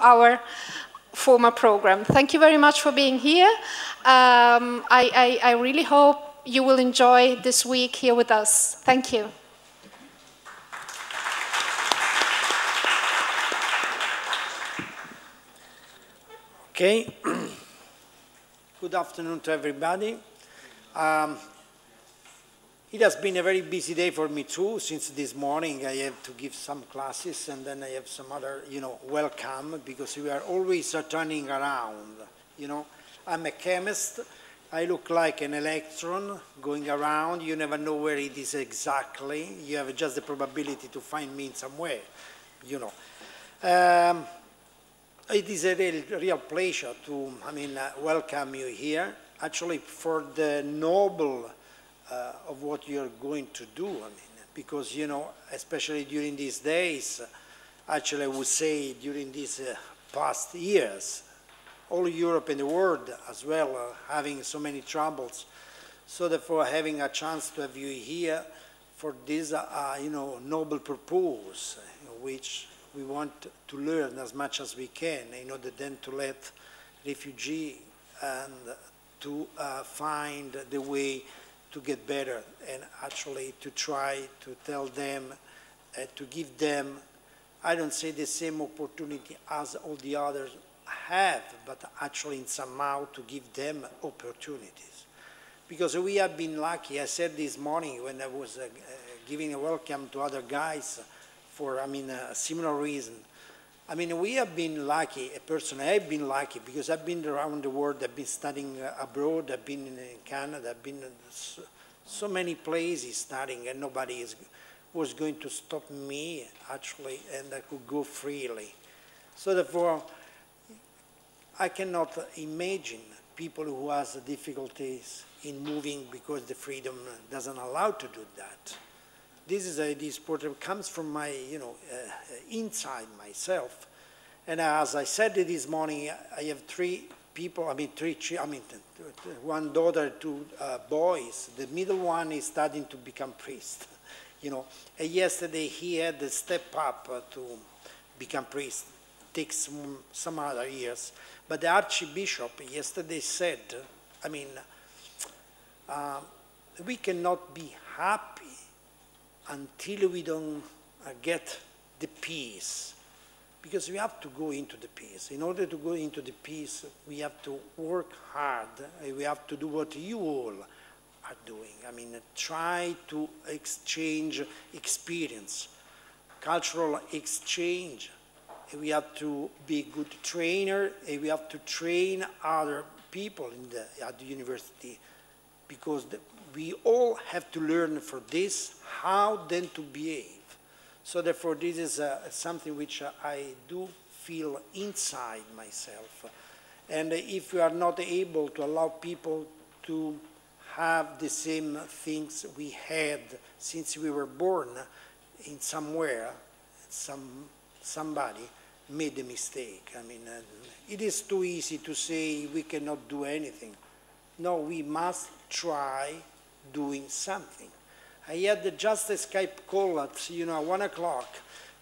our former program. Thank you very much for being here. I really hope you will enjoy this week here with us. Thank you. Okay. Good afternoon to everybody. It has been a very busy day for me too. Since this morning I have to give some classes and then I have some other, welcome, because we are always turning around, I'm a chemist. I look like an electron going around. You never know where it is exactly. You have just the probability to find me in somewhere, It is a real pleasure to, welcome you here. Actually, for the noble of what you're going to do, because, especially during these days, actually I would say during these past years, all Europe and the world as well are having so many troubles. So therefore, having a chance to have you here for this, noble purpose, which we want to learn as much as we can in order then to let refugees and to find the way to get better, and actually to try to tell them, to give them, I don't say the same opportunity as all the others have, but actually somehow to give them opportunities. Because we have been lucky. I said this morning when I was giving a welcome to other guys for, a similar reason. We have been lucky, personally I've been lucky because I've been around the world, I've been studying abroad, I've been in Canada, I've been in so many places studying, and nobody was going to stop me, actually, and I could go freely. So therefore, I cannot imagine people who have difficulties in moving because the freedom doesn't allow to do that. This is this portrait comes from my, inside myself. And as I said this morning, I have three people, one daughter, two boys. The middle one is starting to become priest, And yesterday he had to step up to become priest. Takes some other years. But the Archbishop yesterday said, we cannot be happy until we don't get the peace, because we have to go into the peace. In order to go into the peace, we have to work hard. We have to do what you all are doing. Try to exchange experience, cultural exchange. We have to be a good trainer, and we have to train other people at the university, because we all have to learn for this, how then to behave. So therefore, this is something which I do feel inside myself. And if we are not able to allow people to have the same things we had since we were born in somewhere, somebody made a mistake. It is too easy to say we cannot do anything. No, we must try doing something. I had just a Skype call at 1 o'clock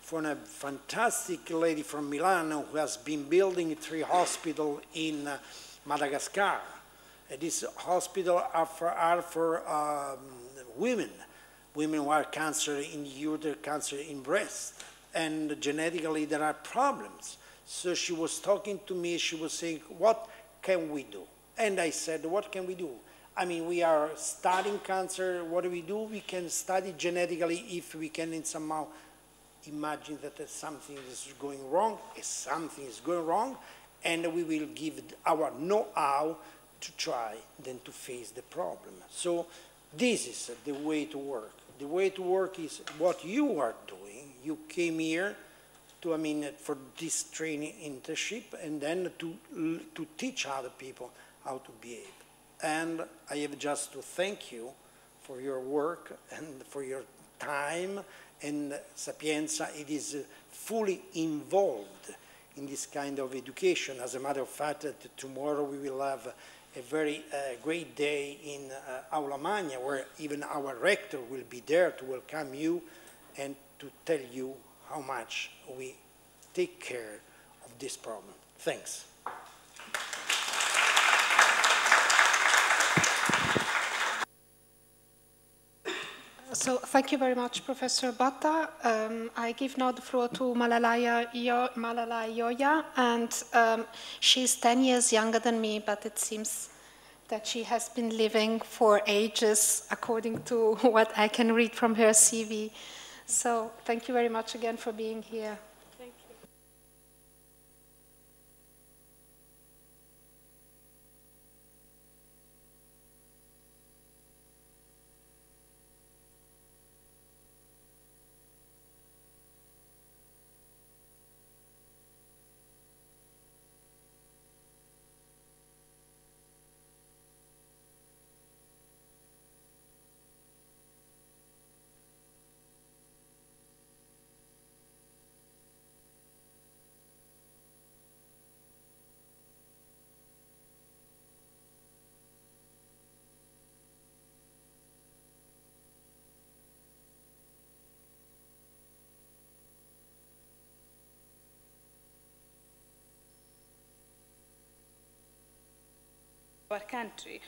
from a fantastic lady from Milan who has been building 3 hospitals in Madagascar. These hospitals are for women who are cancer in uterus, cancer in breast, and genetically there are problems. So she was talking to me, she was saying, what can we do? And I said, what can we do? We are studying cancer. What do? We can study genetically if we can somehow imagine that something is going wrong, and we will give our know-how to try then to face the problem. So this is the way to work. The way to work is what you are doing. You came here to, for this training internship, and then to teach other people how to behave. And I have just to thank you for your work and for your time, and Sapienza, it is fully involved in this kind of education. As a matter of fact, tomorrow we will have a very great day in Aula Magna, where even our rector will be there to welcome you and to tell you how much we take care of this problem. Thanks. So thank you very much, Professor Batta. I give now the floor to Malala Yoya, and she's 10 years younger than me, but it seems that she has been living for ages, according to what I can read from her CV. So thank you very much again for being here. Thank you. Our country.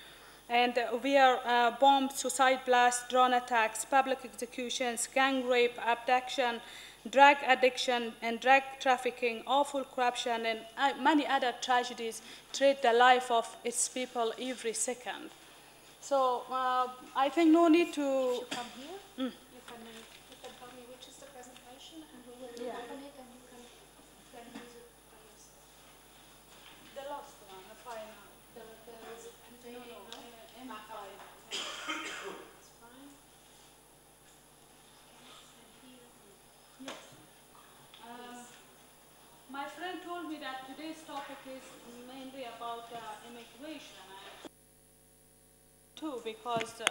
And we are bombed, suicide blasts, drone attacks, public executions, gang rape, abduction, drug addiction, and drug trafficking, awful corruption, and many other tragedies treat the life of its people every second. So I think no need to... You come here, you can tell me which is the presentation, and we will open it, and you can use it by yourself. The last one, the final. My friend told me that today's topic is mainly about immigration. Too, because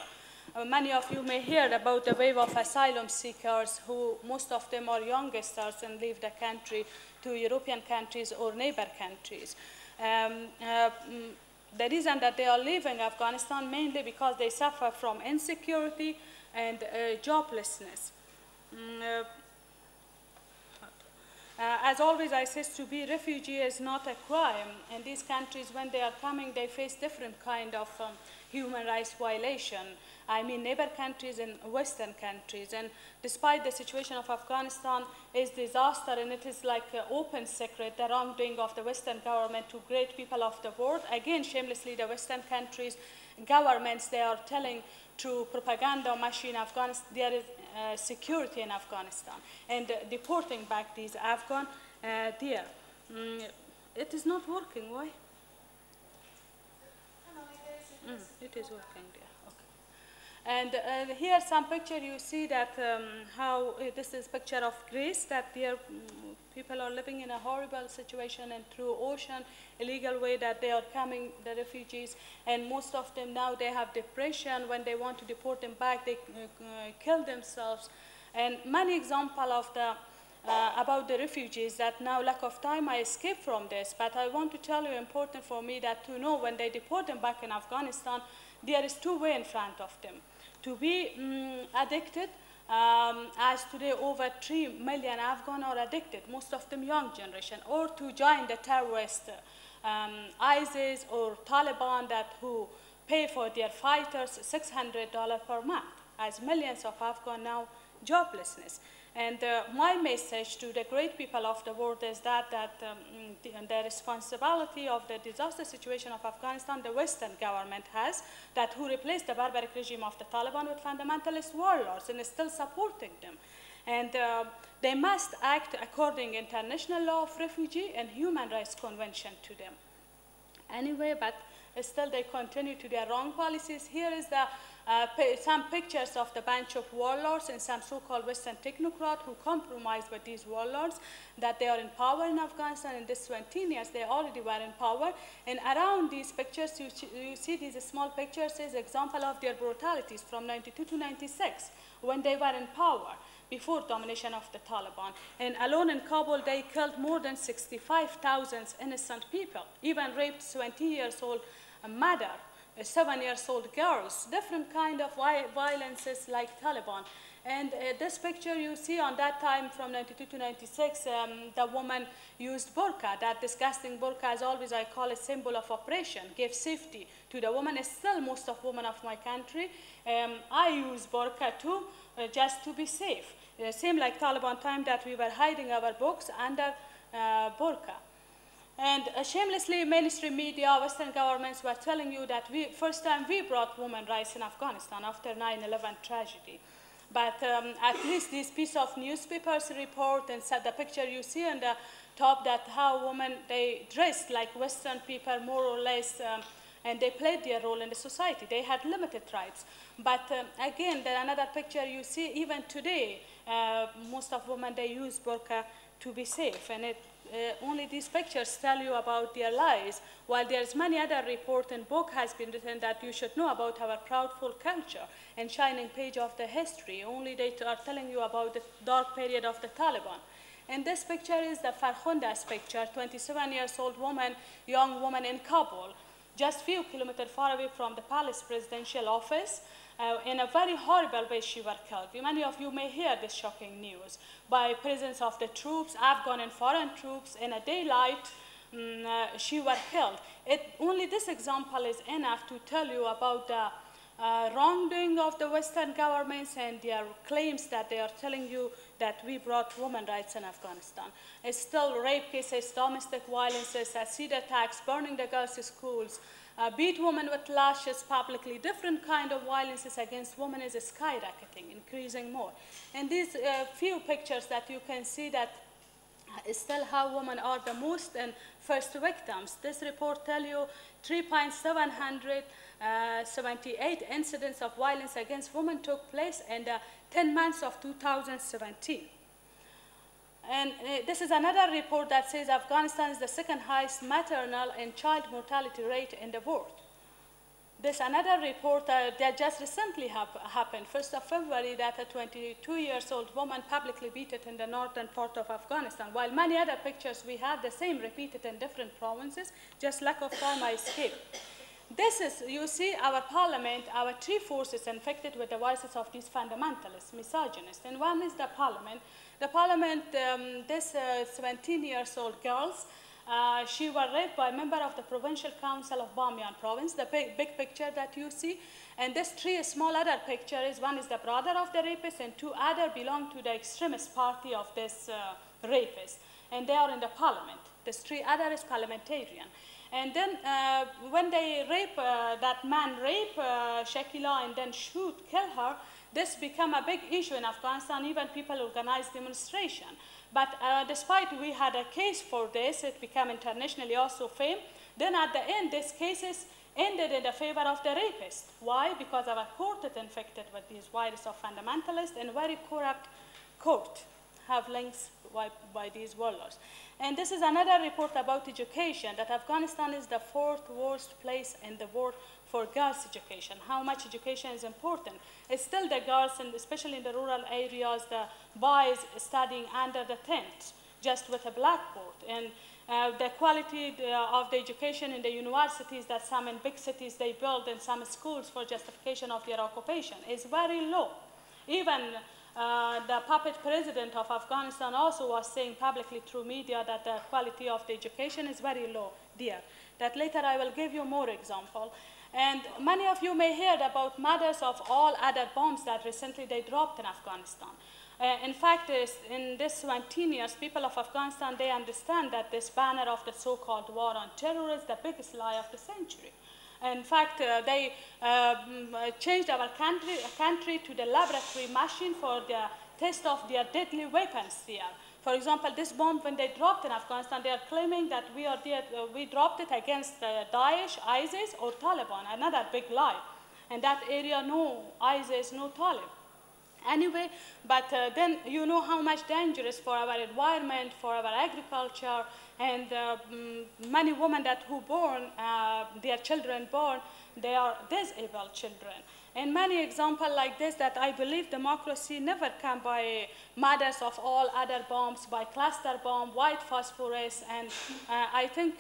many of you may hear about the wave of asylum seekers who most of them are youngsters and leave the country to European countries or neighbor countries. The reason that they are leaving Afghanistan mainly because they suffer from insecurity and joblessness. As always, I say to be refugee is not a crime. In these countries, when they are coming, they face different kind of human rights violation. I mean, neighbor countries and Western countries. And despite the situation of Afghanistan is disaster, and it is like an open secret, the wrongdoing of the Western government to great people of the world. Again, shamelessly, the Western countries, governments, they are telling through propaganda machine Afghanistan, there is security in Afghanistan, and deporting back these Afghan there. It is not working. Why? It is working there. Okay. And here some picture you see that how this is picture of Greece, that there people are living in a horrible situation and through ocean, illegal way that they are coming, the refugees, and most of them now they have depression. When they want to deport them back, they kill themselves. And many examples of the about the refugees that now lack of time I escape from this, but I want to tell you important for me that to know when they deport them back in Afghanistan, there is two ways in front of them. To be addicted, as today over 3 million Afghans are addicted, most of them young generation, or to join the terrorist ISIS or Taliban that who pay for their fighters $600 per month, as millions of Afghans now joblessness. And my message to the great people of the world is that the responsibility of the disaster situation of Afghanistan, the Western government has, that who replaced the barbaric regime of the Taliban with fundamentalist warlords and is still supporting them. And they must act according to international law of refugee and human rights convention to them. Anyway, but still they continue to their wrong policies. Here is the some pictures of the bunch of warlords and some so-called Western technocrats who compromised with these warlords, that they are in power in Afghanistan. In this 20 years, they already were in power. And around these pictures, you see these small pictures as example of their brutalities from 92 to 96, when they were in power, before domination of the Taliban. And alone in Kabul, they killed more than 65,000 innocent people, even raped 20-year-old mother, 7-year-old girls, different kind of violences like Taliban. And this picture you see on that time from 92 to 96, the woman used burqa. That disgusting burqa, as always I call it, symbol of oppression, gave safety to the woman. Still, most of women of my country, I use burqa too, just to be safe. Same like Taliban time that we were hiding our books under burqa. And shamelessly, mainstream media, Western governments were telling you that first time we brought women's rights in Afghanistan after 9/11 tragedy. But at least this piece of newspapers report and said the picture you see on the top, that how women, they dressed like Western people more or less, and they played their role in the society. They had limited rights. But again, another picture you see, even today, most of women, they use burqa to be safe. And only these pictures tell you about their lives, while there's many other reports and book has been written that you should know about our proudful culture and shining page of the history. Only they are telling you about the dark period of the Taliban. And this picture is the Farkhunda's picture, 27 years old woman, young woman in Kabul, just few kilometers far away from the palace presidential office. In a very horrible way she was killed. Many of you may hear this shocking news. By presence of the troops, Afghan and foreign troops, in a daylight, she was killed. Only this example is enough to tell you about the wrongdoing of the Western governments and their claims that they are telling you that we brought women's rights in Afghanistan. It's still rape cases, domestic violences, acid attacks, burning the girls' schools, beat women with lashes publicly. Different kind of violences against women is skyrocketing, increasing more. And these few pictures that you can see that still how women are the most and first victims. This report tells you 3,778 incidents of violence against women took place in the 10 months of 2017. And this is another report that says Afghanistan is the second highest maternal and child mortality rate in the world. This another report that just recently happened, 1st of February, that a 22-year-old woman publicly beat it in the northern part of Afghanistan, while many other pictures we have the same repeated in different provinces, just lack of time I escaped. This is, you see, our parliament, our three forces infected with the voices of these fundamentalists, misogynists, and one is the parliament. The parliament, this 17-year-old girl, she was raped by a member of the Provincial Council of Bamiyan Province, the big picture that you see. And this three small other pictures, one is the brother of the rapist and two other belong to the extremist party of this rapist. And they are in the parliament. This three other is parliamentarian. And then when they rape, that man rape Shakila and then kill her, this became a big issue in Afghanistan. Even people organized demonstration. But despite we had a case for this, it became internationally also famous. Then at the end, these cases ended in the favor of the rapist. Why? Because our court is infected with these virus of fundamentalists and very corrupt court have links by these warlords. And this is another report about education, that Afghanistan is the fourth worst place in the world for girls' education. How much education is important. It's still the girls, and especially in the rural areas, the boys studying under the tent, just with a blackboard. And the quality of the education in the universities that some in big cities they build in some schools for justification of their occupation is very low. Even the puppet president of Afghanistan also was saying publicly through media that the quality of the education is very low there. That later I will give you more example. And many of you may hear about mothers of all other bombs that recently they dropped in Afghanistan. In fact, in this 17 years, people of Afghanistan, they understand that this banner of the so-called war on terror is the biggest lie of the century. In fact, they changed our country to the laboratory machine for the test of their deadly weapons there. For example, this bomb, when they dropped in Afghanistan, they are claiming that we dropped it against Daesh, ISIS, or Taliban, another big lie. In that area, no ISIS, no Taliban. Anyway, but then you know how much dangerous for our environment, for our agriculture, and many women that who born, their children born, they are disabled children. And many examples like this that I believe democracy never come by mothers of all other bombs, by cluster bomb, white phosphorus, and I think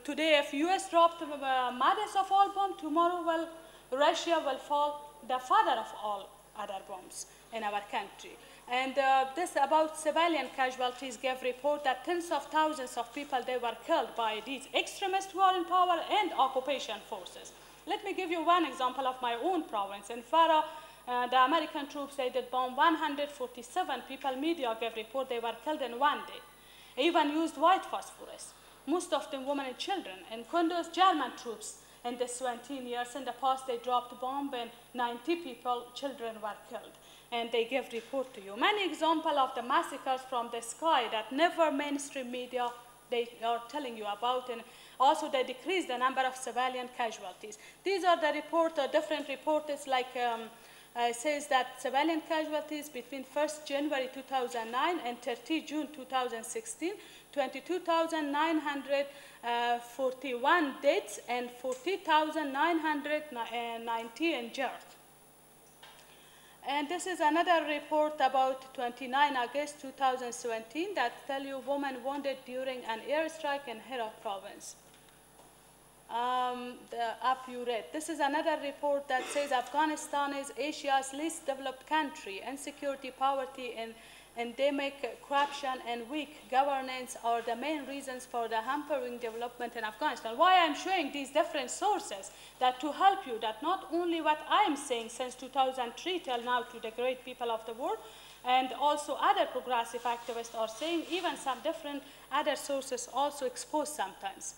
today if US dropped mothers of all bombs, tomorrow Russia will fall the father of all other bombs. in our country. And this about civilian casualties gave report that tens of thousands of people, they were killed by these extremists who are in power and occupation forces. Let me give you one example of my own province. In Farah, the American troops, they did bomb 147 people. Media gave report they were killed in one day. Even used white phosphorus, most of them women and children. In Kunduz, German troops in the 17 years in the past, they dropped a bomb and 90 people, children were killed. And they give report to you. Many examples of the massacres from the sky that never mainstream media they are telling you about, and also they decrease the number of civilian casualties. These are the report, different reports like says that civilian casualties between 1st January 2009 and 30 June 2016, 22,941 deaths and 40,990 injured. And this is another report about 29 August 2017 that tell you women wounded during an airstrike in inHERE province. This is another report that says Afghanistan is Asia's least developed country. Insecurity, poverty, and endemic corruption and weak governance are the main reasons for the hampering development in Afghanistan. Why I'm showing these different sources, that to help you that not only what I'm saying since 2003 till now to the great people of the world, and also other progressive activists are saying, even some different other sources also expose sometimes.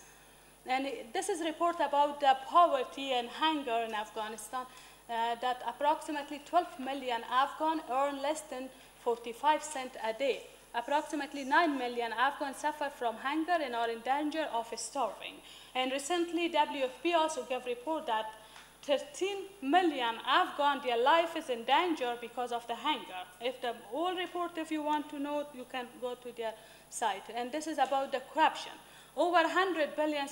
And this is a report about the poverty and hunger in Afghanistan, that approximately 12 million Afghans earn less than 45 cents a day. Approximately 9 million Afghans suffer from hunger and are in danger of starving. And recently, WFP also gave a report that 13 million Afghans, their life is in danger because of the hunger. If the whole report, if you want to know, you can go to their site. And this is about the corruption. Over $100 billion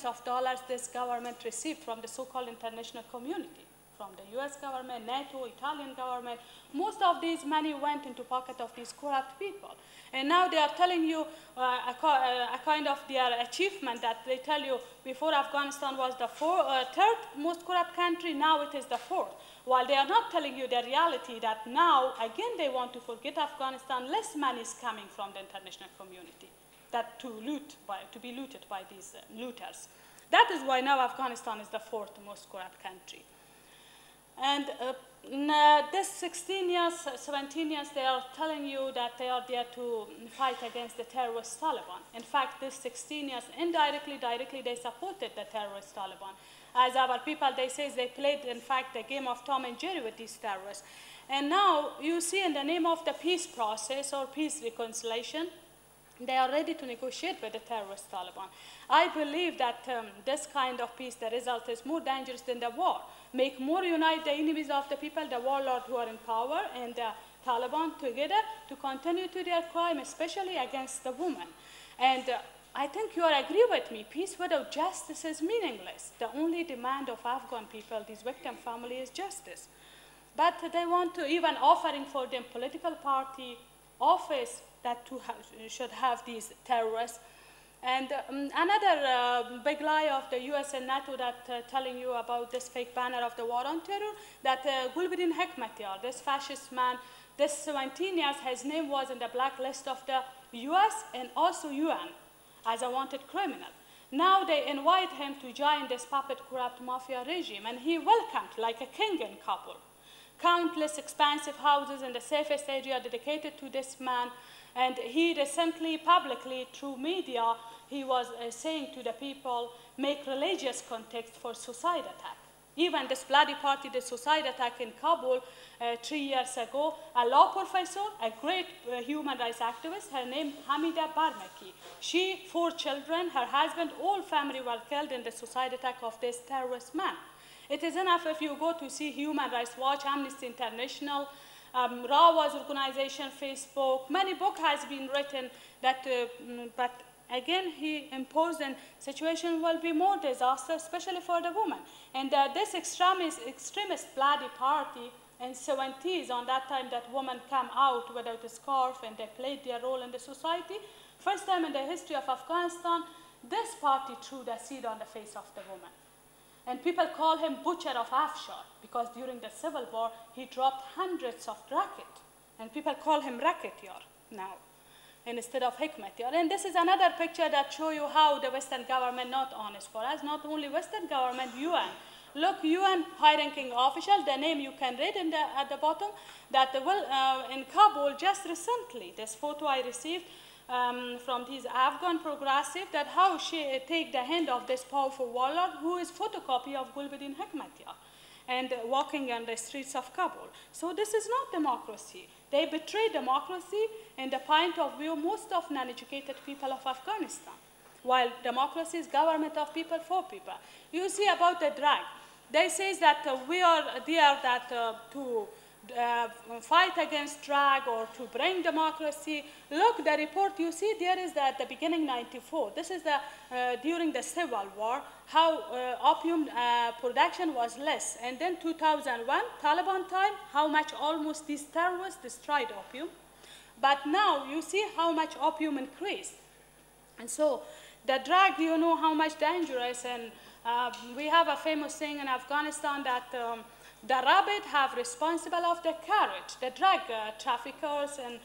this government received from the so-called international community, from the US government, NATO, Italian government. Most of these money went into pocket of these corrupt people. And now they are telling you a kind of their achievement that they tell you before Afghanistan was the third most corrupt country, now it is the fourth. While they are not telling you the reality that now, again, they want to forget Afghanistan, less money is coming from the international community that to be looted by these looters. That is why now Afghanistan is the fourth most corrupt country. And this 16 years, 17 years, they are telling you that they are there to fight against the terrorist Taliban. In fact, this 16 years, indirectly, directly, they supported the terrorist Taliban. As our people, they say they played, in fact, the game of Tom and Jerry with these terrorists. And now you see in the name of the peace process or peace reconciliation, they are ready to negotiate with the terrorist Taliban. I believe that this kind of peace, the result is more dangerous than the war. Make more unite the enemies of the people, the warlords who are in power, and the Taliban together to continue to their crime, especially against the women. And I think you agree with me, peace without justice is meaningless. The only demand of Afghan people, these victim families, is justice. But they want to even offering for them political party, office, that should have these terrorists. And another big lie of the US and NATO that telling you about this fake banner of the war on terror, that Gulbuddin Hekmatyar, this fascist man, this 17 years, his name was in the blacklist of the US and also UN as a wanted criminal. Now they invite him to join this puppet corrupt mafia regime, and he welcomed like a king in Kabul. Countless expansive houses in the safest area dedicated to this man. And he recently, publicly, through media, he was saying to the people, make religious context for suicide attack. Even this bloody party, the suicide attack in Kabul 3 years ago, a law professor, a great human rights activist, her name Hamida Barmaki. She, 4 children, her husband, all family were killed in the suicide attack of this terrorist man. It is enough if you go to see Human Rights Watch, Amnesty International, Rawa's organization, Facebook, many books has been written that, but again, he imposed a situation will be more disastrous, especially for the women. And this extremist bloody party in 70s, on that time that women come out without a scarf and they played their role in the society. First time in the history of Afghanistan, this party threw the seed on the face of the woman. And people call him Butcher of Afshar, because during the Civil War, he dropped hundreds of rockets And people call him racketeer now, instead of hikmatyar. And this is another picture that shows you how the Western government not honest for us, not only Western government, UN. Look, UN high-ranking official, the name you can read at the bottom, that in Kabul just recently, this photo I received from these Afghan progressive, that how she take the hand of this powerful warlord who is photocopy of Gulbuddin Hekmatyar and walking on the streets of Kabul. So this is not democracy. They betray democracy in the point of view most of non-educated people of Afghanistan, while democracy is government of people for people. You see about the drug. They say that we are there that to fight against drug or to bring democracy. Look, the report you see there is that at the beginning 94. This is the during the Civil War, how opium production was less. And then 2001, Taliban time, how much almost these terrorists destroyed opium. But now you see how much opium increased. And so the drug, you know how much dangerous. And we have a famous saying in Afghanistan that the rabbit have responsible of the carrot. The drug traffickers and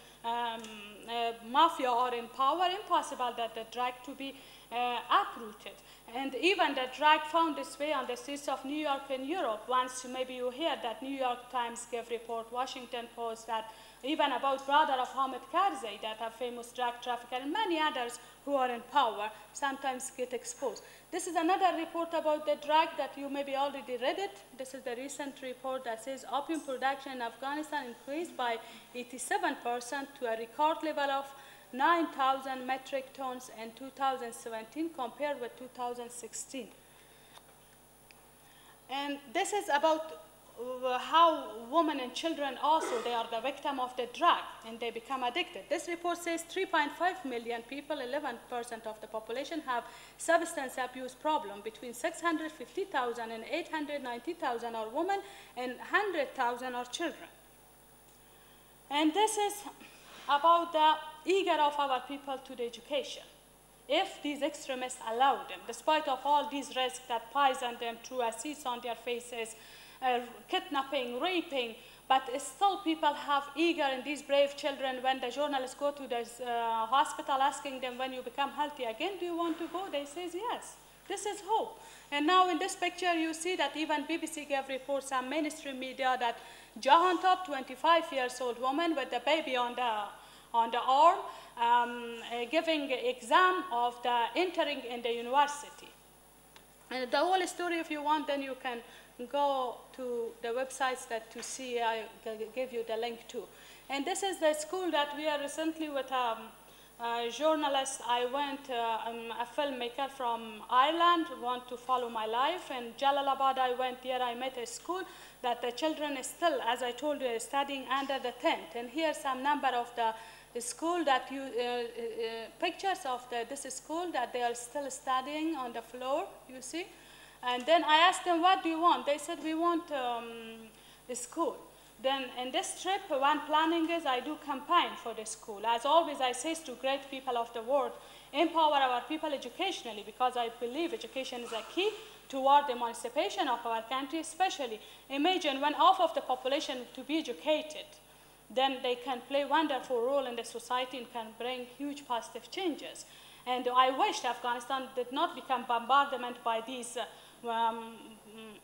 mafia are in power, impossible that the drug to be uprooted. And even the drug found its way on the streets of New York and Europe. Once maybe you hear that New York Times gave report, Washington Post, that even about brother of Hamid Karzai, that a famous drug trafficker, and many others who are in power, sometimes get exposed. This is another report about the drug that you maybe already read it. This is the recent report that says opium production in Afghanistan increased by 87% to a record level of 9,000 metric tons in 2017 compared with 2016. And this is about how women and children also, they are the victim of the drug and they become addicted. This report says 3.5 million people, 11% of the population, have substance abuse problem. Between 650,000 and 890,000 are women and 100,000 are children. And this is about the eager of our people to the education. If these extremists allow them, despite of all these risks that poison them through acids on their faces, kidnapping, raping, but still people have eager and these brave children, when the journalists go to the hospital asking them, when you become healthy again, do you want to go? They say yes. This is hope. And now in this picture you see that even BBC gave reports, some mainstream media, that Jahan Top, 25-year-old woman with the baby on the arm, giving exam of the entering in the university. And the whole story, if you want, then you can go to the websites that to see. I give you the link to. And this is the school that we are recently with a journalist. I went, I'm a filmmaker from Ireland, want to follow my life. And Jalalabad, I went there, I met a school that the children is still, as I told you, studying under the tent. And here's some number of the school that you, pictures of this school that they are still studying on the floor, you see. And then I asked them, what do you want? They said, we want a school. Then in this trip, one planning is I do campaign for the school. As always, I say to great people of the world, empower our people educationally, because I believe education is a key toward the emancipation of our country, especially. Imagine when half of the population to be educated, then they can play a wonderful role in the society and can bring huge positive changes. And I wish Afghanistan did not become bombardment by these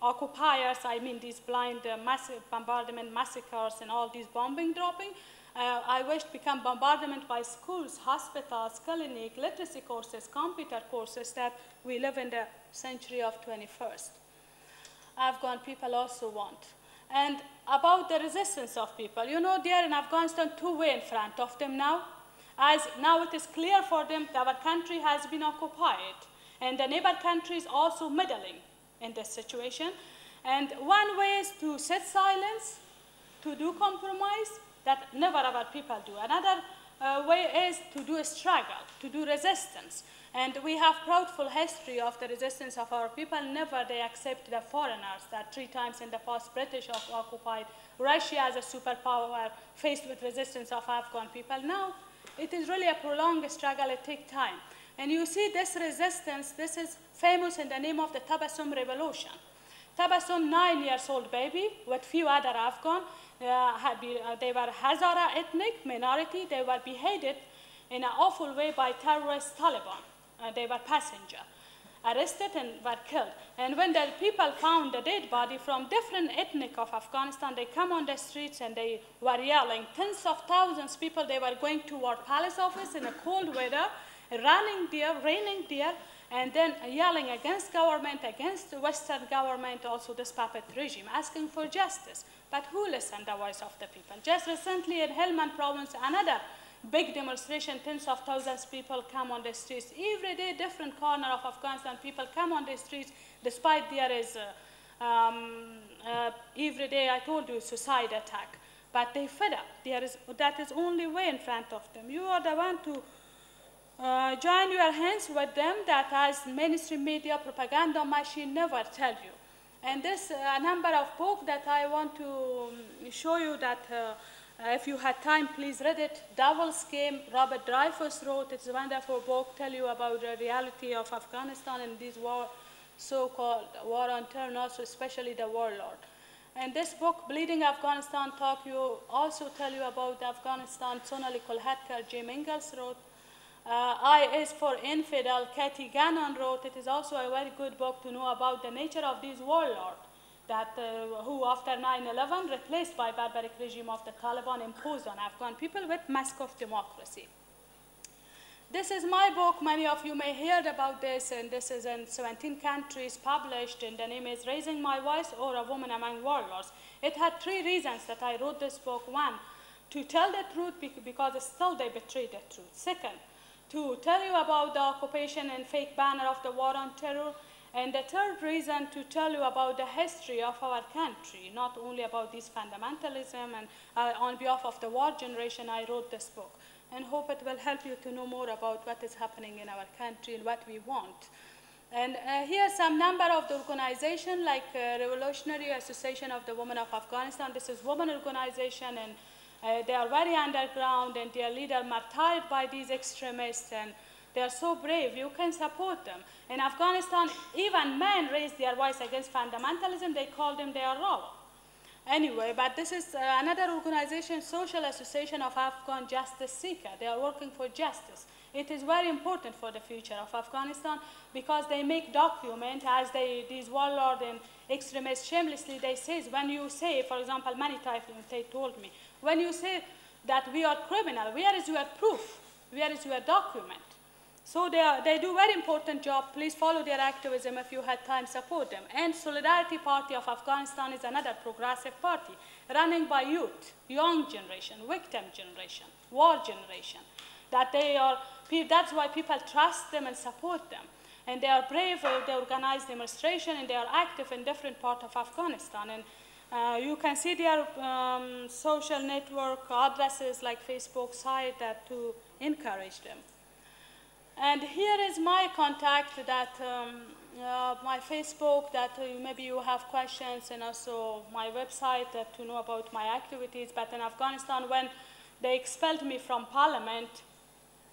occupiers, I mean these blind massive bombardment massacres and all these bombing dropping. I wish to become bombardment by schools, hospitals, clinic, literacy courses, computer courses, that we live in the century of 21st. Afghan people also want. And about the resistance of people, you know, they are in Afghanistan two ways in front of them now. As now it is clear for them that our country has been occupied, and the neighbor countries also meddling in this situation. And one way is to sit silence, to do compromise, that never our people do. Another way is to do a struggle, to do resistance. And we have proudful history of the resistance of our people. Never they accept the foreigners that 3 times in the past British occupied. Russia as a superpower faced with resistance of Afghan people. Now it is really a prolonged struggle, it takes time. And you see this resistance, this is famous in the name of the Tabassum Revolution. Tabassum, 9-year-old baby with few other Afghan. They were Hazara ethnic minority. They were beheaded in an awful way by terrorist Taliban. They were passenger, arrested and were killed. And when the people found the dead body from different ethnic of Afghanistan, they come on the streets and they were yelling. Tens of thousands of people, they were going toward palace office in a cold weather, running there, raining there, and then yelling against government, against the Western government, also this puppet regime, asking for justice. But who listened to the voice of the people? Just recently in Helmand province, another big demonstration, tens of thousands of people come on the streets. Every day, different corner of Afghanistan, people come on the streets, despite there is, every day, I told you, suicide attack. But they fed up. That is only way in front of them. You are the one to join your hands with them that as mainstream media propaganda machine never tell you. And this number of books that I want to show you that if you had time, please read it. Devil's Game, Robert Dreyfus wrote. It's a wonderful book, tell you about the reality of Afghanistan and this war, so-called war on terror, and also especially the warlord. And this book, Bleeding Afghanistan, also tell you about Afghanistan. Sonali Kolhatkar, Jim Ingalls wrote. I is for Infidel, Kathy Gannon wrote. It is also a very good book to know about the nature of these warlords that who after 9/11 replaced by barbaric regime of the Taliban imposed on Afghan people with mask of democracy. This is my book. Many of you may hear about this, and this is in 17 countries published, and the name is Raising My Voice or A Woman Among Warlords. It had 3 reasons that I wrote this book. 1, to tell the truth because still they betrayed the truth. 2nd, to tell you about the occupation and fake banner of the war on terror. And the 3rd reason, to tell you about the history of our country, not only about this fundamentalism. And on behalf of the war generation, I wrote this book. And hope it will help you to know more about what is happening in our country and what we want. And here are some number of the organizations like Revolutionary Association of the Women of Afghanistan. This is women organization, and they are very underground, and their leader martyred by these extremists, and they are so brave. You can support them. In Afghanistan, even men raise their voice against fundamentalism. They call them, they are raw. Anyway, but this is another organization, Social Association of Afghan Justice Seeker. They are working for justice. It is very important for the future of Afghanistan because they make document as these warlords and extremists shamelessly, they say, when you say, for example, many times they told me, when you say that we are criminal, where is your proof? Where is your document? So they do very important job. Please follow their activism. If you had time, support them. And Solidarity Party of Afghanistan is another progressive party running by youth, young generation, victim generation, war generation. That's why people trust them and support them. And they are brave, they organize demonstration, and they are active in different parts of Afghanistan. And you can see their social network addresses like Facebook site to encourage them. And here is my contact that my Facebook that maybe you have questions, and also my website to know about my activities. But in Afghanistan, when they expelled me from parliament,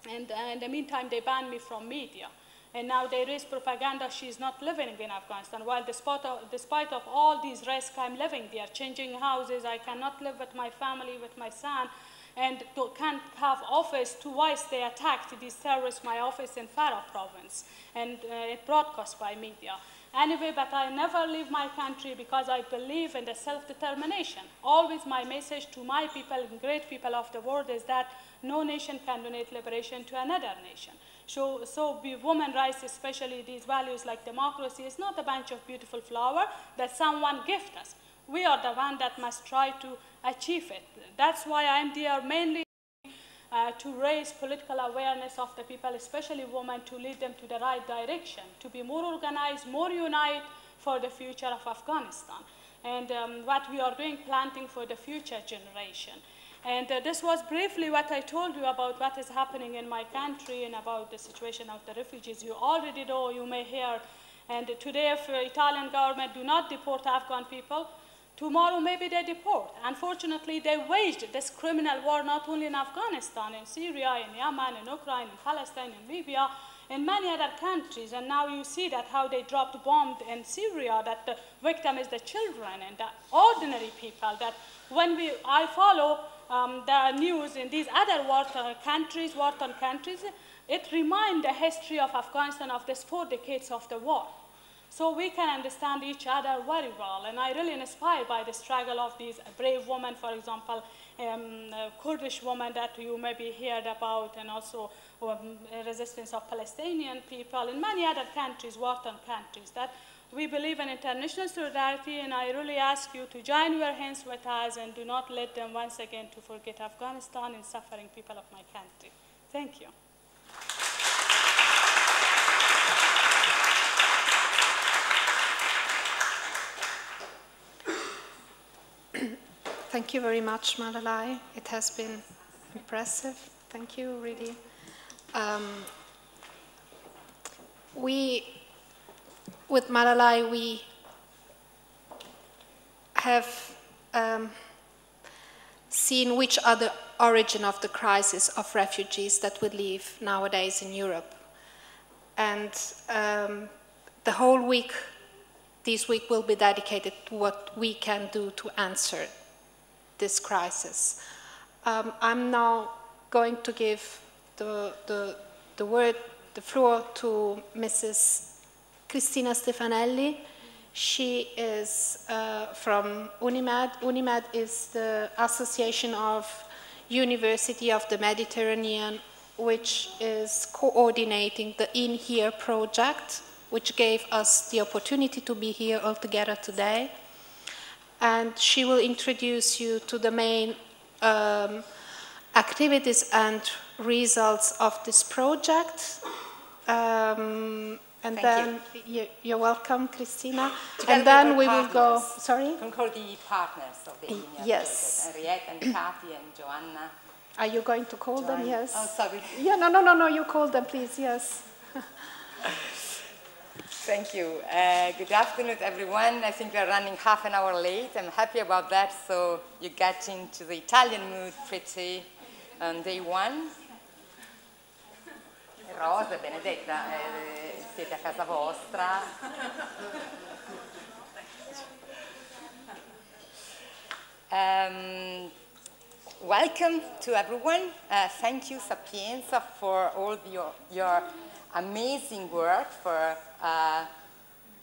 and in the meantime they banned me from media. And now they raise propaganda she's not living in Afghanistan. While despite of all these risks, I'm living there, changing houses. I cannot live with my family, with my son, and can't have office. Twice they attacked these terrorists, my office in Farah province, and it broadcast by media. Anyway, but I never leave my country because I believe in the self-determination. Always my message to my people, great people of the world, is that no nation can donate liberation to another nation. So women's rights, especially these values like democracy, is not a bunch of beautiful flowers that someone gifted us. We are the one that must try to achieve it. That's why I'm there mainly to raise political awareness of the people, especially women, to lead them to the right direction, to be more organized, more united for the future of Afghanistan. And what we are doing, planting for the future generation. And this was briefly what I told you about what is happening in my country and about the situation of the refugees. You already know, you may hear. And today, if the Italian government do not deport Afghan people, tomorrow maybe they deport. Unfortunately, they waged this criminal war not only in Afghanistan, in Syria, in Yemen, in Ukraine, in Palestine, in Libya, in many other countries. And now you see that how they dropped bombs in Syria, that the victim is the children and the ordinary people. That when I follow the news in these other war-torn countries, it reminds the history of Afghanistan of these 4 decades of the war. So we can understand each other very well. And I'm really inspired by the struggle of these brave women, for example, Kurdish women that you maybe heard about, and also resistance of Palestinian people in many other countries, war-torn countries, that we believe in international solidarity, and I really ask you to join your hands with us and do not let them once again to forget Afghanistan and suffering people of my country. Thank you. Thank you very much, Malalai. It has been impressive. Thank you, really. With Malalai, we have seen which are the origin of the crisis of refugees that we live nowadays in Europe. And the whole week, this week will be dedicated to what we can do to answer this crisis. I'm now going to give the floor to Mrs. Cristina Stefanelli. She is from UNIMED. UNIMED is the Association of University of the Mediterranean, which is coordinating the inHERE project, which gave us the opportunity to be here all together today. And she will introduce you to the main activities and results of this project. And then you're welcome, Christina. And then we will go. Sorry? Concordi partners of the inHERE yes. project, Henriette and Kathy and Joanna. Are you going to call them? Yes. Oh, sorry. Yeah, no, you call them, please, yes. Thank you. Good afternoon, everyone. I think we're running half an hour late. I'm happy about that, so you get into the Italian mood pretty on day one. Rosa, Benedetta, siete a casa vostra. Welcome to everyone. Thank you, Sapienza, for all your amazing work, for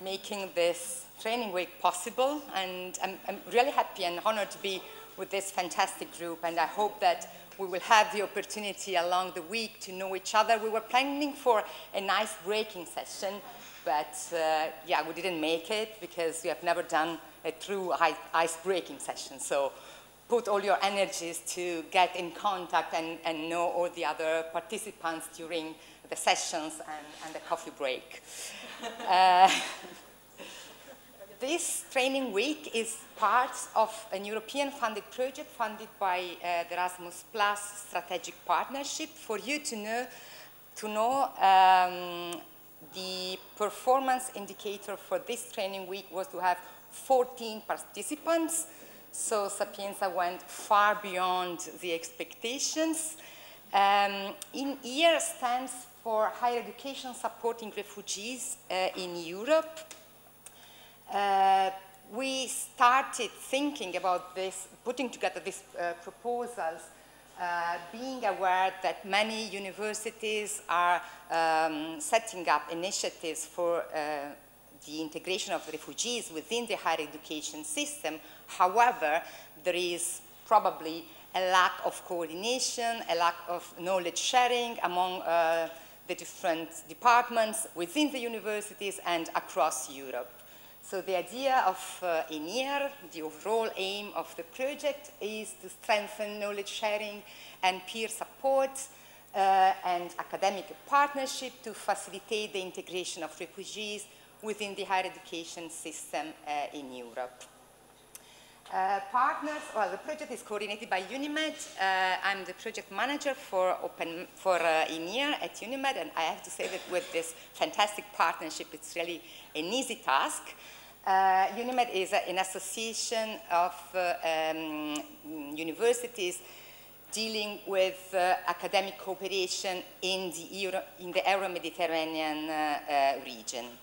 making this training week possible. And I'm really happy and honored to be with this fantastic group. And I hope that we will have the opportunity along the week to know each other. We were planning for a nice breaking session, but yeah, we didn't make it because we have never done a true ice-breaking session. So put all your energies to get in contact and know all the other participants during the sessions and the coffee break. This training week is part of a European funded project funded by the Erasmus Plus Strategic Partnership. For you to know the performance indicator for this training week was to have 14 participants. So Sapienza went far beyond the expectations. inHERE stands for Higher Education Supporting Refugees in Europe. We started thinking about this, putting together these proposals, being aware that many universities are setting up initiatives for the integration of refugees within the higher education system. However, there is probably a lack of coordination, a lack of knowledge sharing among the different departments within the universities and across Europe. So the idea of inHERE, the overall aim of the project, is to strengthen knowledge sharing and peer support and academic partnership to facilitate the integration of refugees within the higher education system in Europe. Partners, well, the project is coordinated by UNIMED. I'm the project manager for inHERE at UNIMED, and I have to say that with this fantastic partnership, it's really an easy task. UNIMED is an association of universities dealing with academic cooperation in the Euro-Mediterranean region.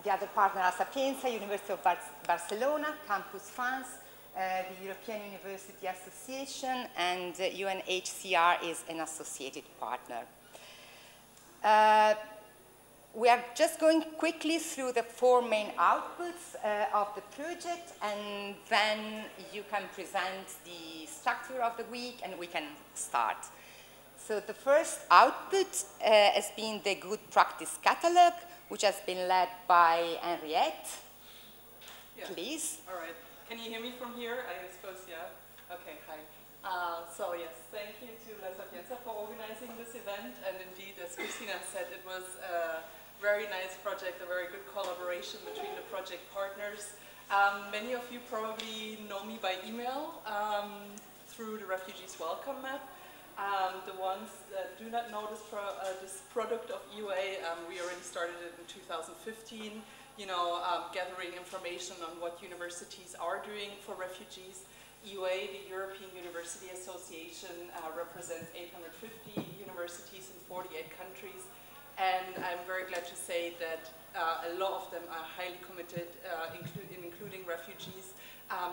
The other partner are Sapienza, University of Barcelona, Campus France, the European University Association, and UNHCR is an associated partner. We are just going quickly through the 4 main outputs of the project, and then you can present the structure of the week and we can start. So the first output has been the Good Practice Catalog, which has been led by Henriette. Yeah. Please. All right. Can you hear me from here? I suppose, yeah. Okay, hi. So yes, thank you to La Sapienza for organizing this event. And indeed, as Christina said, it was a very nice project, a very good collaboration between the project partners. Many of you probably know me by email through the Refugees Welcome Map. The ones that do not know this product of EUA, we already started it in 2015, gathering information on what universities are doing for refugees. EUA, the European University Association, represents 850 universities in 48 countries, and I'm very glad to say that a lot of them are highly committed, including refugees,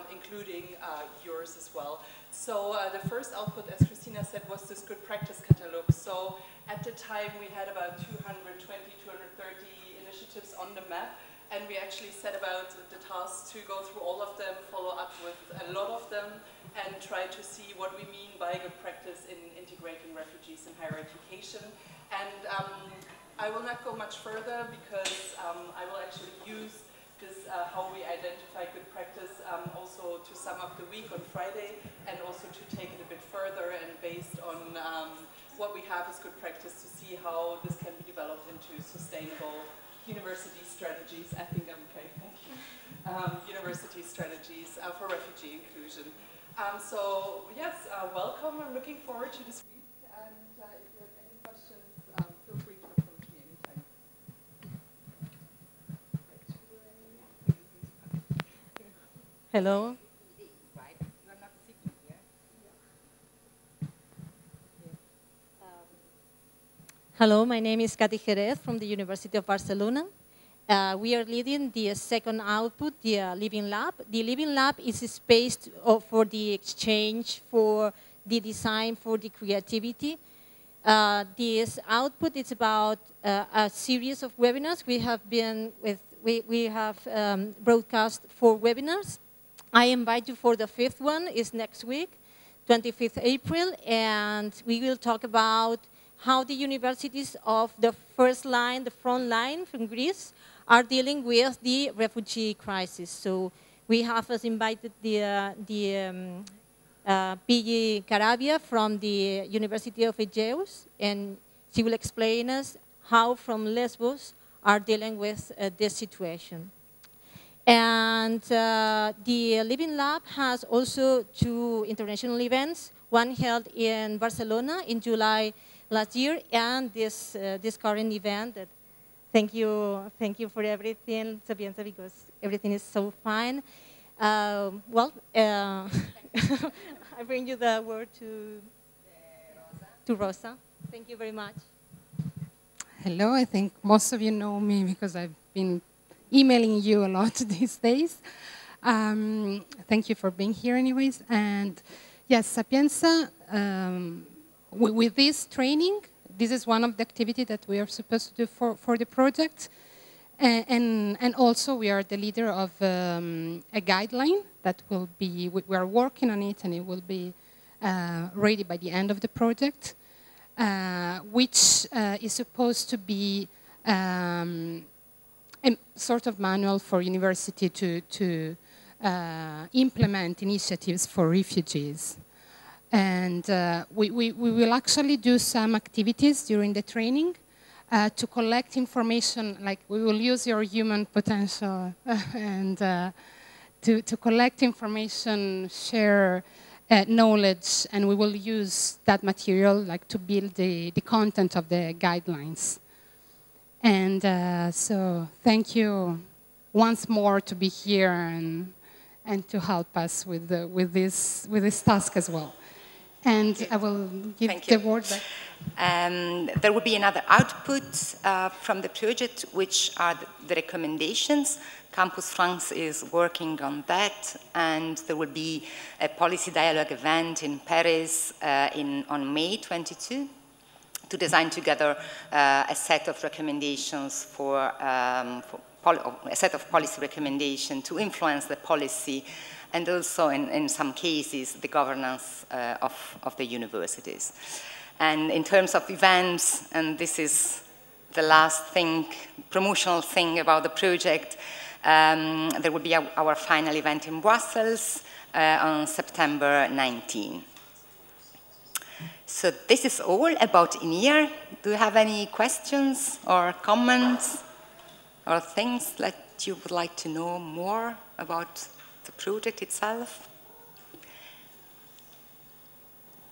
including yours as well. So the first output, as Christina said, was this good practice catalog. So at the time we had about 220, 230 initiatives on the map, and we actually set about the task to go through all of them, follow up with a lot of them, and try to see what we mean by good practice in integrating refugees in higher education. And I will not go much further because I will actually use this, how we identify good practice, also to sum up the week on Friday, and also to take it a bit further and based on what we have as good practice to see how this can be developed into sustainable university strategies. I think I'm okay, thank you. University strategies for refugee inclusion. So yes, welcome. I'm looking forward to this week, and if you have any questions, feel free to approach me anytime. Hello. Right, you are not sitting here. Hello, my name is Katy Jerez from the University of Barcelona. We are leading the second output, the Living Lab. The Living Lab is a space for the exchange, for the design, for the creativity. This output is about a series of webinars. We have broadcast 4 webinars. I invite you for the 5th one, is next week, 25th April, and we will talk about how the universities of the first line, the front line from Greece, are dealing with the refugee crisis. So we have us invited Pigi Carabia from the University of Aegeus, and she will explain us how from Lesbos are dealing with this situation. And the Living Lab has also 2 international events, one held in Barcelona in July last year, and this current event. That thank you for everything, Sapienza, because everything is so fine. I bring you the word to Rosa. Thank you very much. Hello, I think most of you know me because I've been emailing you a lot these days. Thank you for being here anyways. And yes, Sapienza, with this training, this is one of the activities that we are supposed to do for the project. And also we are the leader of a guideline that will be, we are working on it, and it will be ready by the end of the project, which is supposed to be a sort of manual for university to implement initiatives for refugees. And we will actually do some activities during the training to collect information, like we will use your human potential and to collect information, share knowledge, and we will use that material like to build the content of the guidelines. And so thank you once more to be here and to help us with this task as well. And I will give the word back. There will be another output from the project, which are the recommendations. Campus France is working on that, and there will be a policy dialogue event in Paris on May 22 to design together a set of recommendations a set of policy recommendations to influence the policy, and also in some cases the governance of the universities. And in terms of events, and this is the last thing, promotional thing about the project, there will be our final event in Brussels on September 19. So this is all about inHERE. Do you have any questions or comments or things that you would like to know more about the project itself?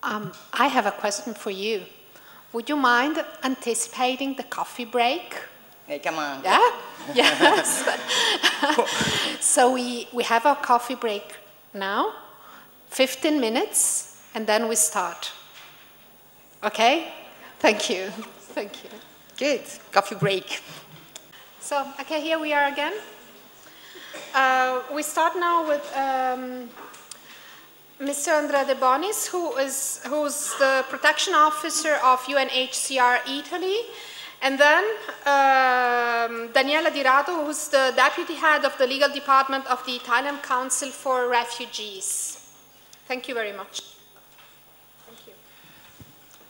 I have a question for you. Would you mind anticipating the coffee break? Hey, come on. Yeah? Yes. So we have a coffee break now, 15 minutes, and then we start. Okay? Thank you. Thank you. Good. Coffee break. So, okay, here we are again. We start now with Mr. Andrea De Bonis, who's the protection officer of UNHCR Italy, and then Daniela Di Rado, who's the deputy head of the legal department of the Italian Council for Refugees. Thank you very much. Thank you.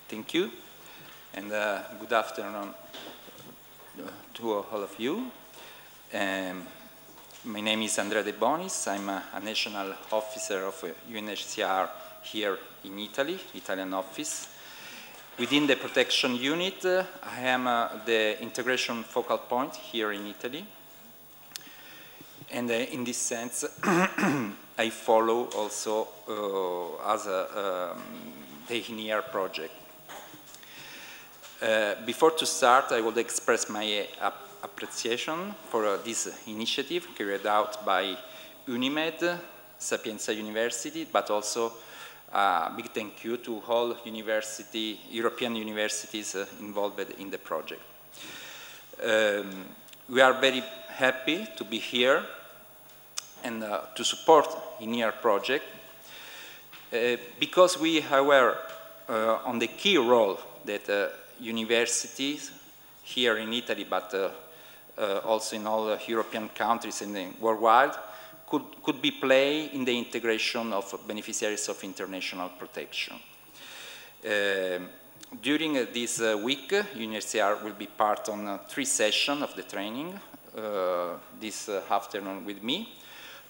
Thank you, and good afternoon to all of you. My name is Andrea De Bonis. I'm a national officer of UNHCR here in Italy, Italian office. Within the protection unit, I am the integration focal point here in Italy. And in this sense, I follow also as the inHERE project. Before to start, I would express my appreciation for this initiative carried out by UNIMED, Sapienza University, but also a big thank you to all European universities involved in the project. We are very happy to be here and to support inHERE project because we are aware on the key role that universities here in Italy, but also in all European countries and worldwide, could be played in the integration of beneficiaries of international protection. During this week, UNHCR will be part on 3 sessions of the training, this afternoon with me,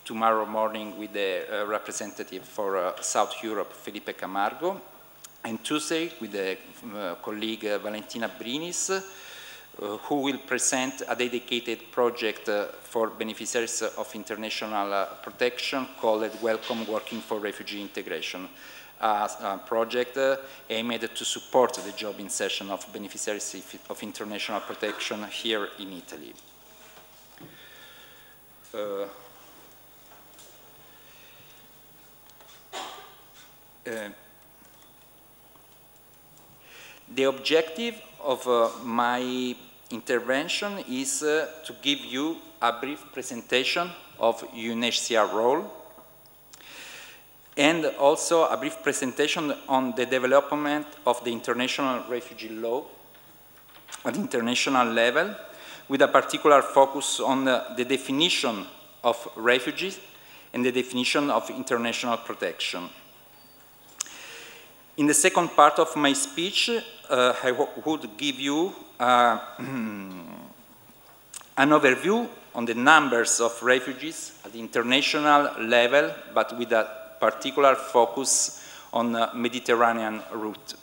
tomorrow morning with the representative for South Europe, Felipe Camargo, and Tuesday with the colleague Valentina Brinis, who will present a dedicated project for beneficiaries of international protection called Welcome Working for Refugee Integration, a project aimed to support the job insertion of beneficiaries of international protection here in Italy. The objective of my intervention is to give you a brief presentation of UNHCR role and also a brief presentation on the development of the international refugee law at international level, with a particular focus on the definition of refugees and the definition of international protection. In the second part of my speech, I would give you an overview on the numbers of refugees at the international level, but with a particular focus on the Mediterranean route.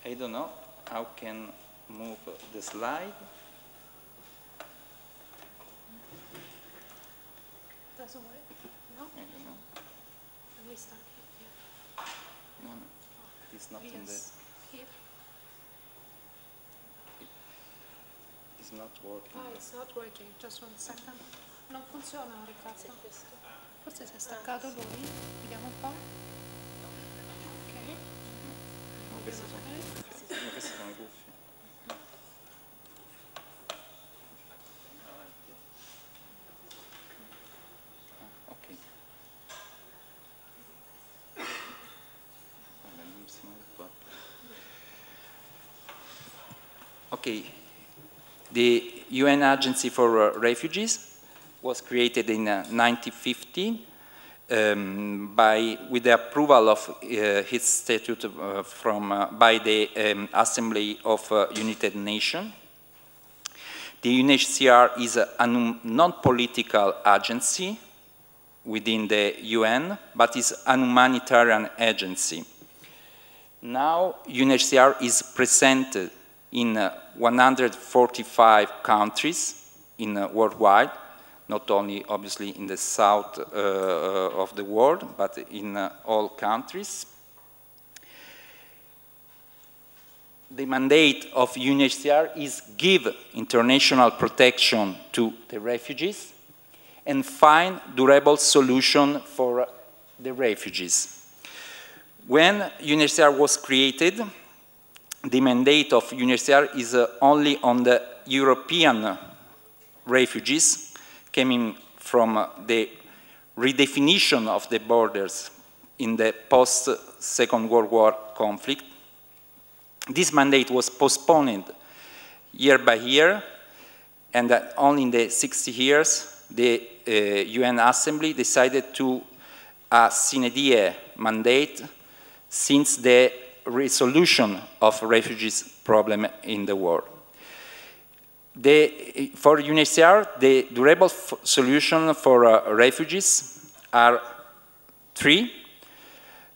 I don't know how can move the slide. Doesn't work? No? I don't know. Let me start here. No, no. It's not in the... Here. It's It's not working. Ah, it's not working. Just one second. Non funziona, Riccardo. Forse si è staccato lui. Vediamo un po'. Ok. No, queste sono i cuffie. Ok. Okay. The UN Agency for Refugees was created in 1950 with the approval of its statute by the Assembly of United Nations. The UNHCR is a non-political agency within the UN, but is a humanitarian agency. Now, UNHCR is present in 145 countries worldwide, not only obviously in the south of the world, but in all countries. The mandate of UNHCR is give international protection to the refugees and find durable solution for the refugees. When UNHCR was created, the mandate of UNHCR is only on the European refugees coming from the redefinition of the borders in the post-Second World War conflict. This mandate was postponed year by year, and only in the 60 years, the UN Assembly decided to sine die mandate since the resolution of refugees problem in the world. For UNHCR, the durable solution for refugees are three: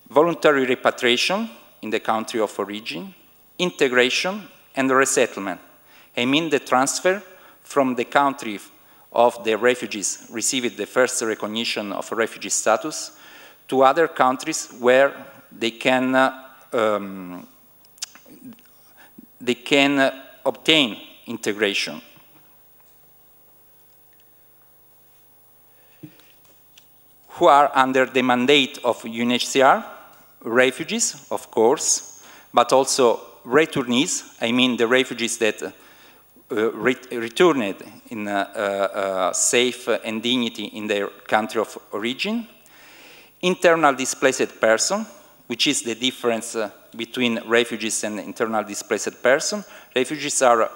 voluntary repatriation in the country of origin, integration, and resettlement. I mean the transfer from the country of the refugees received the first recognition of refugee status to other countries where they can obtain integration. Who are under the mandate of UNHCR? Refugees, of course, but also returnees, I mean the refugees that returned in safe and dignity in their country of origin. Internal displaced person, which is the difference between refugees and internal displaced person. Refugees are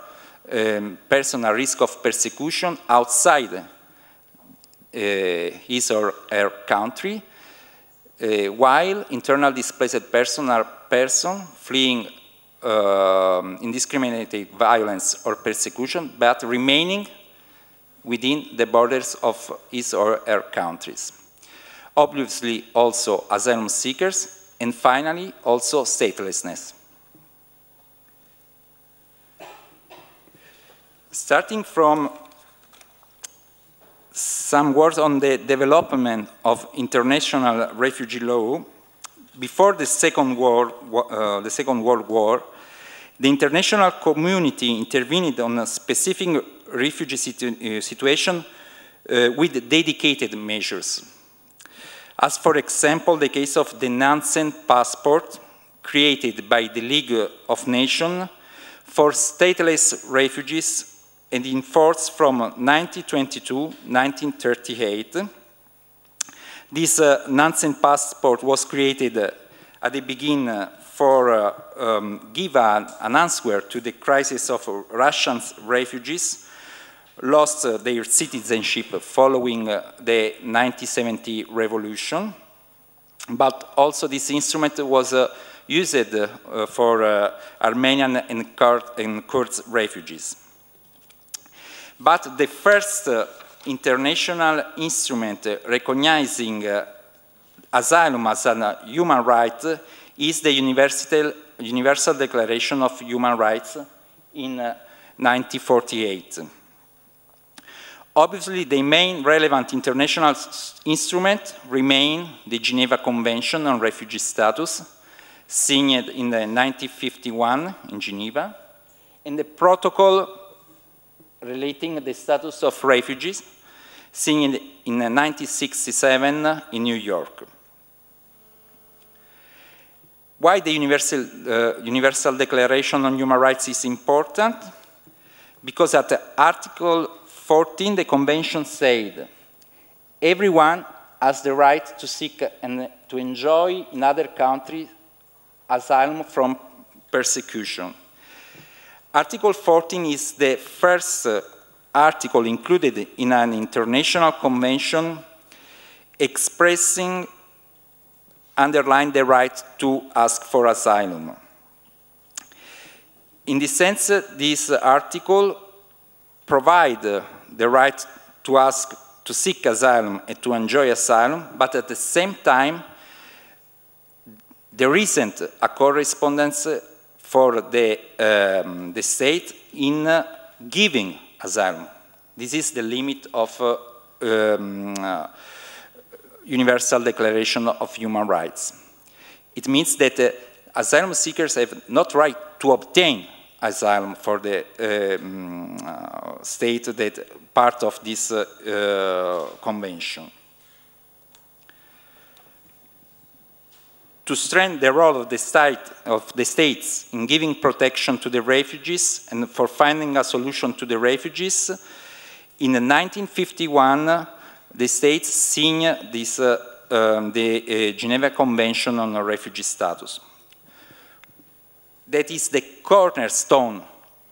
persons at risk of persecution outside his or her country, while internal displaced persons are persons fleeing indiscriminate violence or persecution, but remaining within the borders of his or her countries. Obviously, also asylum seekers, and finally, also statelessness. Starting from some words on the development of international refugee law, before the Second World War, the international community intervened on a specific refugee situation with dedicated measures. As for example, the case of the Nansen passport created by the League of Nations for stateless refugees and in force from 1922 to 1938. This Nansen passport was created at the beginning for give an answer to the crisis of Russian refugees lost their citizenship following the 1970 revolution. But also this instrument was used for Armenian and Kurd refugees. But the first international instrument recognizing asylum as a human right is the Universal Declaration of Human Rights in 1948. Obviously, the main relevant international instrument remain the Geneva Convention on Refugee Status, signed in 1951 in Geneva, and the protocol relating the status of refugees, seen in 1967 in New York. Why the Universal Declaration on Human Rights is important? Because at Article 14, the Convention said, everyone has the right to seek and to enjoy in other countries asylum from persecution. Article 14 is the first article included in an international convention expressing, underline the right to ask for asylum. In this sense, this article provides the right to ask, to seek asylum and to enjoy asylum, but at the same time, there isn't a correspondence for the state in giving asylum. This is the limit of Universal Declaration of Human Rights. It means that asylum seekers have not right to obtain asylum for the state that part of this convention. To strengthen the role of the states in giving protection to the refugees and for finding a solution to the refugees, in 1951, the states signed this, the Geneva Convention on Refugee Status. That is the cornerstone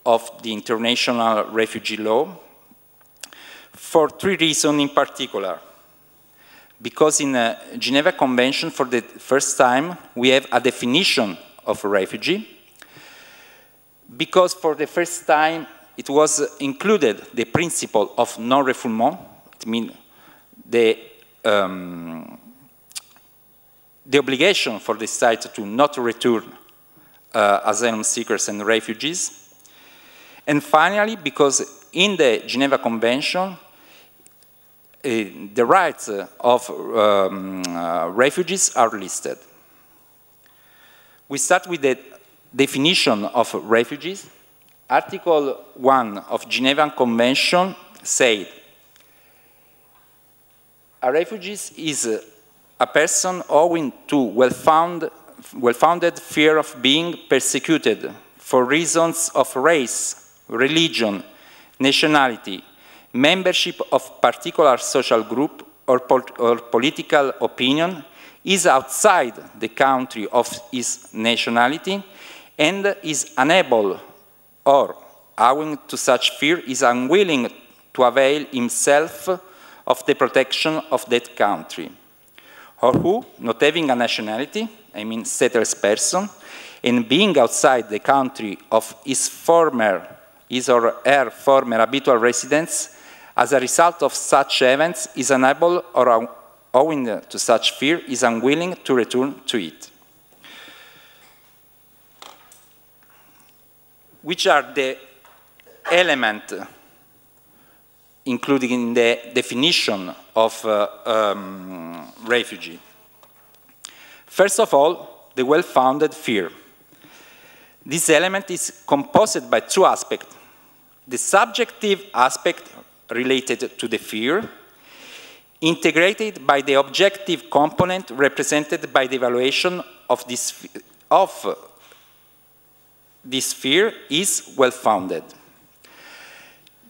of the international refugee law for three reasons in particular. Because in the Geneva Convention, for the first time, we have a definition of a refugee. Because for the first time, it was included the principle of non-refoulement. It means the obligation for the state to not return asylum seekers and refugees. And finally, because in the Geneva Convention, the rights of refugees are listed. We start with the definition of refugees. Article 1 of Geneva Convention said, a refugee is a person owing to well-founded fear of being persecuted for reasons of race, religion, nationality, membership of particular social group or political opinion, is outside the country of his nationality, and is unable or, owing to such fear, is unwilling to avail himself of the protection of that country. Or who, not having a nationality, I mean stateless person, and being outside the country of his or her former habitual residence, as a result of such events, is unable or owing to such fear, is unwilling to return to it. Which are the elements included in the definition of refugee? First of all, the well-founded fear. This element is composed by two aspects. The subjective aspect related to the fear, integrated by the objective component represented by the evaluation of this fear is well-founded.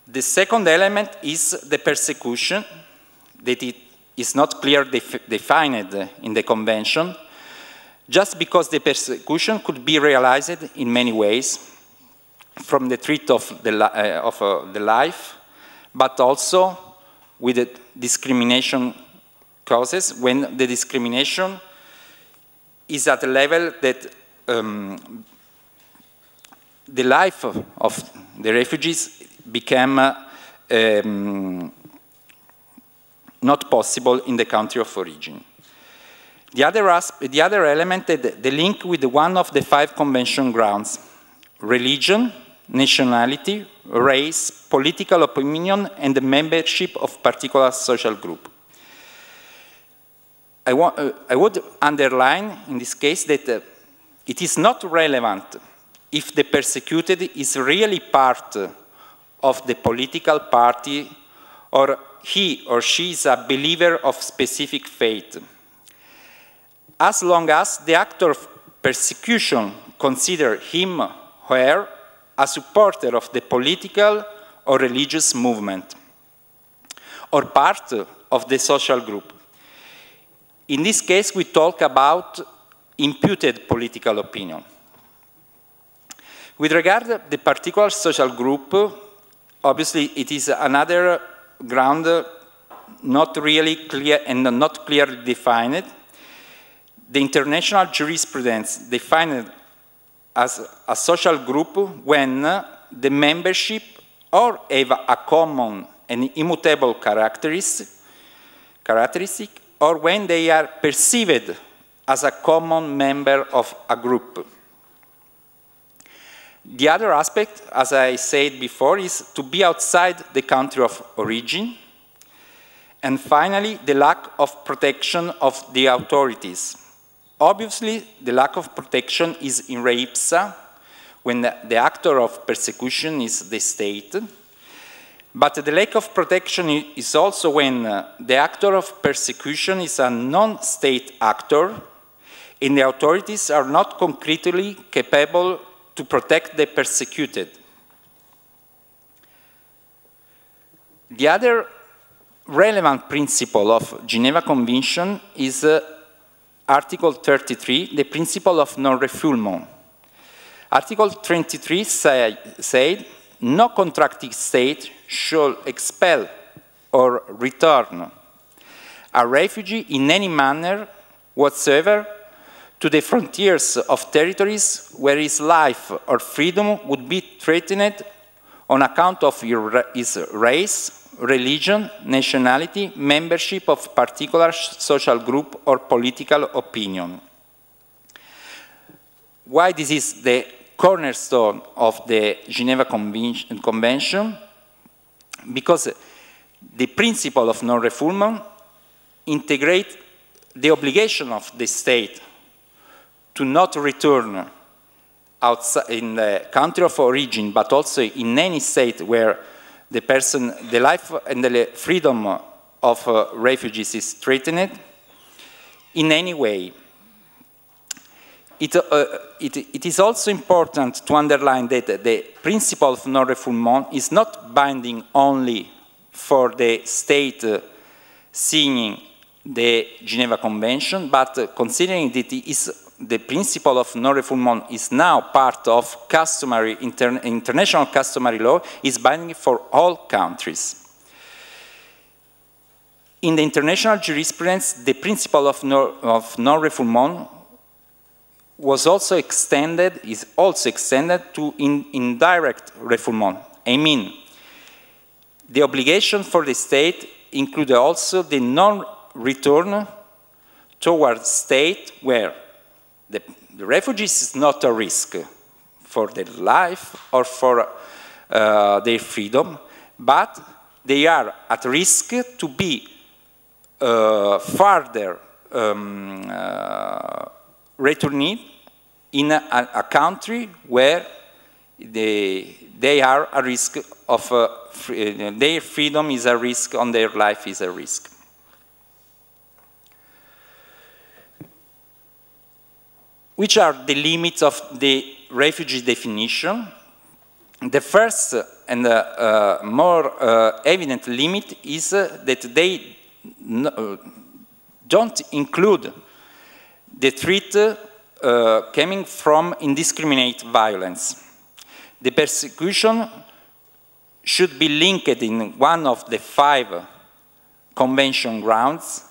The second element is the persecution, that it is not clearly defined in the Convention, just because the persecution could be realized in many ways, from the threat of the life, but also with the discrimination causes, when the discrimination is at a level that the life of the refugees became not possible in the country of origin. The other element is the link with one of the 5 convention grounds: religion, nationality, race, political opinion, and the membership of particular social group. I would underline in this case that it is not relevant if the persecuted is really part of the political party, or he or she is a believer of specific faith. As long as the actor of persecution considers him or her a supporter of the political or religious movement, or part of the social group. In this case, we talk about imputed political opinion. With regard to the particular social group, obviously it is another ground not really clear and not clearly defined. The international jurisprudence defined it as a social group when the membership or have a common and immutable characteristic, or when they are perceived as a common member of a group. The other aspect, as I said before, is to be outside the country of origin. And finally, the lack of protection of the authorities. Obviously, the lack of protection is in re ipsa, when the actor of persecution is the state. But the lack of protection is also when the actor of persecution is a non-state actor, and the authorities are not concretely capable to protect the persecuted. The other relevant principle of Geneva Convention is Article 33, the principle of non-refoulement. Article 23 said, no contracting state shall expel or return a refugee in any manner whatsoever to the frontiers of territories where his life or freedom would be threatened on account of his race, religion, nationality, membership of particular social group or political opinion. Why this is the cornerstone of the Geneva Convention? Because the principle of non-refoulement integrates the obligation of the state to not return outside in the country of origin, but also in any state where the person, the life and the freedom of refugees is threatened in any way. It is also important to underline that the principle of non-refoulement is not binding only for the state signing the Geneva Convention, but considering that the principle of non-refoulement is now part of customary international customary law, is binding for all countries. In the international jurisprudence, the principle of non-refoulement was also extended, is also extended to indirect refoulement. I mean, the obligation for the state include also the non-return towards state where the refugees is not a risk for their life or for their freedom, but they are at risk to be further returned in a country where they are a risk of their freedom is a risk, on their life is a risk. Which are the limits of the refugee definition? The first and more evident limit is that they don't include the threat coming from indiscriminate violence. The persecution should be linked in one of the 5 convention grounds,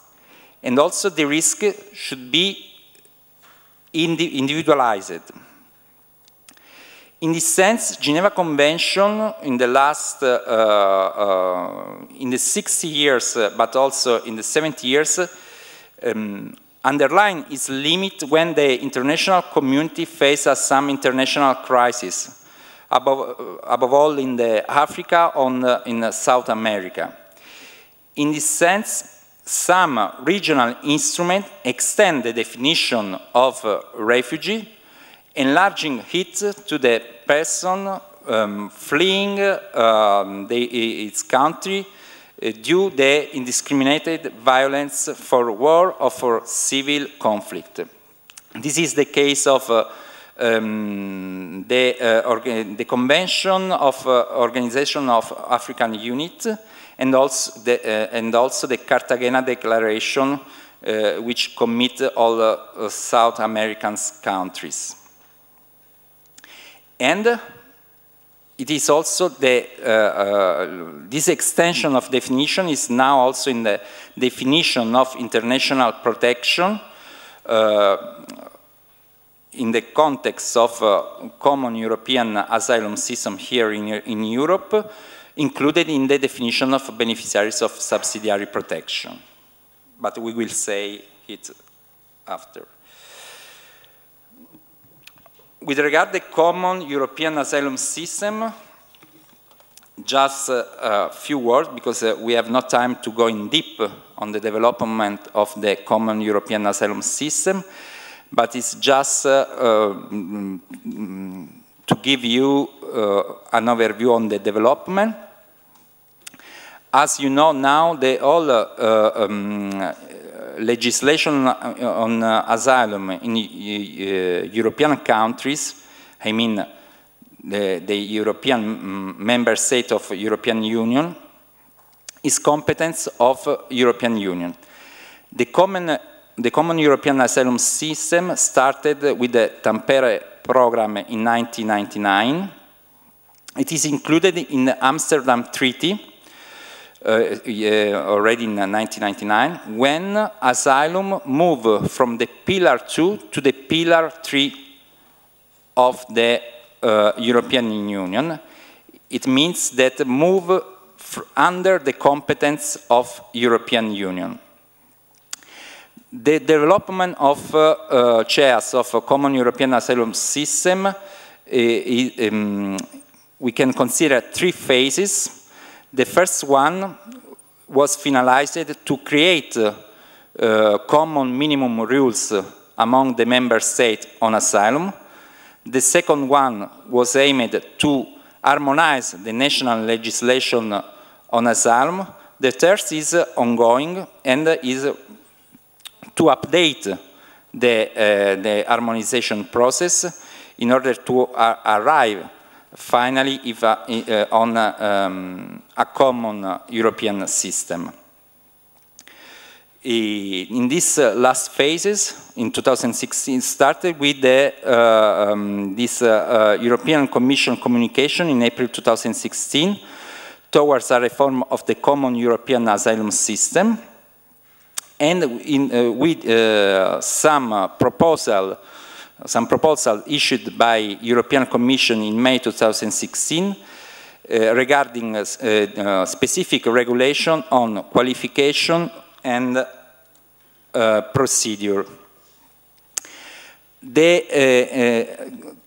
and also the risk should be individualized. In this sense, Geneva Convention in the last, in the 60 years, but also in the 70 years, underline its limit when the international community faces some international crisis, above all in Africa or in South America. In this sense, some regional instruments extend the definition of refugee, enlarging it to the person fleeing its country due to the indiscriminated violence for war or for civil conflict. This is the case of the Convention of Organization of African Unit and also the Cartagena Declaration, which commit all South American countries. And it is also this extension of definition is now also in the definition of international protection in the context of common European asylum system here in Europe, included in the definition of beneficiaries of subsidiary protection. But we will say it after. With regard to the common European asylum system, just a few words, because we have no time to go in deep on the development of the common European asylum system, but it's just to give you an overview on the development. As you know now, the whole legislation on asylum in European countries, I mean the European member state of European Union, is competence of European Union. The common European asylum system started with the Tampere program in 1999. It is included in the Amsterdam Treaty already in 1999, when asylum moved from the Pillar 2 to the Pillar 3 of the European Union. It means that move under the competence of European Union. The development of CEAS, of a common European asylum system, we can consider three phases. The first one was finalized to create common minimum rules among the member states on asylum. The second one was aimed to harmonize the national legislation on asylum. The third is ongoing and is to update the harmonization process in order to arrive finally on a common European system. In these last phases, in 2016, started with this European Commission communication in April 2016 towards a reform of the common European asylum system, and with some proposal issued by European Commission in May 2016 regarding specific regulation on qualification and procedure.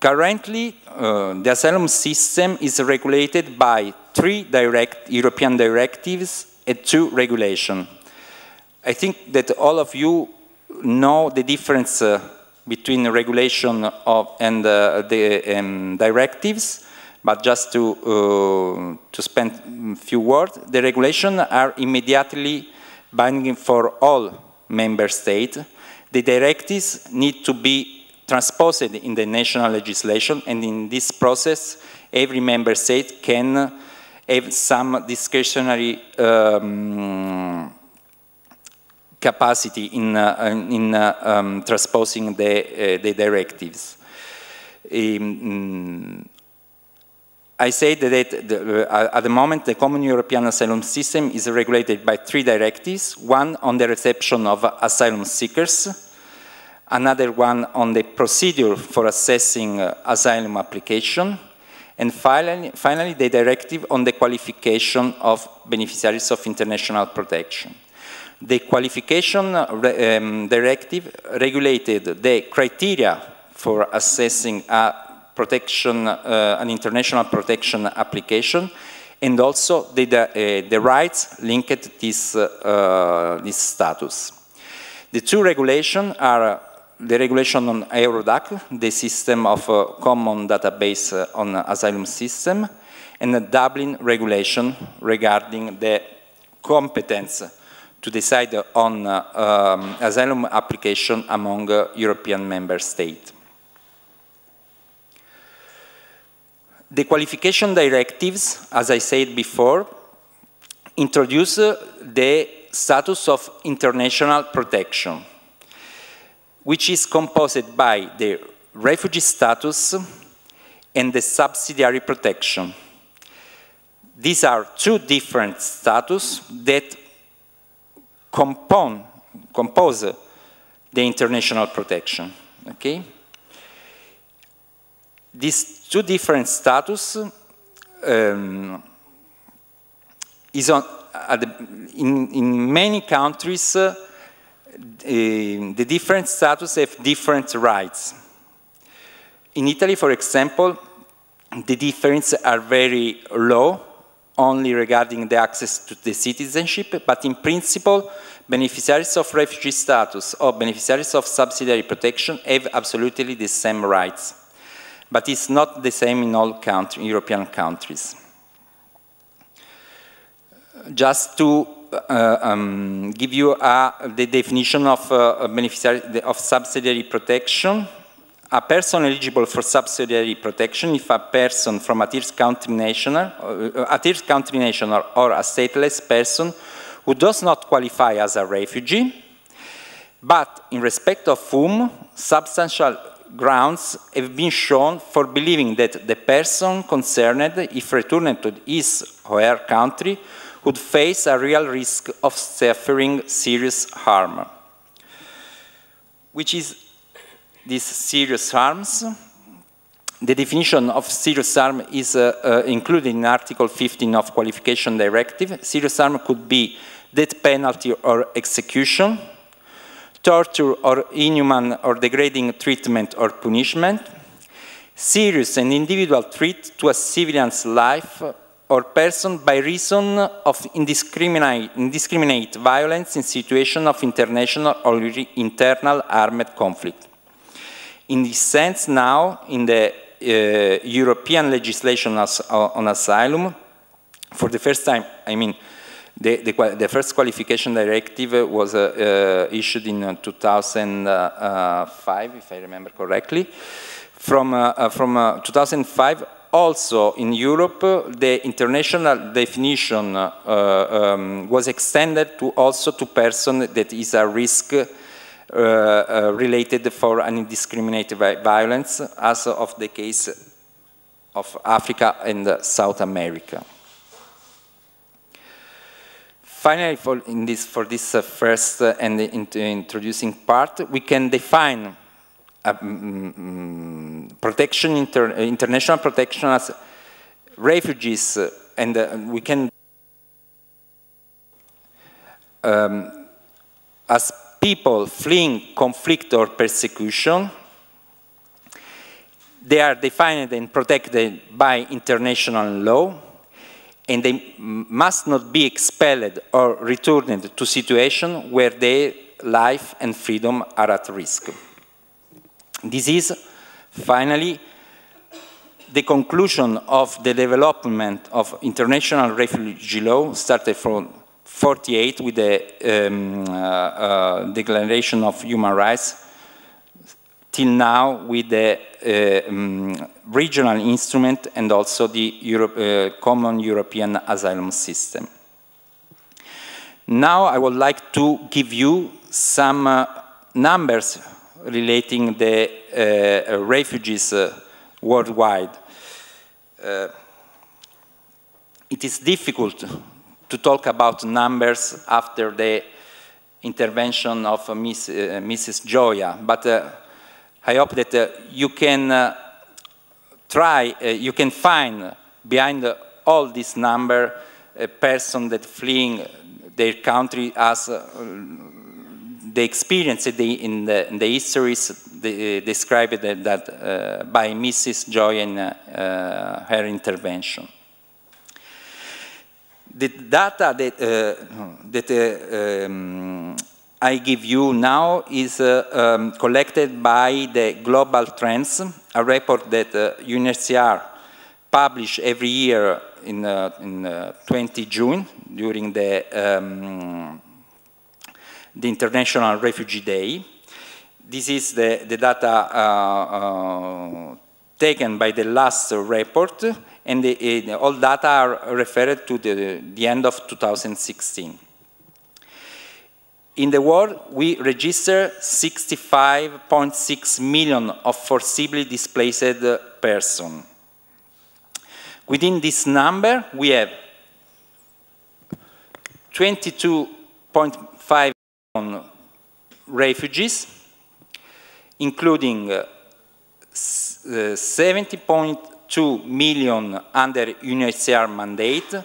Currently, the asylum system is regulated by 3 European directives and 2 regulations. I think that all of you know the difference between the regulation and the directives, but just to spend a few words, the regulations are immediately binding for all member states. The directives need to be transposed in the national legislation, and in this process, every member state can have some discretionary capacity in transposing the directives. I say that at the moment the common European asylum system is regulated by 3 directives, one on the reception of asylum seekers, another one on the procedure for assessing asylum application, and finally the directive on the qualification of beneficiaries of international protection. The qualification directive regulated the criteria for assessing an international protection application, and also the rights linked to this status. The 2 regulations are the regulation on Eurodac, the system of common database on asylum system, and the Dublin Regulation regarding the competence to decide on asylum application among European member states. The qualification directives, as I said before, introduce the status of international protection, which is composed by the refugee status and the subsidiary protection. These are two different status that compose the international protection, okay? These two different status is on, in many countries, the different status have different rights. In Italy, for example, the differences are very low, only regarding the access to the citizenship, but in principle, beneficiaries of refugee status or beneficiaries of subsidiary protection have absolutely the same rights. But it's not the same in all European countries. Just to give you the definition of beneficiary of subsidiary protection, a person eligible for subsidiary protection if a person from a third country national or a stateless person who does not qualify as a refugee, but in respect of whom substantial grounds have been shown for believing that the person concerned, if returned to his or her country, would face a real risk of suffering serious harm. Which is these serious harms? The definition of serious harm is included in Article 15 of Qualification Directive. Serious harm could be death penalty or execution, torture or inhuman or degrading treatment or punishment, serious and individual threat to a civilian's life or person by reason of indiscriminate violence in situation of international or internal armed conflict. In this sense, now, in the European legislation on asylum, for the first time, I mean, the first qualification directive was issued in 2005, if I remember correctly. From 2005, also in Europe, the international definition was extended to also to person that is a risk related for an indiscriminate violence, as of the case of Africa and South America. Finally, for this first and introducing part, we can define protection, international protection as refugees, and we can as people fleeing conflict or persecution. They are defined and protected by international law, and they must not be expelled or returned to situations where their life and freedom are at risk. This is, finally, the conclusion of the development of international refugee law, started from 1948 with the Declaration of Human Rights, till now with the regional instrument and also the common European asylum system. Now I would like to give you some numbers relating the refugees worldwide. It is difficult to talk about numbers after the intervention of Mrs. Joya, but I hope that you can you can find behind all this number a person that fleeing their country as the experience in the histories described by Mrs. Joy in her intervention. The data that I give you now is collected by the Global Trends, a report that UNHCR publishes every year in 20 June during the International Refugee Day. This is the data taken by the last report, and all data are referred to the end of 2016. In the world, we register 65.6 million of forcibly displaced persons. Within this number, we have 22.5 million refugees, including 70.2 million under UNHCR mandate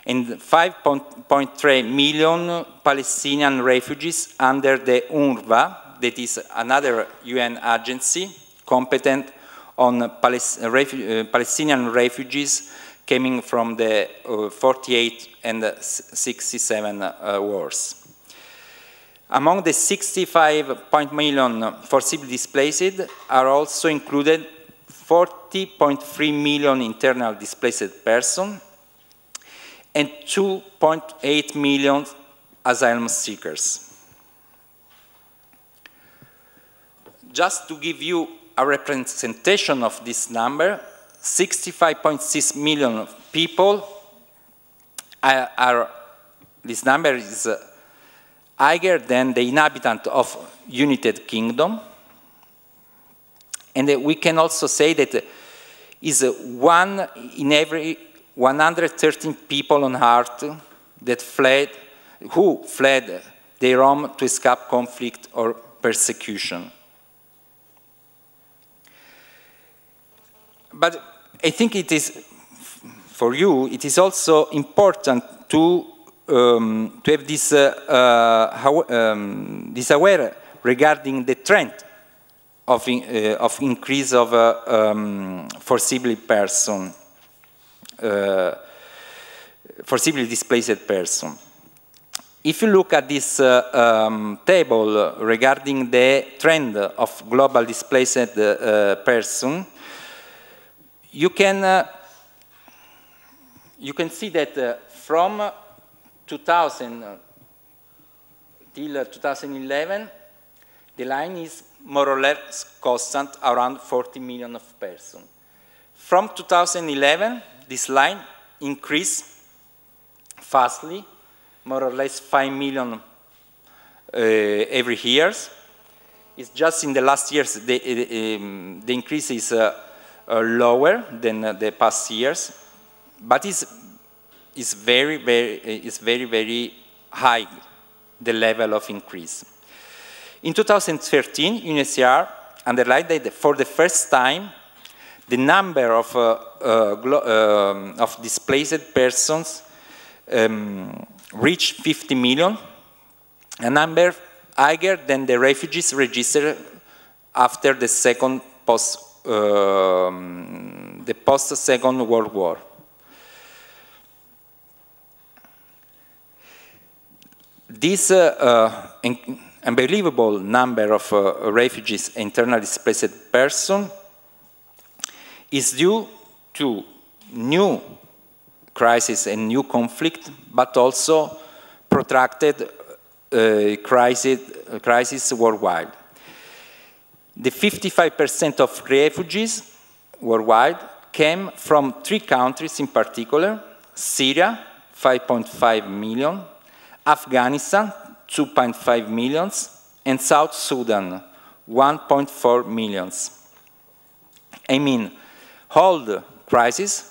and 5.3 million Palestinian refugees under the UNRWA, that is another UN agency competent on Palestinian refugees coming from the 48 and 67 wars. Among the 65 million forcibly displaced are also included 40.3 million internal displaced persons and 2.8 million asylum seekers. Just to give you a representation of this number, 65.6 million people this number is higher than the inhabitants of United Kingdom. And we can also say that is 1 in every 113 people on earth that who fled their home to escape conflict or persecution. But I think it is, for you, it is also important to have this, this aware regarding the trend of increase of forcibly displaced person. If you look at this table regarding the trend of global displaced person, you can see that from 2000 till 2011, the line is more or less constant, around 40 million of persons. From 2011, this line increased fastly, more or less 5 million every year. It's just in the last years the increase is lower than the past years, but it's very high, the level of increase. In 2013, UNHCR underlined that for the first time, the number of displaced persons reached 50 million, a number higher than the refugees registered after the post-Second World War. This unbelievable number of refugees, internally displaced persons, is due to new crisis and new conflict, but also protracted crisis worldwide. The 55% of refugees worldwide came from 3 countries in particular: Syria, 5.5 million, Afghanistan, 2.5 million, and South Sudan, 1.4 million. I mean, old crises,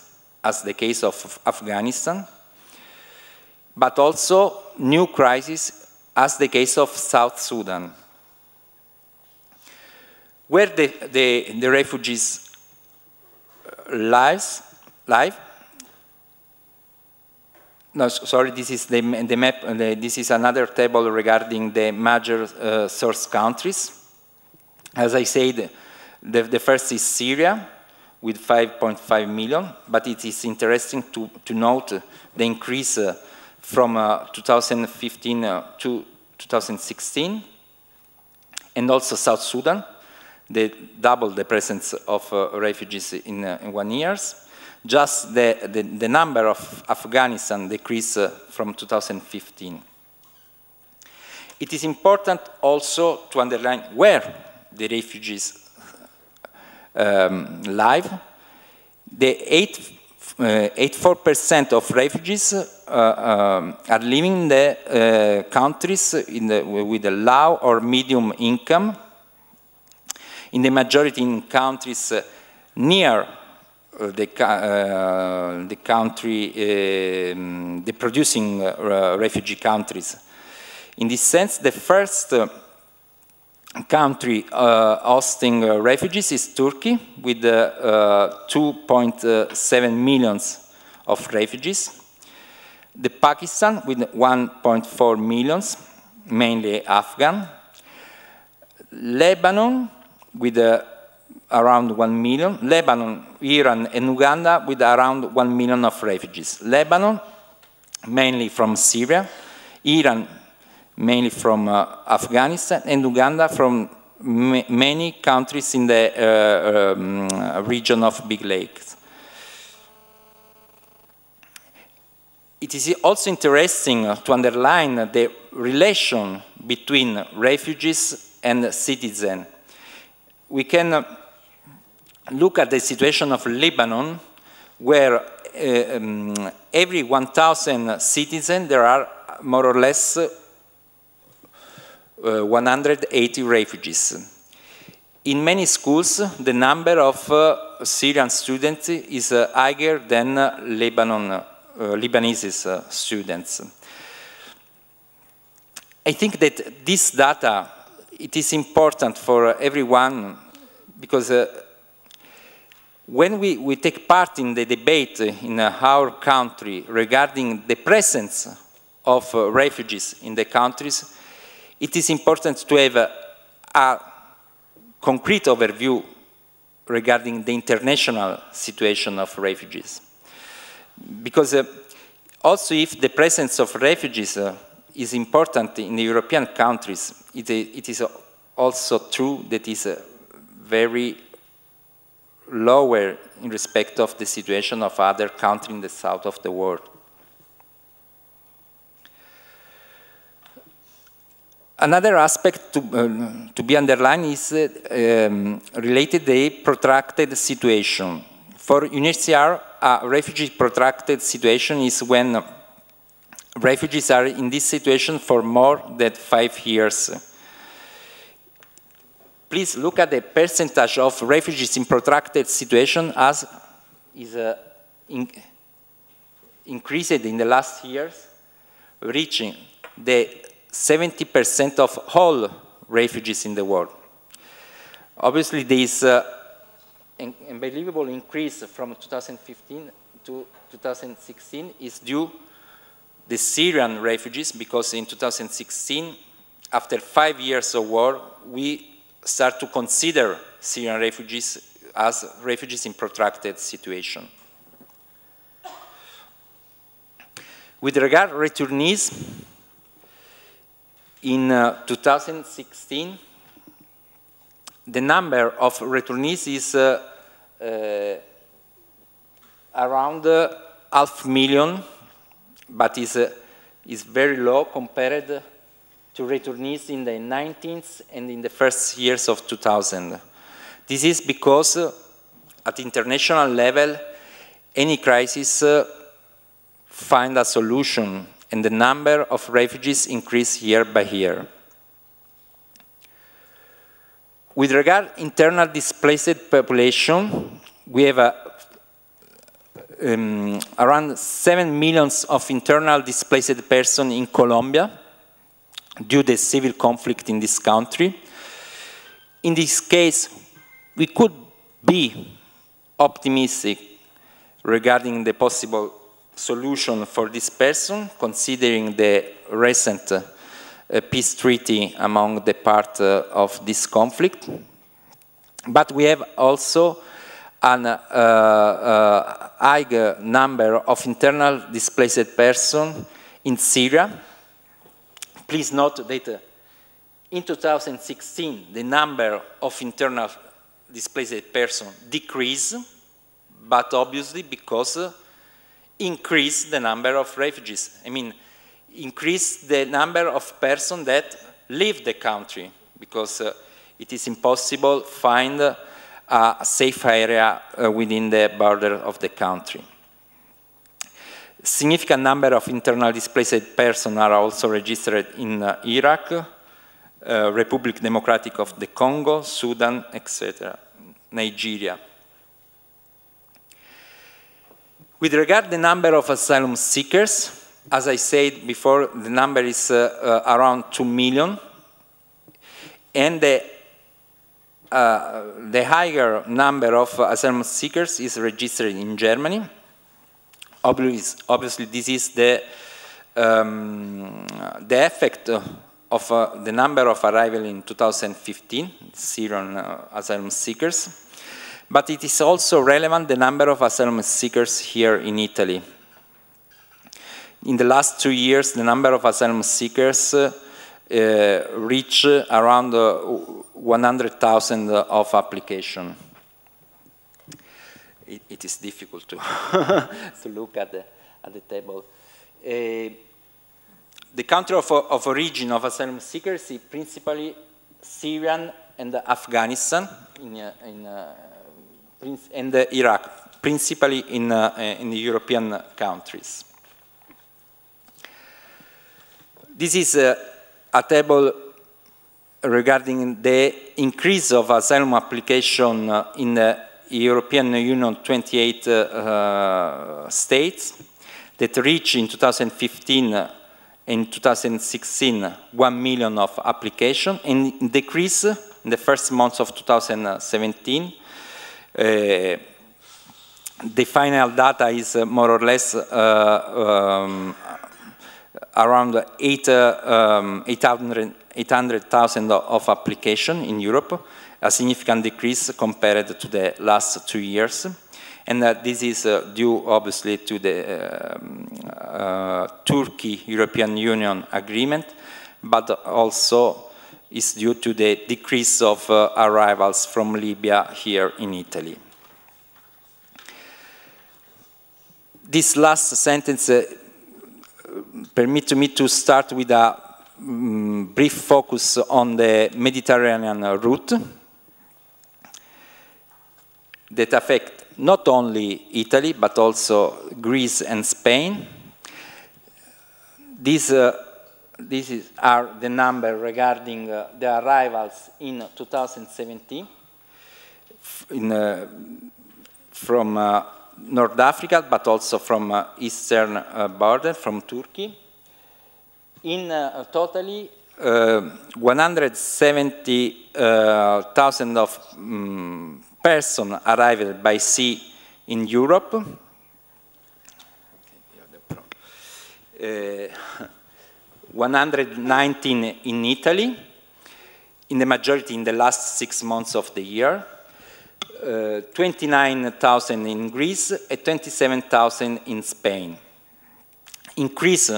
as the case of Afghanistan, but also new crises, as the case of South Sudan. Where the refugees live? No, sorry, this is the map. This is another table regarding the major source countries. As I said, the first is Syria, with 5.5 million, but it is interesting to note the increase from 2015 to 2016, and also South Sudan. They doubled the presence of refugees in 1 year. Just the number of Afghanistan decreased from 2015. It is important also to underline where the refugees live. The 84% of refugees are living in the countries with a low or medium income. In the majority in countries near the country, the producing refugee countries. In this sense, the first country hosting refugees is Turkey, with 2.7 million of refugees. The Pakistan with 1.4 million, mainly Afghan. Lebanon with around 1 million. Lebanon, Iran, and Uganda with around 1 million of refugees. Lebanon, mainly from Syria. Iran, mainly from Afghanistan, and Uganda from many countries in the region of Big Lakes. It is also interesting to underline the relation between refugees and citizens. We can look at the situation of Lebanon, where every 1,000 citizens there are more or less 180 refugees. In many schools, the number of Syrian students is higher than Lebanese students. I think that this data, it is important for everyone, because when we take part in the debate in our country regarding the presence of refugees in the countries, it is important to have a concrete overview regarding the international situation of refugees. Because also if the presence of refugees is important in the European countries, it is also true that it is very lower in respect of the situation of other countries in the south of the world. Another aspect to be underlined is related to the protracted situation. For UNHCR, a refugee protracted situation is when refugees are in this situation for more than 5 years. Please look at the percentage of refugees in protracted situation as is increased in the last years, reaching the 70% of all refugees in the world. Obviously, this unbelievable increase from 2015 to 2016 is due to the Syrian refugees, because in 2016, after 5 years of war, we start to consider Syrian refugees as refugees in protracted situation. With regard to returnees, in 2016, the number of returnees is around 500,000, but is very low compared to returnees in the 19th and in the first years of 2000. This is because at international level, any crisis finds a solution, and the number of refugees increase year by year. With regard to internal displaced population, we have around 7 million of internal displaced persons in Colombia due to the civil conflict in this country. In this case, we could be optimistic regarding the possible solution for this person, considering the recent peace treaty among the parts of this conflict. But we have also a high number of internal displaced persons in Syria, Please note that in 2016, the number of internal displaced persons decreased, but obviously because increased the number of refugees. I mean, increased the number of persons that leave the country, because it is impossible to find a safe area within the border of the country. Significant number of internal displaced persons are also registered in Iraq, Republic Democratic of the Congo, Sudan, etc., Nigeria. With regard to the number of asylum seekers, as I said before, the number is around 2 million, and the higher number of asylum seekers is registered in Germany. Obviously, this is the effect of the number of arrivals in 2015, Syrian asylum seekers. But it is also relevant the number of asylum seekers here in Italy. In the last 2 years, the number of asylum seekers reached around 100,000 of applications. It is difficult to, to look at the table. The country of origin of asylum seekers is principally Syrian and Afghanistan, and Iraq, principally in the European countries. This is a table regarding the increase of asylum application in the European Union 28 states that reached in 2015 and 2016 1 million of applications, and decrease in the first months of 2017. The final data is more or less around 800,000 of applications in Europe, a significant decrease compared to the last 2 years. And this is due, obviously, to the Turkey-European Union agreement, but also is due to the decrease of arrivals from Libya here in Italy. This last sentence permits me to start with a brief focus on the Mediterranean route that affect not only Italy, but also Greece and Spain. These are the numbers regarding the arrivals in 2017 from North Africa, but also from eastern border, from Turkey. In totally 170,000 of persons arrived by sea in Europe. 119 in Italy, in the majority in the last 6 months of the year, 29,000 in Greece, and 27,000 in Spain. Increase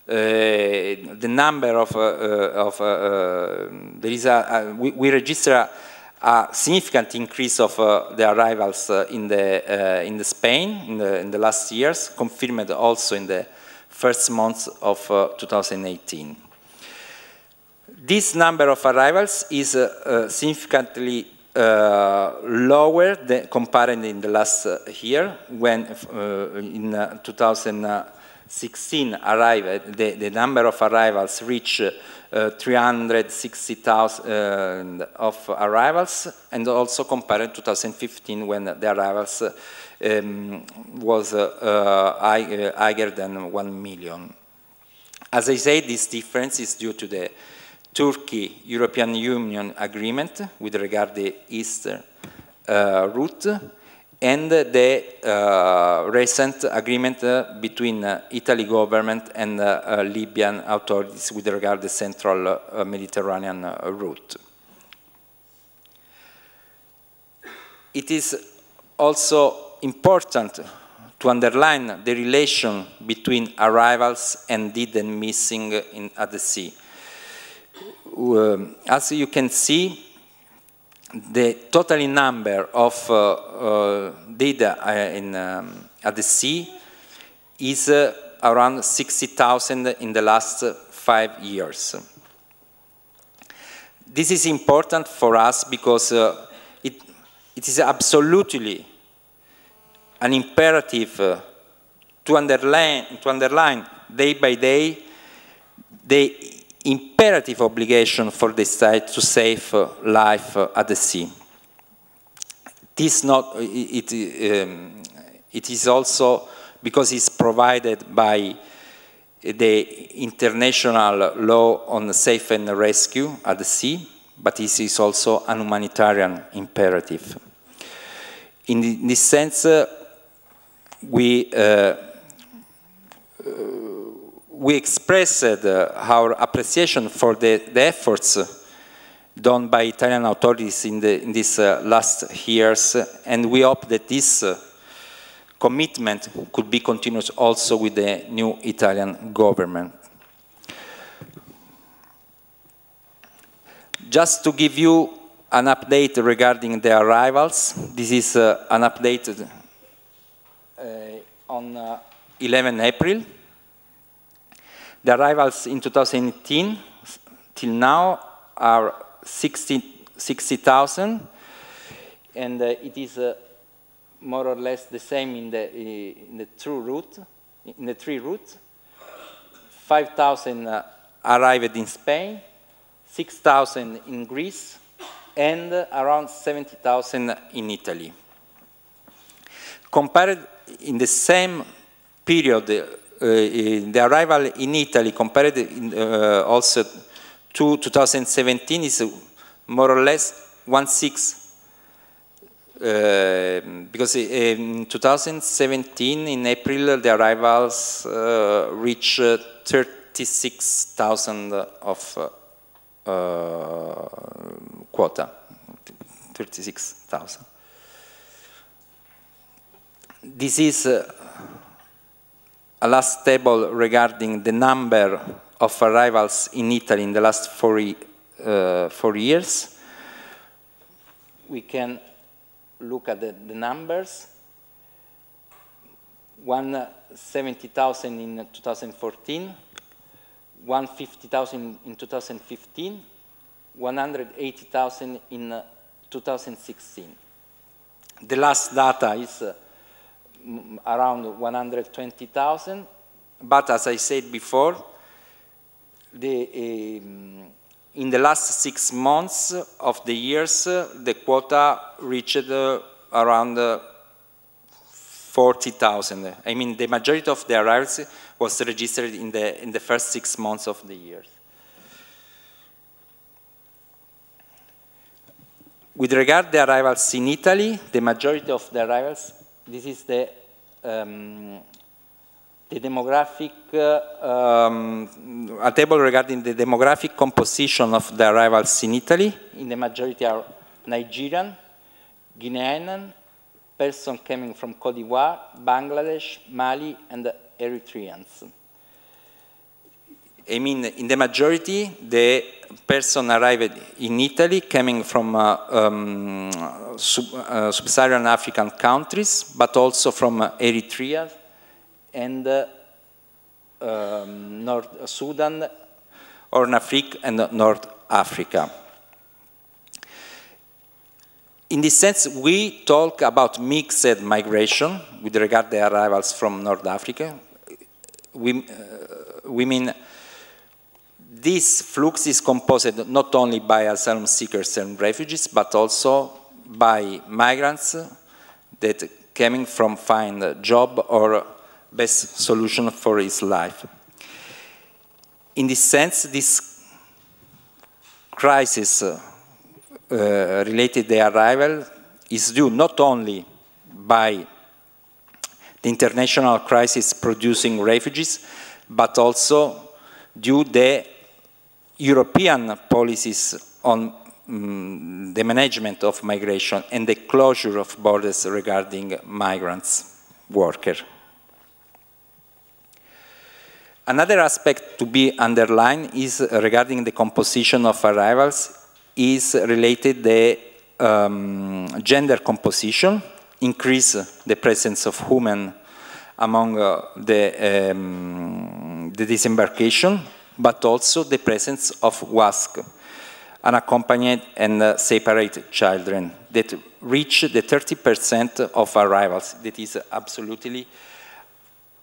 the number of we register a significant increase of the arrivals in the Spain in the last years, confirmed also in the first months of 2018. This number of arrivals is significantly lower than compared in the last year, when in 2016 the number of arrivals reached 360,000 of arrivals, and also compared to 2015, when the arrivals was higher than 1 million. As I say, this difference is due to the Turkey-European Union agreement with regard to the eastern route, and the recent agreement between Italy government and Libyan authorities with regard to the central Mediterranean route. It is also important to underline the relation between arrivals and dead and missing at the sea. As you can see, the total number of dead at the sea is around 60,000 in the last 5 years. This is important for us because it is absolutely an imperative to underline day by day the imperative obligation for the state to save life at the sea. It is also because it's provided by the international law on safe and rescue at the sea, but this is also an humanitarian imperative. In this sense, we expressed our appreciation for the efforts done by Italian authorities in these last years, and we hope that this commitment could be continued also with the new Italian government. Just to give you an update regarding the arrivals, this is an update on 11 April. The arrivals in 2018 till now are 60,000, and it is more or less the same in the three routes. 5,000 arrived in Spain, 6,000 in Greece, and around 70,000 in Italy. Compared in the same period, the arrival in Italy compared also to 2017 is more or less 1/6. Because in 2017, in April, the arrivals reached 36,000 of quota, 36,000. This is a last table regarding the number of arrivals in Italy in the last 4 years. We can look at the numbers. 170,000 in 2014, 150,000 in 2015, 180,000 in 2016. The last data is around 120,000, but as I said before, in the last 6 months of the years, the quota reached around 40,000. I mean, the majority of the arrivals was registered in the first 6 months of the year. With regard to the arrivals in Italy, the majority of the arrivals, this is the demographic, a table regarding the demographic composition of the arrivals in Italy. In the majority are Nigerian, Guinean, persons coming from Cote d'Ivoire, Bangladesh, Mali, and Eritreans. I mean, in the majority, the person arrived in Italy coming from sub-Saharan African countries, but also from Eritrea and North Sudan, Horn Afrique, and North Africa. In this sense, we talk about mixed migration with regard to the arrivals from North Africa. We mean this flux is composed not only by asylum seekers and refugees, but also by migrants that coming from find a job or best solution for his life. In this sense, this crisis related to the arrival is due not only by the international crisis producing refugees, but also due to the European policies on the management of migration and the closure of borders regarding migrants. worker. Another aspect to be underlined is regarding the composition of arrivals is related the gender composition, increase the presence of women among the disembarkation, but also the presence of WASC, unaccompanied and separate children, that reach the 30% of arrivals. That is absolutely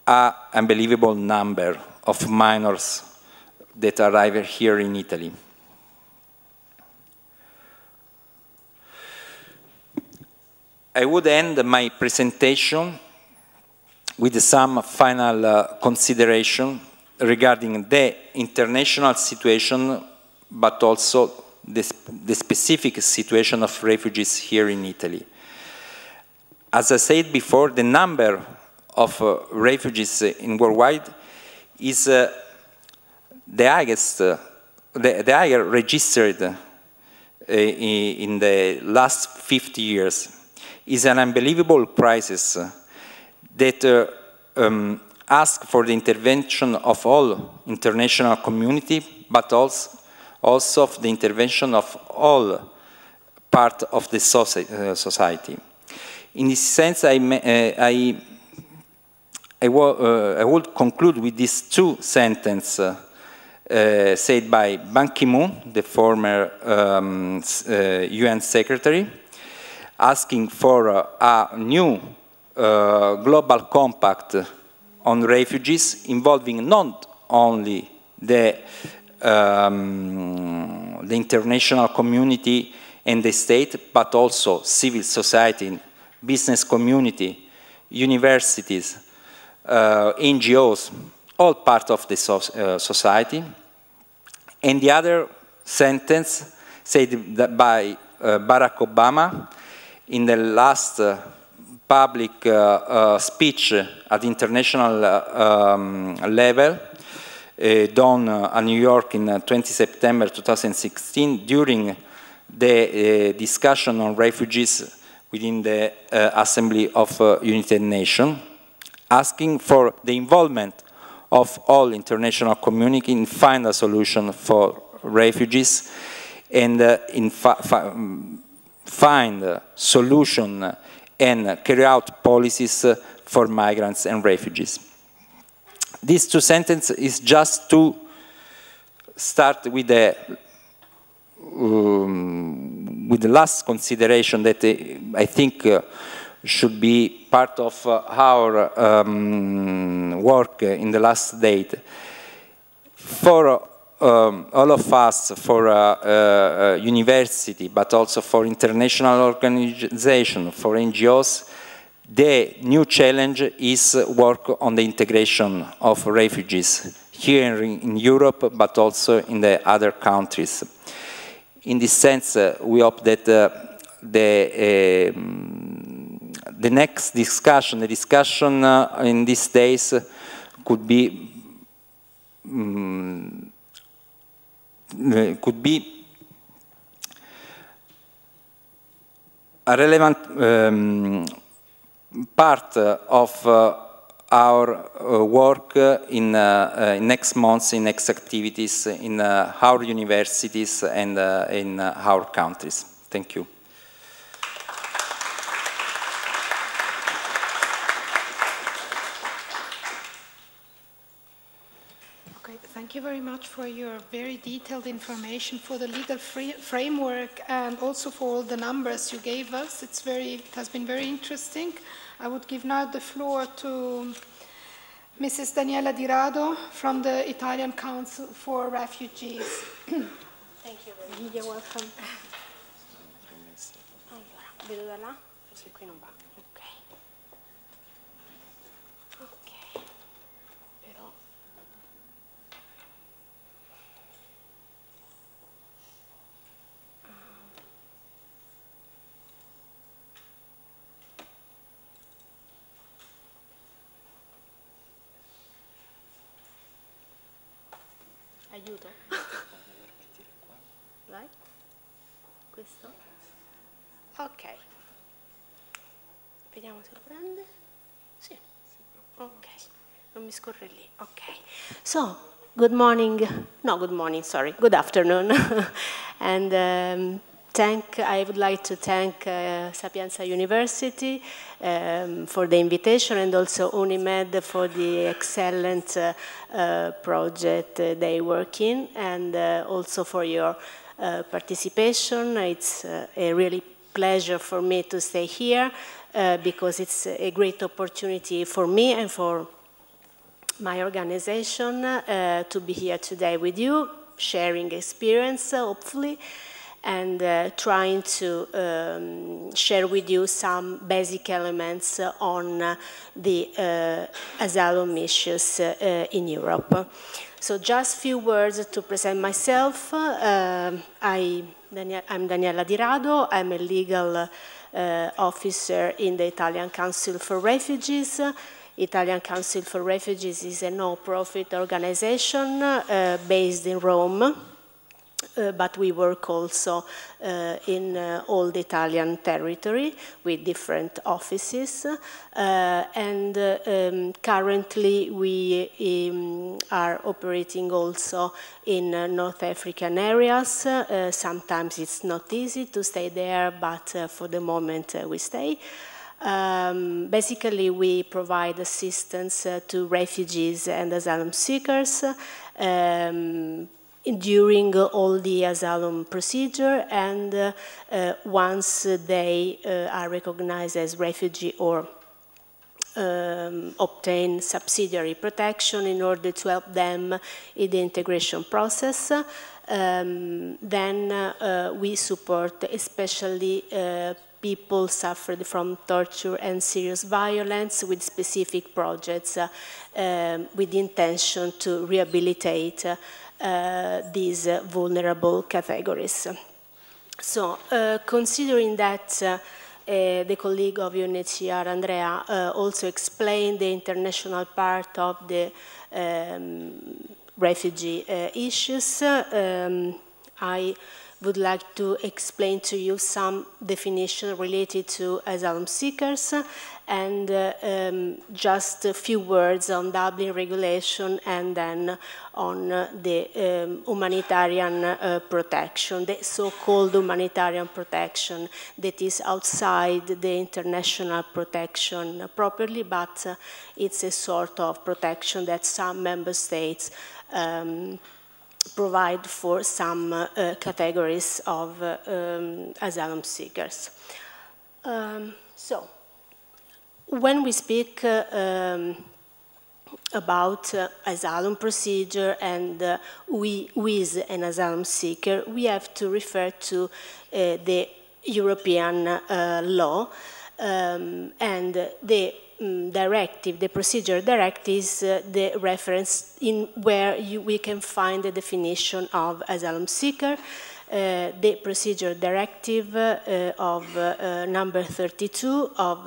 an unbelievable number of minors that arrive here in Italy. I would end my presentation with some final consideration regarding the international situation, but also the specific situation of refugees here in Italy. As I said before, the number of refugees in worldwide is the highest, the higher registered in the last 50 years. Is an unbelievable crisis that asks for the intervention of all international community, but also of the intervention of all part of the society. In this sense, I would conclude with these two sentences said by Ban Ki-moon, the former UN Secretary, asking for a new global compact on refugees involving not only the international community and the state, but also civil society, business community, universities, NGOs, all part of the society. And the other sentence said by Barack Obama in the last public speech at international level done in New York in 20 September 2016 during the discussion on refugees within the Assembly of United Nations, asking for the involvement of all international community in find a solution for refugees and find a solution and carry out policies for migrants and refugees. These two sentences is just to start with the last consideration that I think should be part of our work in the last date. For all of us, for university, but also for international organizations, for NGOs, the new challenge is work on the integration of refugees here in Europe, but also in the other countries. In this sense, we hope that the next discussion, the discussion in these days could be a relevant part of our work in next months, in next activities, in our universities and in our countries. Thank you. Thank you very much for your very detailed information, for the legal framework, and also for all the numbers you gave us. It has been very interesting. I would give now the floor to Mrs. Daniela Di Rado from the Italian Council for Refugees. Thank you very much. You're welcome. Allora, vedo da là? Forse qui non va. Ok. Ok. Però... Aiuto? Vai? Questo? Ok. Vediamo se lo prende. Sì. Ok, non mi scorre lì. Ok. So, good morning. No, good morning, sorry. Good afternoon. And I would like to thank Sapienza University for the invitation, and also Unimed for the excellent project they work in, and also for your participation. It's a really pleasure for me to stay here because it's a great opportunity for me and for my organization to be here today with you, sharing experience, hopefully, and trying to share with you some basic elements on the asylum issues in Europe. So just a few words to present myself. I'm Daniela Di Rado. I'm a legal officer in the Italian Council for Refugees. Italian Council for Refugees is a no-profit organization based in Rome. But we work also in all the Italian territory with different offices. And currently we are operating also in North African areas. Sometimes it's not easy to stay there, but for the moment we stay. Basically, we provide assistance to refugees and asylum seekers during all the asylum procedure, and once they are recognized as refugee or obtain subsidiary protection in order to help them in the integration process. Then we support especially people suffered from torture and serious violence with specific projects with the intention to rehabilitate these vulnerable categories. So, considering that the colleague of UNHCR, Andrea, also explained the international part of the refugee issues, I would like to explain to you some definition related to asylum seekers, and just a few words on Dublin Regulation, and then on the humanitarian protection, the so-called humanitarian protection that is outside the international protection properly, but it's a sort of protection that some member states provide for some categories of asylum seekers. So, when we speak about asylum procedure and who is an asylum seeker, we have to refer to the European law, and the directive, the procedure directive, is the reference in where we can find the definition of asylum seeker. The procedure directive of number 32 of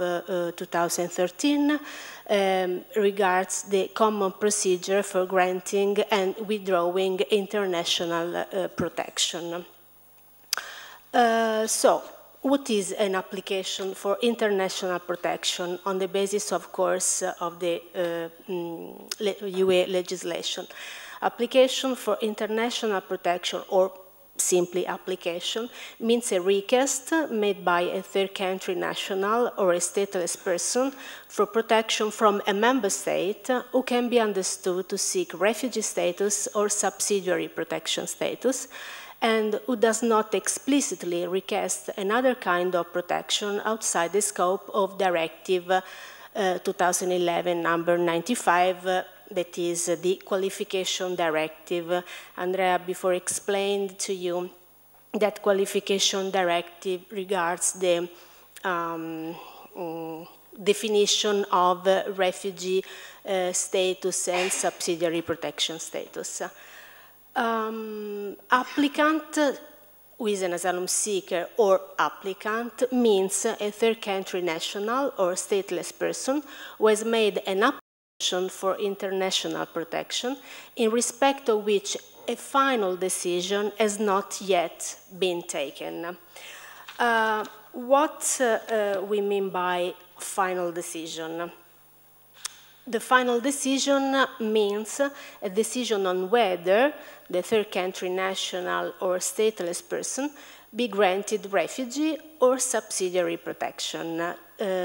2013 regards the common procedure for granting and withdrawing international protection. So, what is an application for international protection on the basis, of course, of the UE legislation? Application for international protection, or simply application, means a request made by a third country national or a stateless person for protection from a member state who can be understood to seek refugee status or subsidiary protection status, and who does not explicitly request another kind of protection outside the scope of Directive 2011 number 95, that is the qualification directive. Andrea before explained to you that qualification directive regards the definition of refugee status and subsidiary protection status. Applicant, who is an asylum seeker or applicant, means a third country national or stateless person who has made an application for international protection, in respect of which a final decision has not yet been taken. What we mean by final decision? The final decision means a decision on whether the third country national or stateless person be granted refugee or subsidiary protection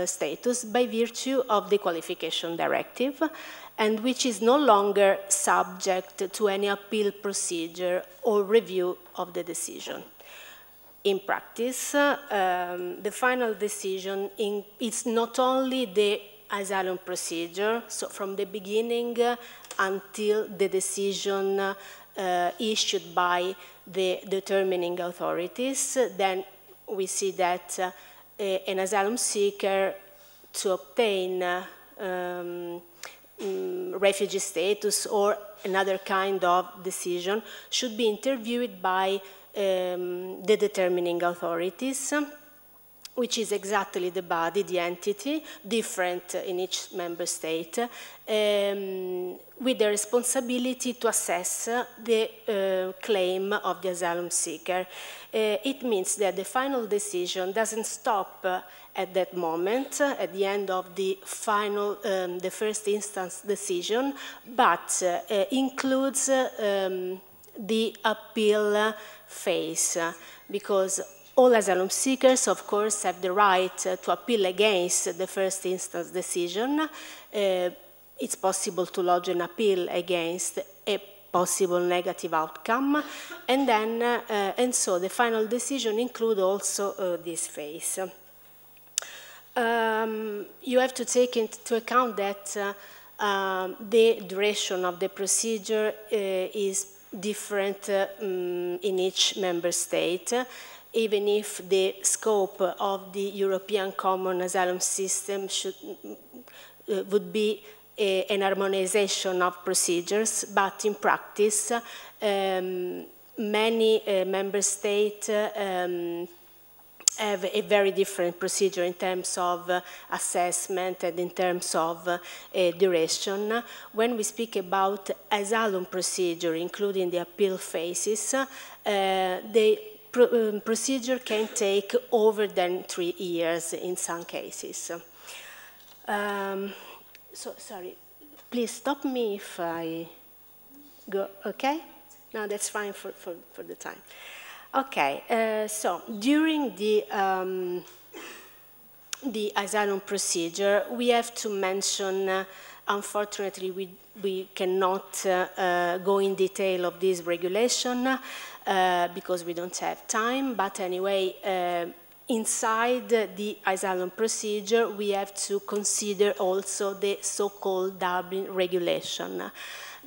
status by virtue of the qualification directive, and which is no longer subject to any appeal procedure or review of the decision. In practice, the final decision is not only the asylum procedure, so from the beginning until the decision issued by the determining authorities, then we see that an asylum seeker to obtain refugee status or another kind of decision should be interviewed by the determining authorities, which is exactly the body, the entity, different in each member state, with the responsibility to assess the claim of the asylum seeker. It means that the final decision doesn't stop at that moment, at the end of the final, the first instance decision, but includes the appeal phase, because all asylum seekers, of course, have the right to appeal against the first instance decision. It's possible to lodge an appeal against a possible negative outcome, and then, and so the final decision includes also this phase. You have to take into account that the duration of the procedure is different in each member state, even if the scope of the European Common Asylum System would be an harmonization of procedures, but in practice, many member states have a very different procedure in terms of assessment and in terms of duration. When we speak about asylum procedure, including the appeal phases, the procedure can take over than 3 years in some cases. So, sorry, please stop me if I go, okay? No, that's fine for the time. Okay, so during the asylum procedure, we have to mention, unfortunately, we cannot go in detail of this regulation because we don't have time, but anyway, inside the asylum procedure, we have to consider also the so-called Dublin Regulation.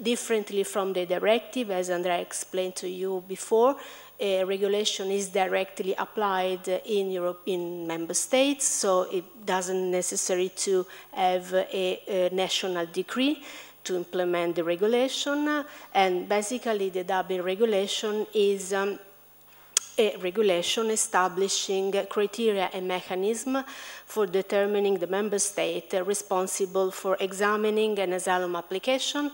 Differently from the directive, as Andrea explained to you before, a regulation is directly applied in European member states, so it doesn't necessary to have a national decree to implement the regulation. And basically, the Dublin Regulation is a regulation establishing criteria and mechanism for determining the member state responsible for examining an asylum application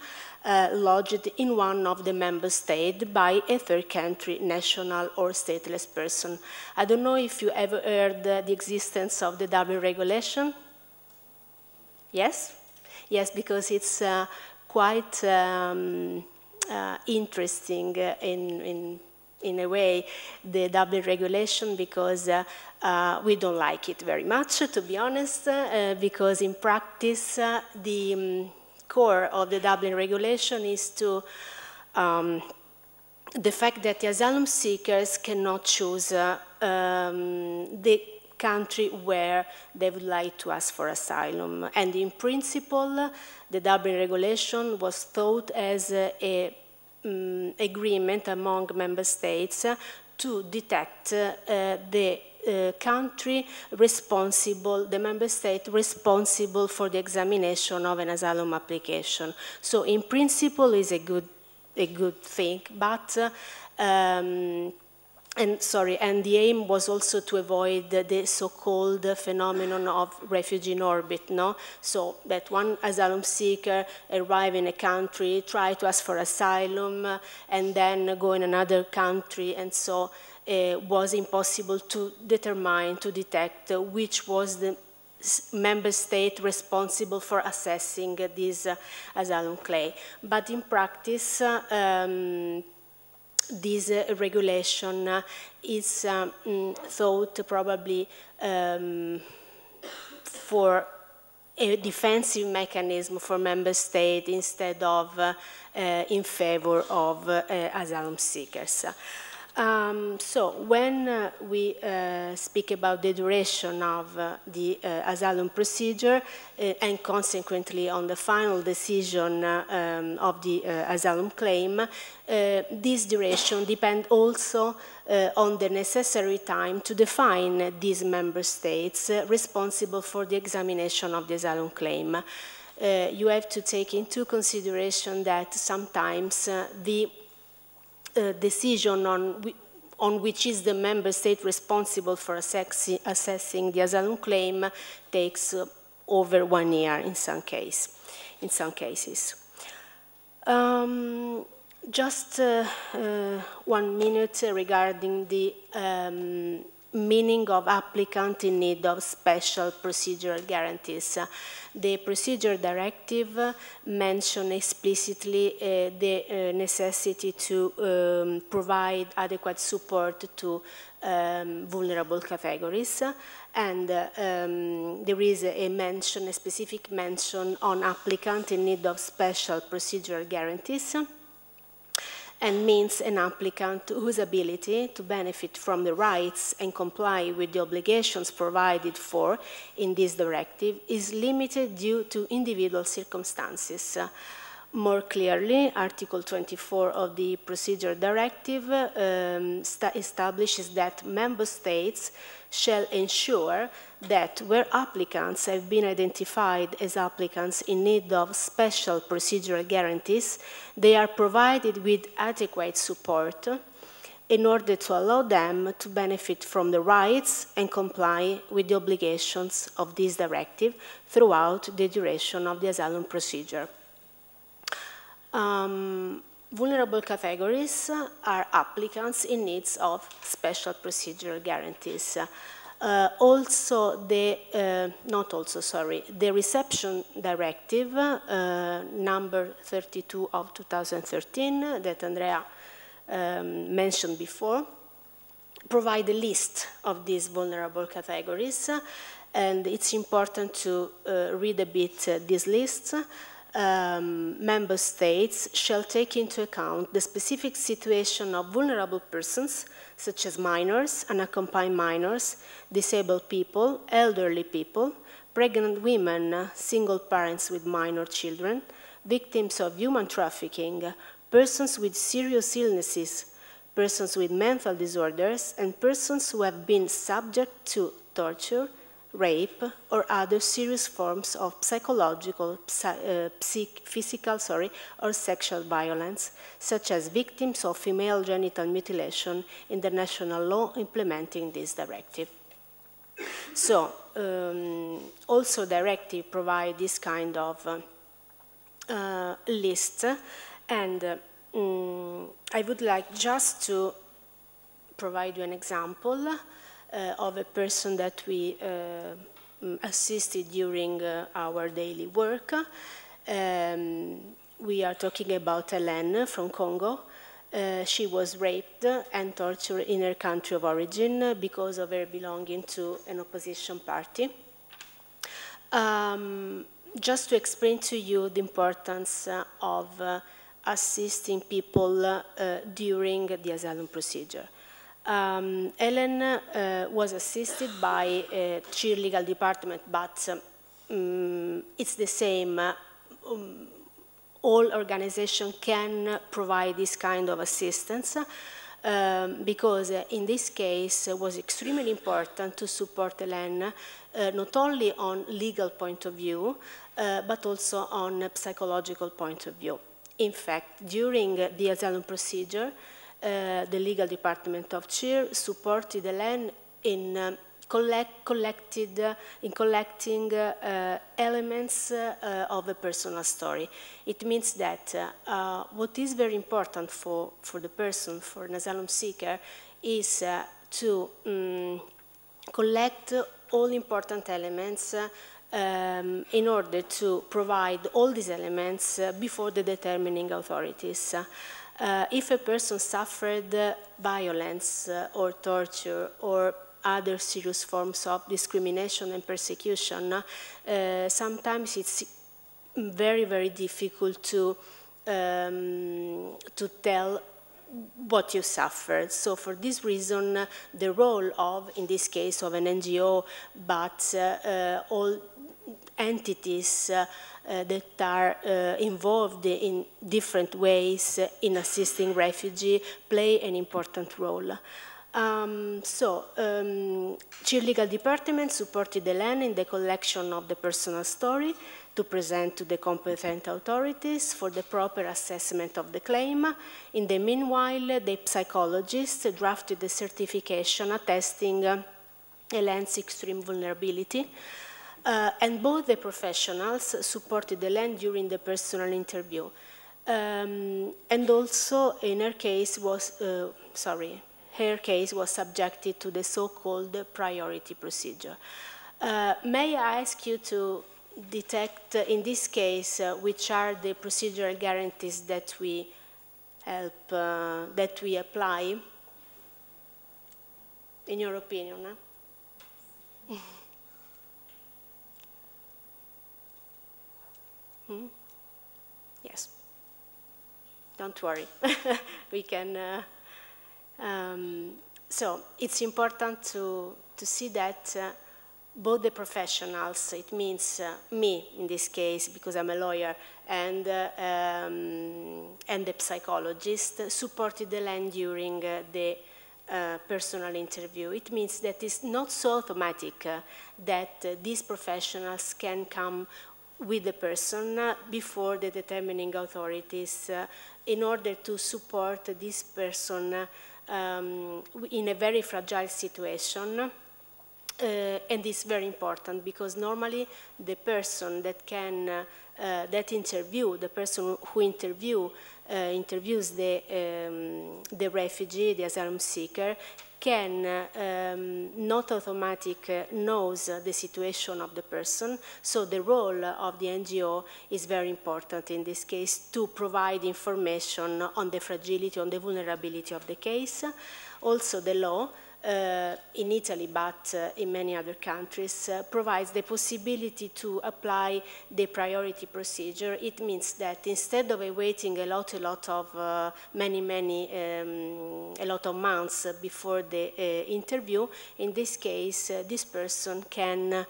lodged in one of the member states by a third country national or stateless person. I don't know if you ever heard the existence of the Dublin Regulation. Yes? Yes, because it's quite interesting in a way, the Dublin Regulation, because we don't like it very much, to be honest, because in practice, the core of the Dublin Regulation is to the fact that the asylum seekers cannot choose the country where they would like to ask for asylum. And in principle, the Dublin Regulation was thought as a agreement among member states to detect the country responsible, the member state responsible for the examination of an asylum application. So in principle is a good thing, but and the aim was also to avoid the so-called phenomenon of refugee in orbit, no? So that one asylum seeker arrive in a country, try to ask for asylum, and then go in another country, and so was impossible to determine, to detect which was the member state responsible for assessing this asylum claim. But in practice, this regulation is thought probably for a defensive mechanism for member states instead of in favor of asylum seekers. So when we speak about the duration of the asylum procedure and consequently on the final decision of the asylum claim, this duration depends also on the necessary time to define these member states responsible for the examination of the asylum claim. You have to take into consideration that sometimes the decision on which is the member state responsible for assessing the asylum claim takes over 1 year in some cases. Just 1 minute regarding the meaning of applicant in need of special procedural guarantees. The procedure directive mentions explicitly the necessity to provide adequate support to vulnerable categories, and there is a specific mention on applicant in need of special procedural guarantees, and means an applicant whose ability to benefit from the rights and comply with the obligations provided for in this directive is limited due to individual circumstances. More clearly, Article 24 of the Procedure Directive establishes that member states shall ensure that where applicants have been identified as applicants in need of special procedural guarantees, they are provided with adequate support in order to allow them to benefit from the rights and comply with the obligations of this directive throughout the duration of the asylum procedure. Vulnerable categories are applicants in need of special procedural guarantees. The Reception Directive, number 32 of 2013, that Andrea mentioned before, provide a list of these vulnerable categories, and it's important to read a bit these lists. Member states shall take into account the specific situation of vulnerable persons, such as minors, unaccompanied minors, disabled people, elderly people, pregnant women, single parents with minor children, victims of human trafficking, persons with serious illnesses, persons with mental disorders, and persons who have been subject to torture, rape, or other serious forms of psychological, physical, or sexual violence, such as victims of female genital mutilation in the national law implementing this directive. So, also directive provide this kind of list, and I would like just to provide you an example of a person that we assisted during our daily work. We are talking about Hélène from Congo. She was raped and tortured in her country of origin because of her belonging to an opposition party. Just to explain to you the importance of assisting people during the asylum procedure. Helen was assisted by CHEER legal department, but it's the same. All organizations can provide this kind of assistance because in this case it was extremely important to support Helen not only on legal point of view but also on a psychological point of view. In fact, during the asylum procedure, the legal department of CHEER supported Hélène in collecting elements of a personal story. It means that what is very important for the person, for an asylum seeker, is to collect all important elements in order to provide all these elements before the determining authorities. If a person suffered violence or torture or other serious forms of discrimination and persecution, sometimes it's very, very difficult to tell what you suffered. So for this reason, the role of, in this case, of an NGO, but all entities that are involved in different ways in assisting refugees play an important role. CHERE Legal Department supported Hélène in the collection of the personal story to present to the competent authorities for the proper assessment of the claim. In the meanwhile, the psychologist drafted the certification attesting Hélène's extreme vulnerability. And both the professionals supported Hélène during the personal interview. And also, in her case was, her case was subjected to the so-called priority procedure. May I ask you to detect, in this case, which are the procedural guarantees that we help, that we apply, in your opinion? Huh? Yes. Don't worry. We can. So it's important to see that both the professionals, it means me in this case because I'm a lawyer, and the psychologist supported Hélène during the personal interview. It means that it's not so automatic that these professionals can come with the person before the determining authorities in order to support this person in a very fragile situation. And it's very important because normally the person that can, the person who interviews the refugee, the asylum seeker, can not automatically knows the situation of the person. So the role of the NGO is very important in this case to provide information on the fragility, on the vulnerability of the case. Also the law, in Italy, but in many other countries, provides the possibility to apply the priority procedure. It means that instead of waiting a lot of months before the interview, in this case, this person can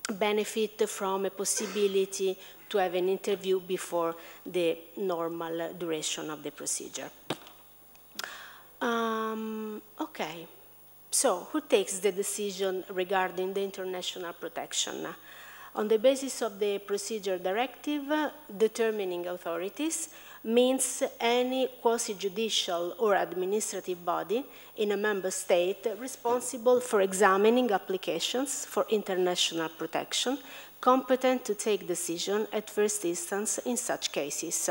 benefit from a possibility to have an interview before the normal duration of the procedure. Okay, so who takes the decision regarding the international protection? On the basis of the procedure directive, determining authorities means any quasi-judicial or administrative body in a member state responsible for examining applications for international protection, competent to take decision at first instance in such cases.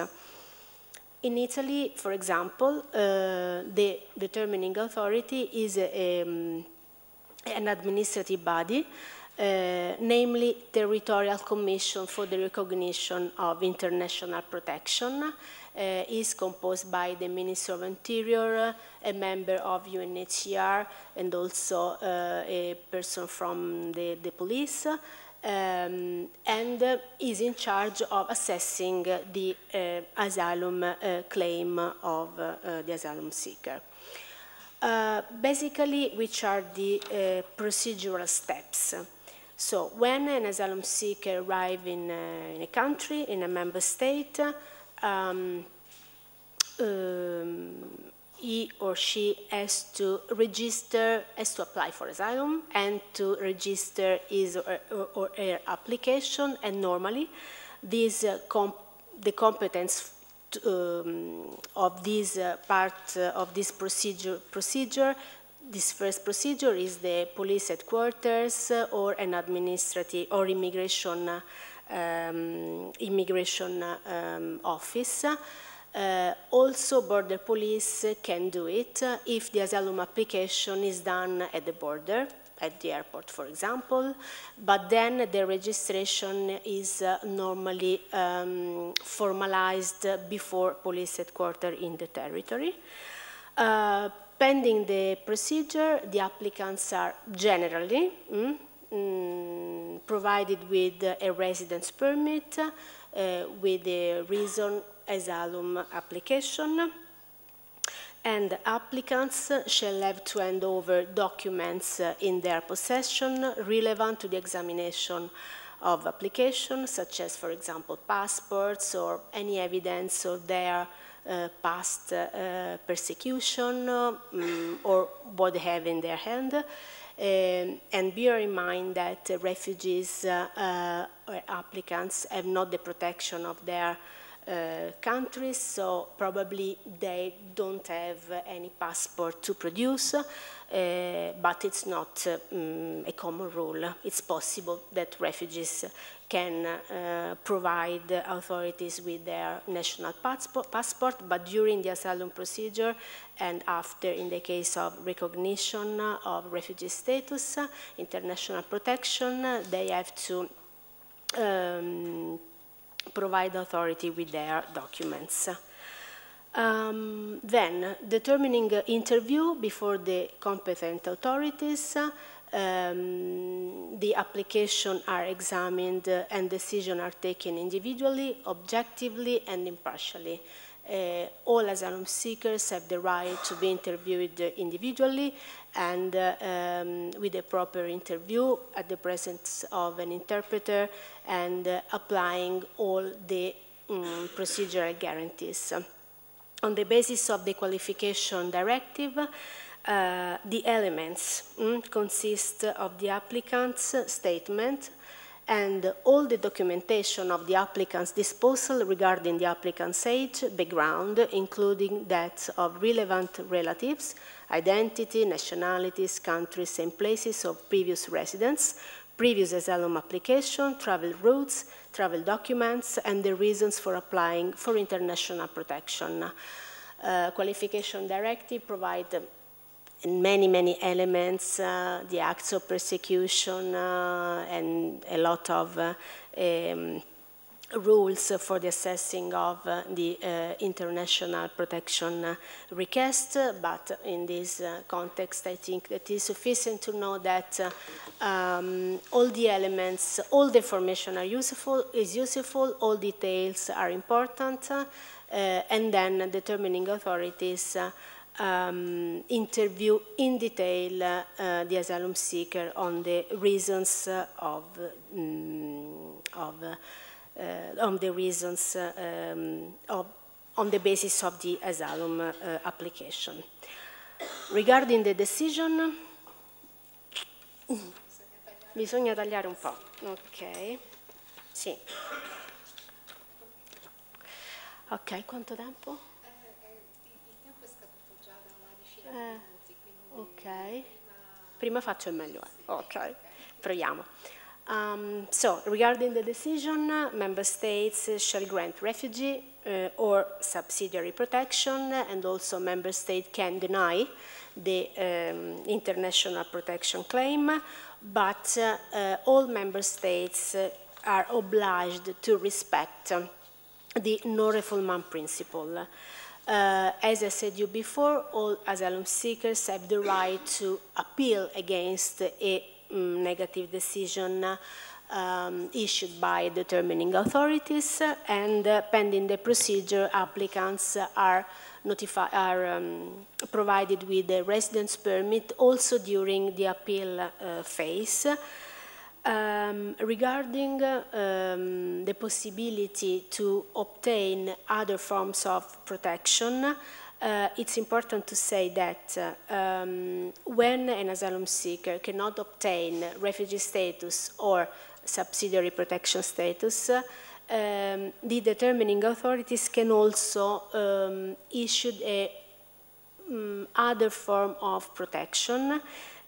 In Italy, for example, the determining authority is an administrative body, namely Territorial Commission for the Recognition of International Protection, is composed by the Minister of Interior, a member of UNHCR, and also a person from the police, and is in charge of assessing the asylum claim of the asylum seeker. Basically, which are the procedural steps? So when an asylum seeker arrives in a country, in a member state, he or she has to register, has to apply for asylum and to register his or her application, and normally this, the competence of this part of this procedure, this first procedure is the police headquarters or an administrative or immigration office. Also, border police can do it if the asylum application is done at the border, at the airport, for example, but then the registration is normally formalized before police headquarters in the territory. Pending the procedure, the applicants are generally provided with a residence permit with a reason asylum application, and applicants shall have to hand over documents in their possession relevant to the examination of application, such as, for example, passports or any evidence of their past persecution or what they have in their hand. And bear in mind that refugees or applicants have not the protection of their countries, so probably they don't have any passport to produce, but it's not a common rule. It's possible that refugees can provide authorities with their national passport, but during the asylum procedure and after, in the case of recognition of refugee status, international protection, they have to provide authority with their documents. Then, determining interview before the competent authorities, the applications are examined and decisions are taken individually, objectively, and impartially. All asylum seekers have the right to be interviewed individually and with a proper interview at the presence of an interpreter and applying all the procedural guarantees. On the basis of the qualification directive, the elements consist of the applicant's statement and all the documentation of the applicant's disposal regarding the applicant's age, background, including that of relevant relatives, identity, nationalities, countries, and places of previous residence, previous asylum application, travel routes, travel documents, and the reasons for applying for international protection. Qualification directive provide many elements, the acts of persecution and a lot of rules for the assessing of the international protection request, but in this context I think that it is sufficient to know that all the elements, all the information is useful, all details are important, and then determining authorities interview in detail the asylum seeker on the reasons on the basis of the asylum application. Regarding the decision, bisogna tagliare un po', ok? Sì. Ok, quanto tempo? Ok, prima faccio il meglio. Ok, proviamo. So, regarding the decision, member states shall grant refugee or subsidiary protection, and also member state can deny the international protection claim, but all member states are obliged to respect the non-refoulement principle. As I said you before, all asylum seekers have the right to appeal against a negative decision issued by determining authorities, and pending the procedure, applicants are provided with a residence permit also during the appeal phase. Regarding the possibility to obtain other forms of protection, it's important to say that when an asylum seeker cannot obtain refugee status or subsidiary protection status, the determining authorities can also issue a other form of protection,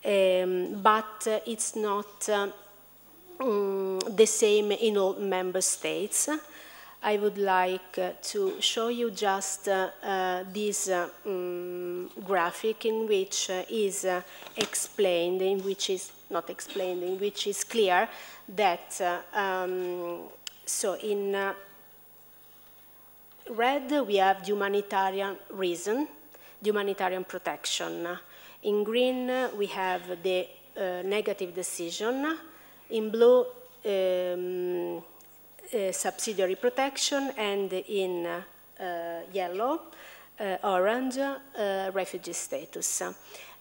but it's not the same in all member states. I would like to show you just this graphic in which is explained, in which is not explained, in which is clear that, so in red we have the humanitarian reason, the humanitarian protection. In green we have the negative decision. In blue, subsidiary protection, and in yellow, orange, refugee status.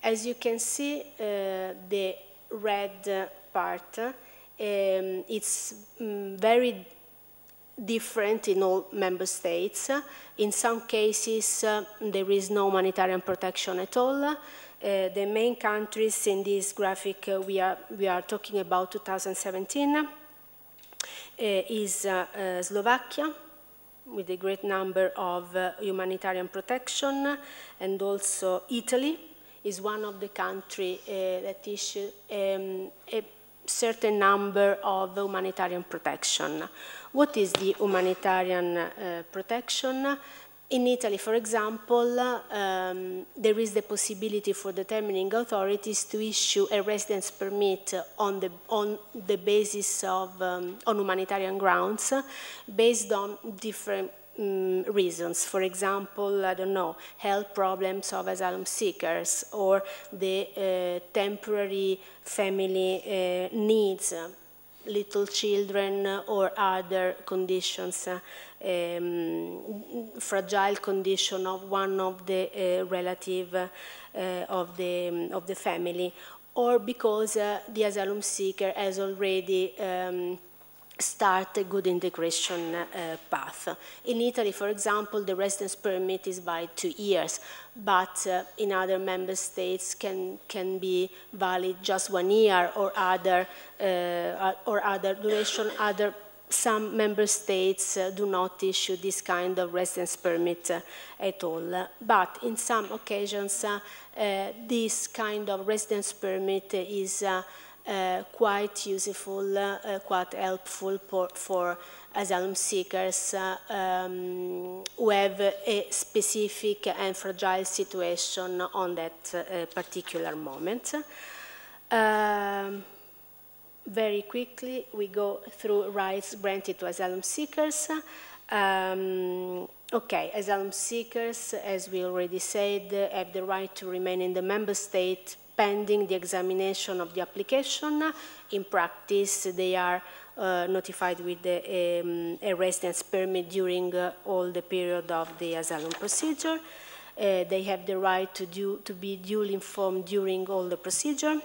As you can see, the red part, it's very different in all member states. In some cases, there is no humanitarian protection at all. The main countries in this graphic we are talking about 2017 is Slovakia, with a great number of humanitarian protection, and also Italy is one of the countries that issue a certain number of humanitarian protection. What is the humanitarian protection? In Italy, for example, there is the possibility for determining authorities to issue a residence permit on the basis of on humanitarian grounds, based on different reasons. For example, I don't know, health problems of asylum seekers, or the temporary family needs, little children, or other conditions, fragile condition of one of the relative of the family, or because the asylum seeker has already start a good integration path. In Italy, for example, the residence permit is by 2 years, but in other member states can be valid just 1 year, or other duration. Some member states do not issue this kind of residence permit at all. But in some occasions, this kind of residence permit is quite useful, quite helpful for asylum seekers who have a specific and fragile situation on that particular moment. Very quickly, we go through rights granted to asylum seekers. Okay, asylum seekers, as we already said, have the right to remain in the member state pending the examination of the application. In practice, they are notified with a residence permit during all the period of the asylum procedure. They have the right to be duly informed during all the procedure.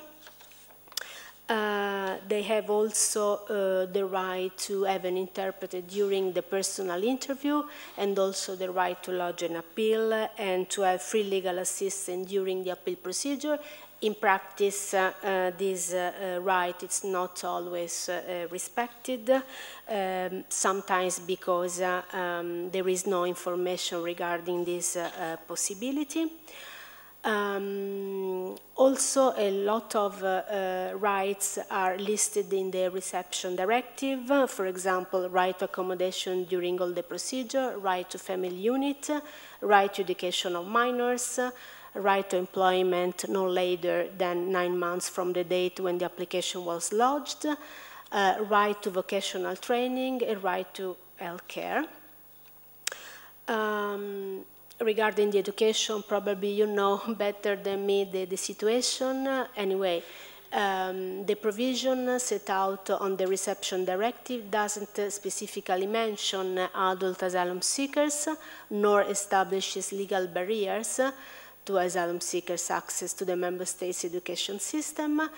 They have also the right to have an interpreter during the personal interview, and also the right to lodge an appeal and to have free legal assistance during the appeal procedure. In practice, this right is not always respected, sometimes because there is no information regarding this possibility. Also, a lot of rights are listed in the reception directive. For example, right to accommodation during all the procedure, right to family unit, right to education of minors, right to employment no later than 9 months from the date when the application was lodged, right to vocational training, a right to health care. Regarding the education, probably you know better than me the situation. Anyway, the provision set out on the reception directive doesn't specifically mention adult asylum seekers, nor establishes legal barriers to asylum seekers' access to the member state's education system.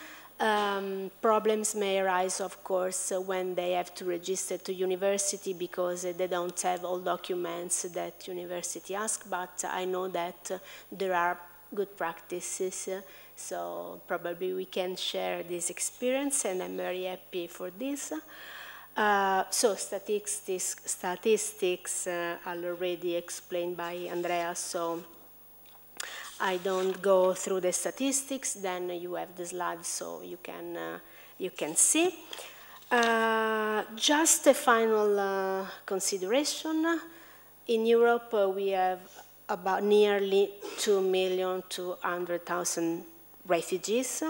Problems may arise, of course, when they have to register to university because they don't have all documents that university asks, but I know that there are good practices, so probably we can share this experience, and I'm very happy for this. So statistics are already explained by Andrea, so I don't go through the statistics. Then you have the slides, so you can see. Just a final consideration. In Europe, we have about nearly 2,200,000 refugees.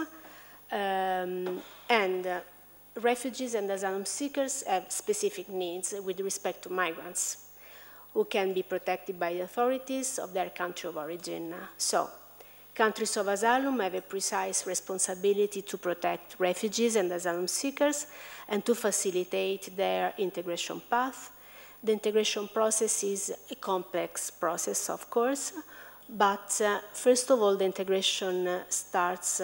Refugees and asylum seekers have specific needs with respect to migrants who can be protected by the authorities of their country of origin. So, countries of asylum have a precise responsibility to protect refugees and asylum seekers and to facilitate their integration path. The integration process is a complex process, of course, but first of all, the integration starts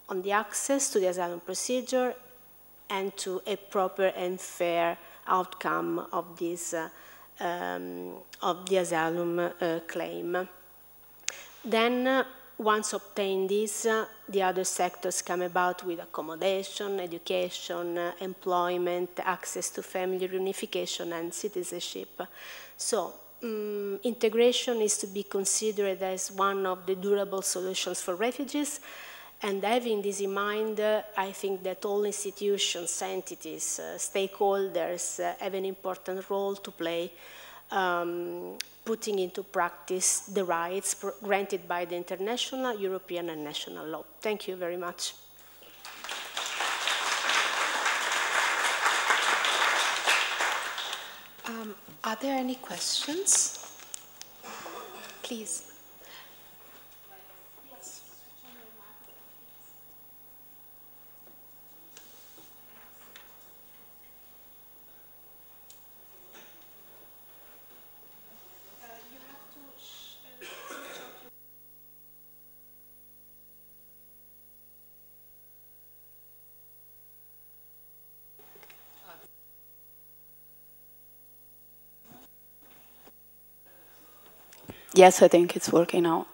on the access to the asylum procedure and to a proper and fair outcome of this of the asylum claim. Then, once obtained this, the other sectors come about with accommodation, education, employment, access to family reunification, and citizenship. So, integration is to be considered as one of the durable solutions for refugees. And having this in mind, I think that all institutions, entities, stakeholders have an important role to play, putting into practice the rights granted by the international, European, and national law. Thank you very much. Are there any questions? Please. Yes, I think it's working now.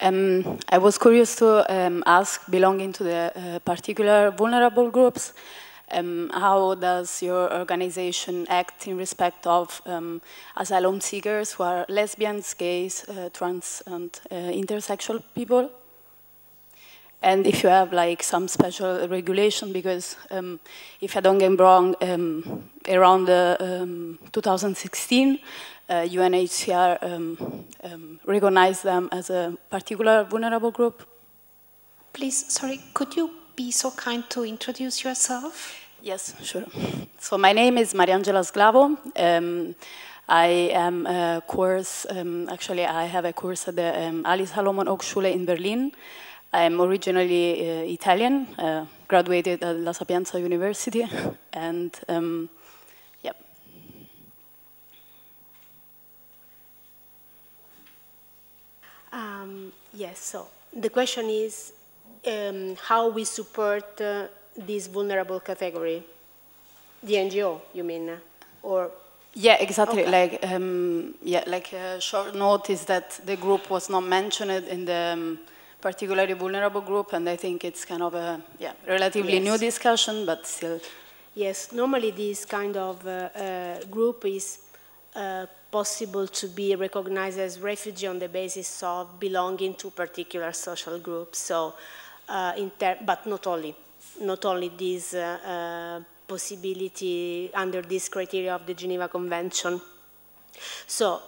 I was curious to ask, belonging to the particular vulnerable groups, how does your organization act in respect of asylum seekers who are lesbians, gays, trans, and intersexual people? And if you have like some special regulation, because if I don't get wrong, around 2016, UNHCR recognized them as a particular vulnerable group. Please, sorry, could you be so kind to introduce yourself? Yes, sure. So my name is Mariangela Sglavo. I am a course, actually I have a course at the Ali Salomon Hochschule in Berlin. I'm originally Italian, graduated at La Sapienza University, and yeah. Yes, so the question is how we support this vulnerable category. The NGO, you mean? Or yeah, exactly. Okay. Like, yeah, like a short note is that the group was not mentioned in the particularly vulnerable group, and I think it's kind of a relatively new discussion, but still. Yes, normally this kind of group is possible to be recognized as refugee on the basis of belonging to particular social groups. So, but not only this possibility under this criteria of the Geneva Convention. So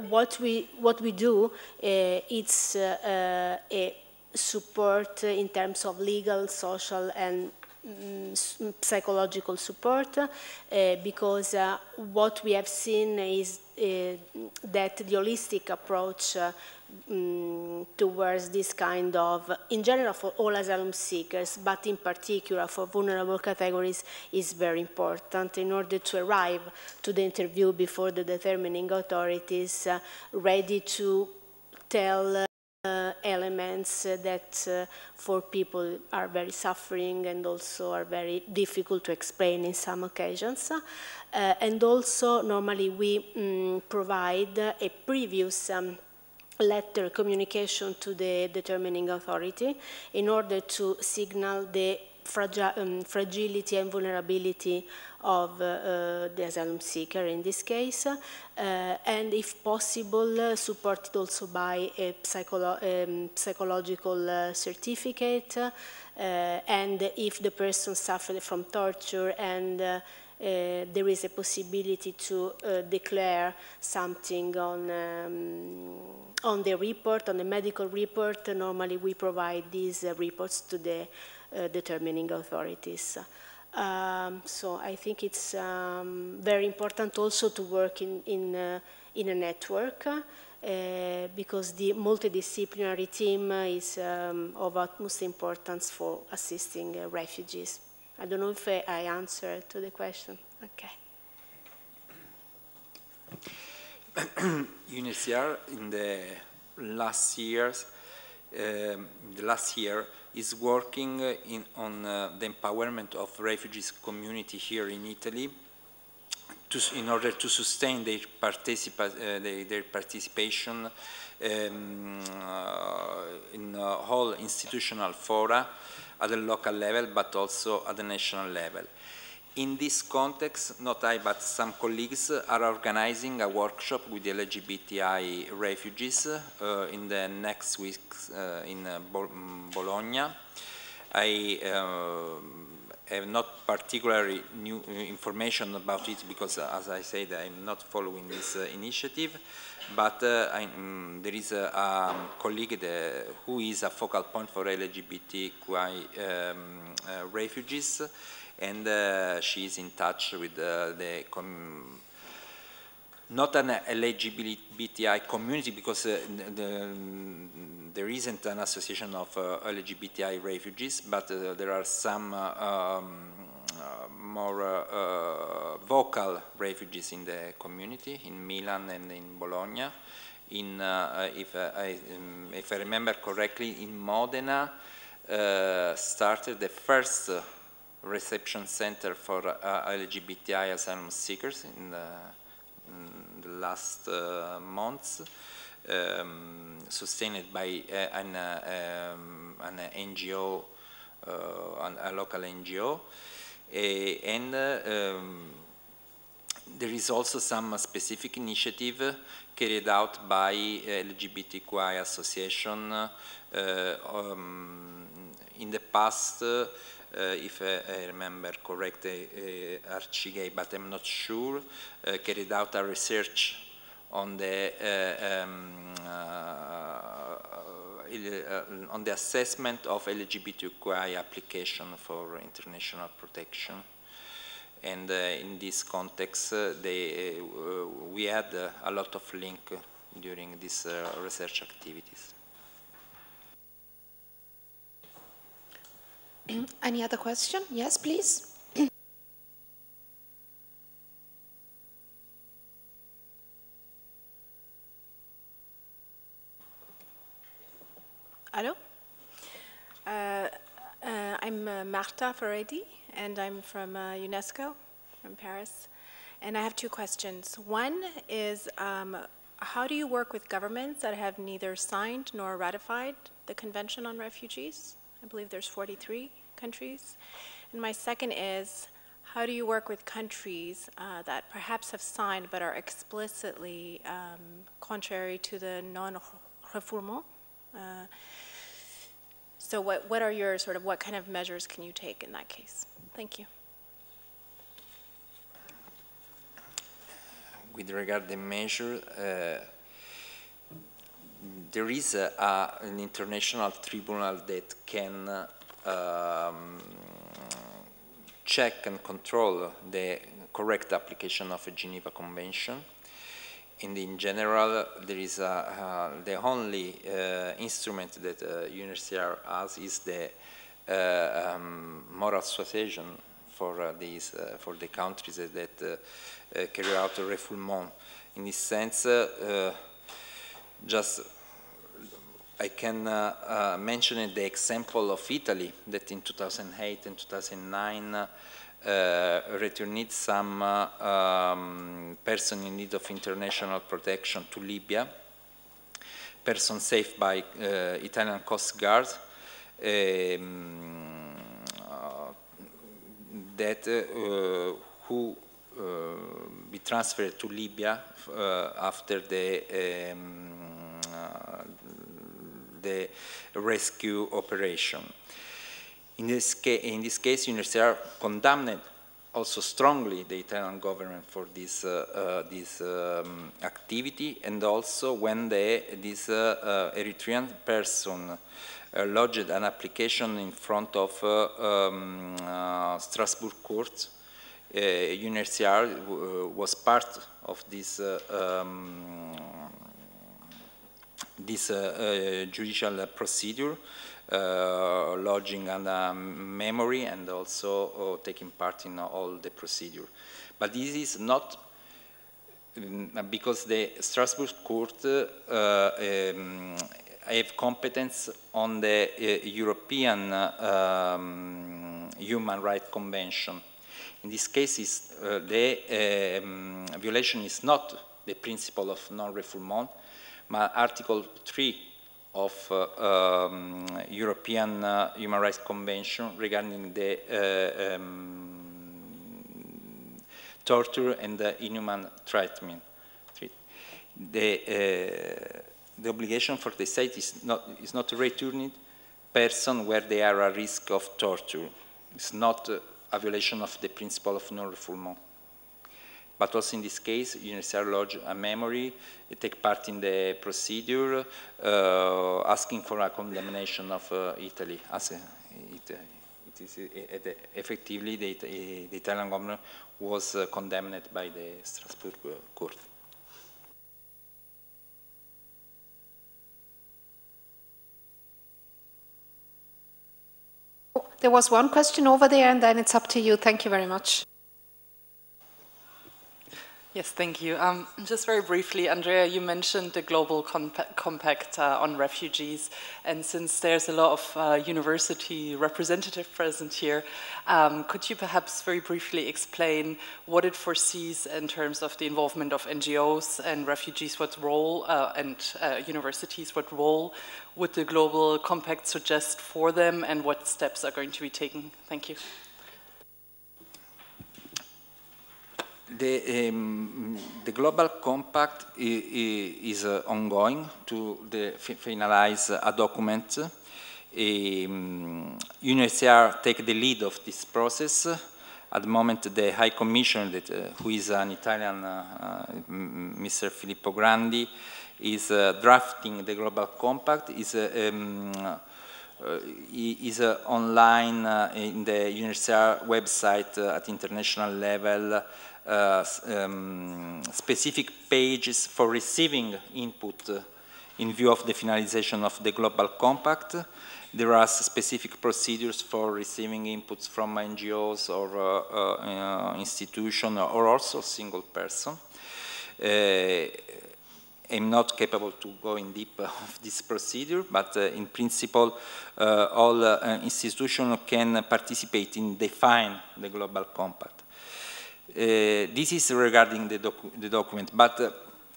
what we do, it's a support in terms of legal, social, and psychological support, because what we have seen is that the holistic approach towards this kind of, in general for all asylum seekers, but in particular for vulnerable categories, is very important in order to arrive to the interview before the determining authorities ready to tell elements that for people are very suffering and also are very difficult to explain in some occasions. And also, normally we provide a previous letter communication to the determining authority in order to signal the fragility and vulnerability of the asylum seeker in this case, and if possible supported also by a psychological certificate, and if the person suffered from torture and there is a possibility to declare something on the report, on the medical report. Normally we provide these reports to the determining authorities. So I think it's very important also to work in a network because the multidisciplinary team is of utmost importance for assisting refugees. I don't know if I answered to the question. Okay. UNHCR in the last years, is working on the empowerment of refugees community here in Italy in order to sustain their participation in whole institutional fora at the local level, but also at the national level. In this context, not I, but some colleagues are organizing a workshop with the LGBTI refugees in the next week in Bologna. I have not particularly new information about it because, as I said, I'm not following this initiative, but there is a colleague who is a focal point for LGBTQI refugees, and she is in touch with not an LGBTI community because there isn't an association of LGBTI refugees, but there are some more vocal refugees in the community in Milan and in Bologna. If I remember correctly, in Modena started the first reception center for LGBTI asylum seekers in the last months, sustained by an NGO, a local NGO, and there is also some specific initiative carried out by LGBTQI association in the past. If I remember correctly, Archigay, but I'm not sure, carried out a research on the assessment of LGBTQI application for international protection. And in this context, we had a lot of link during these research activities. Any other question? Yes, please. Hello. I'm Marta Ferredi, and I'm from UNESCO, from Paris. And I have two questions. One is, how do you work with governments that have neither signed nor ratified the Convention on Refugees? I believe there's 43 countries. And my second is, how do you work with countries that perhaps have signed but are explicitly contrary to the Non-Refoulement? So what are your what kind of measures can you take in that case? Thank you. With regard to the measure, there is an international tribunal that can check and control the correct application of a Geneva Convention. And in general, there is the only instrument that UNHCR has is the moral suasion for the countries that carry out a refoulement. In this sense, just I can mention the example of Italy that in 2008 and 2009 returned some person in need of international protection to Libya, person saved by Italian Coast Guard, who be transferred to Libya after the rescue operation. In this case, UNHCR condemned also strongly the Italian government for this activity, and also when this Eritrean person lodged an application in front of Strasbourg court, UNHCR was part of this judicial procedure, lodging a memory and also taking part in all the procedure. But this is not because the Strasbourg court have competence on the European Human Rights Convention. In this case, the violation is not the principle of non-refoulement, but Article 3 of European Human Rights Convention regarding the torture and the inhuman treatment. The obligation for the state is not to return person where they are at risk of torture. It's not a violation of the principle of non-refoulement. But also in this case, UNHCR lodge a memory, take part in the procedure, asking for a condemnation of Italy. As effectively, the Italian government was condemned by the Strasbourg court. There was one question over there, and then it's up to you. Thank you very much. Yes, thank you. Just very briefly, Andrea, you mentioned the Global Compact on refugees, and since there's a lot of university representative present here, could you perhaps very briefly explain what it foresees in terms of the involvement of NGOs and refugees, what role, and universities, what role would the Global Compact suggest for them, and what steps are going to be taken? Thank you. The Global Compact is ongoing to finalize a document. UNHCR take the lead of this process. At the moment, the High Commissioner, who is an Italian, Mr. Filippo Grandi, is drafting the Global Compact. Is online in the UNHCR website at international level. Specific pages for receiving input in view of the finalization of the Global Compact. There are specific procedures for receiving inputs from NGOs or institution or also single person. I'm not capable to go in deep of this procedure, but in principle, all institutions can participate in define the Global Compact. This is regarding the document, but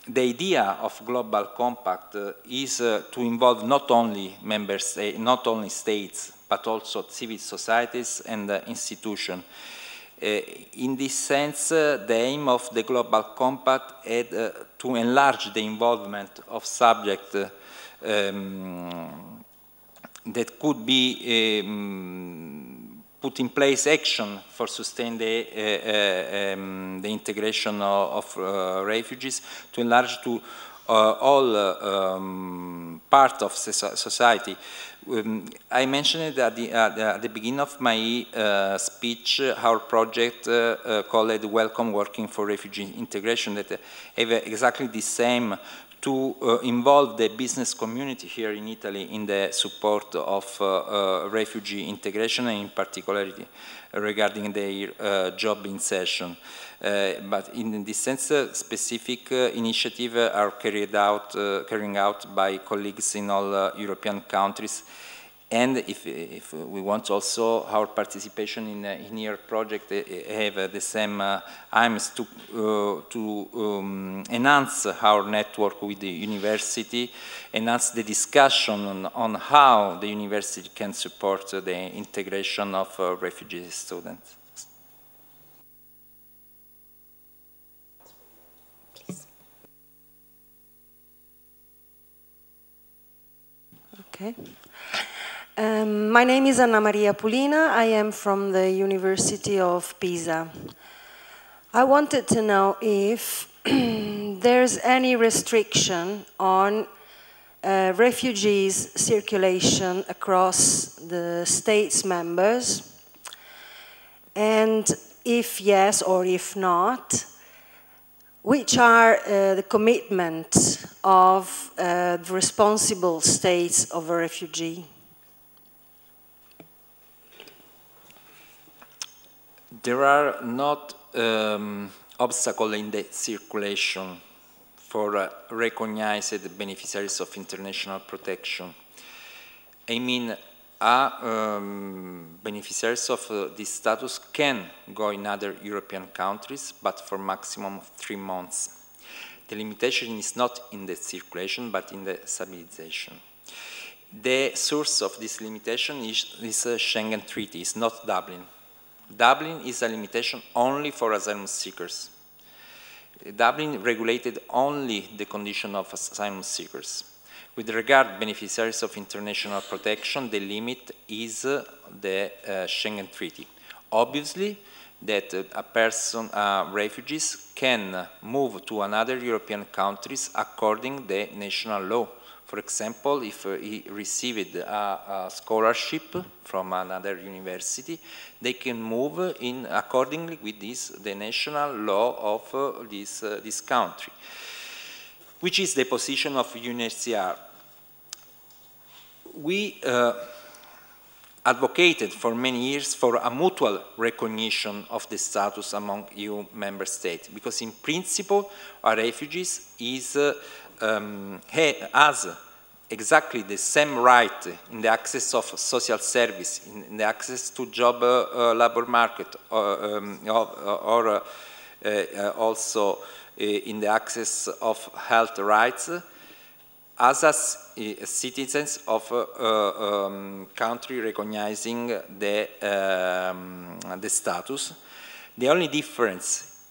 the idea of Global Compact is to involve not only member states, not only states, but also civil societies and institutions. In this sense, the aim of the Global Compact is to enlarge the involvement of subjects that could be put in place action for sustain the integration of refugees, to enlarge to all part of society. I mentioned at the beginning of my speech our project called Welcome Working for Refugee Integration, that have exactly the same to involve the business community here in Italy in the support of refugee integration, and in particular regarding their job insertion. But in this sense, specific initiatives are carrying out by colleagues in all European countries. And if we want also our participation in inHERE project have the same aims to enhance our network with the university, enhance the discussion on how the university can support the integration of refugee students. Please. Okay. My name is Anna Maria Pulina. I am from the University of Pisa. I wanted to know if there's any restriction on refugees' circulation across the states members, and if yes or if not, which are the commitments of the responsible states of a refugee? There are not obstacles in the circulation for recognized beneficiaries of international protection. I mean, beneficiaries of this status can go in other European countries, but for maximum of 3 months. The limitation is not in the circulation, but in the stabilization. The source of this limitation is a Schengen Treaty, it's not Dublin. Dublin is a limitation only for asylum seekers. Dublin regulated only the condition of asylum seekers. With regard to beneficiaries of international protection, the limit is the Schengen Treaty. Obviously, that refugees can move to another European countries according to the national law. For example, if he received a scholarship from another university, they can move in accordingly with the national law of this country, which is the position of UNHCR. We advocated for many years for a mutual recognition of the status among EU member states, because in principle, a refugee has exactly the same right in the access of social service, in the access to job labor market, or also in the access of health rights, as citizens of a country recognizing the status. The only difference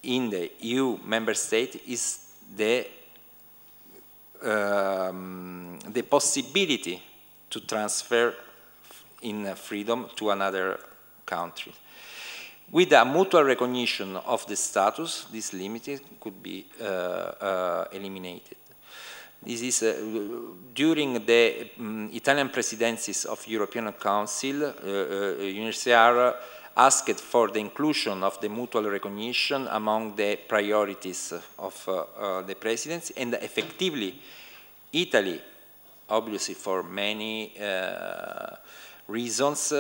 in the EU member state is the possibility to transfer in freedom to another country. With a mutual recognition of the status, this limit could be eliminated. This is during the Italian presidencies of European Council, UNHCR asked for the inclusion of the mutual recognition among the priorities of the presidency, and effectively Italy, obviously for many reasons,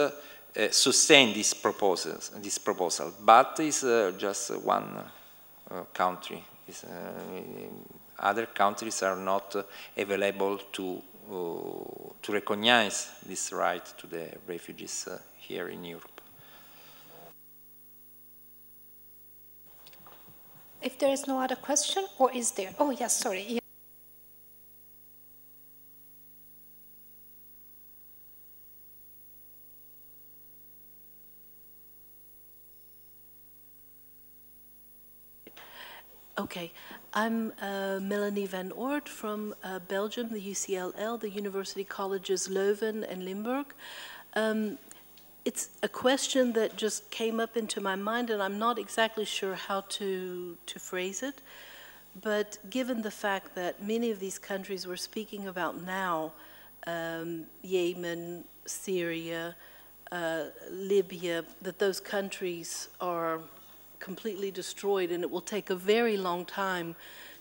sustained this proposal, but it's just one country. Other countries are not available to recognize this right to the refugees here in Europe. If there is no other question, or is there? Oh, yes, sorry. Okay, I'm Melanie Van Oort from Belgium, the UCLL, the University Colleges Leuven and Limburg. It's a question that just came up into my mind, and I'm not exactly sure how to phrase it. But given the fact that many of these countries we're speaking about now, Yemen, Syria, Libya, that those countries are completely destroyed, and it will take a very long time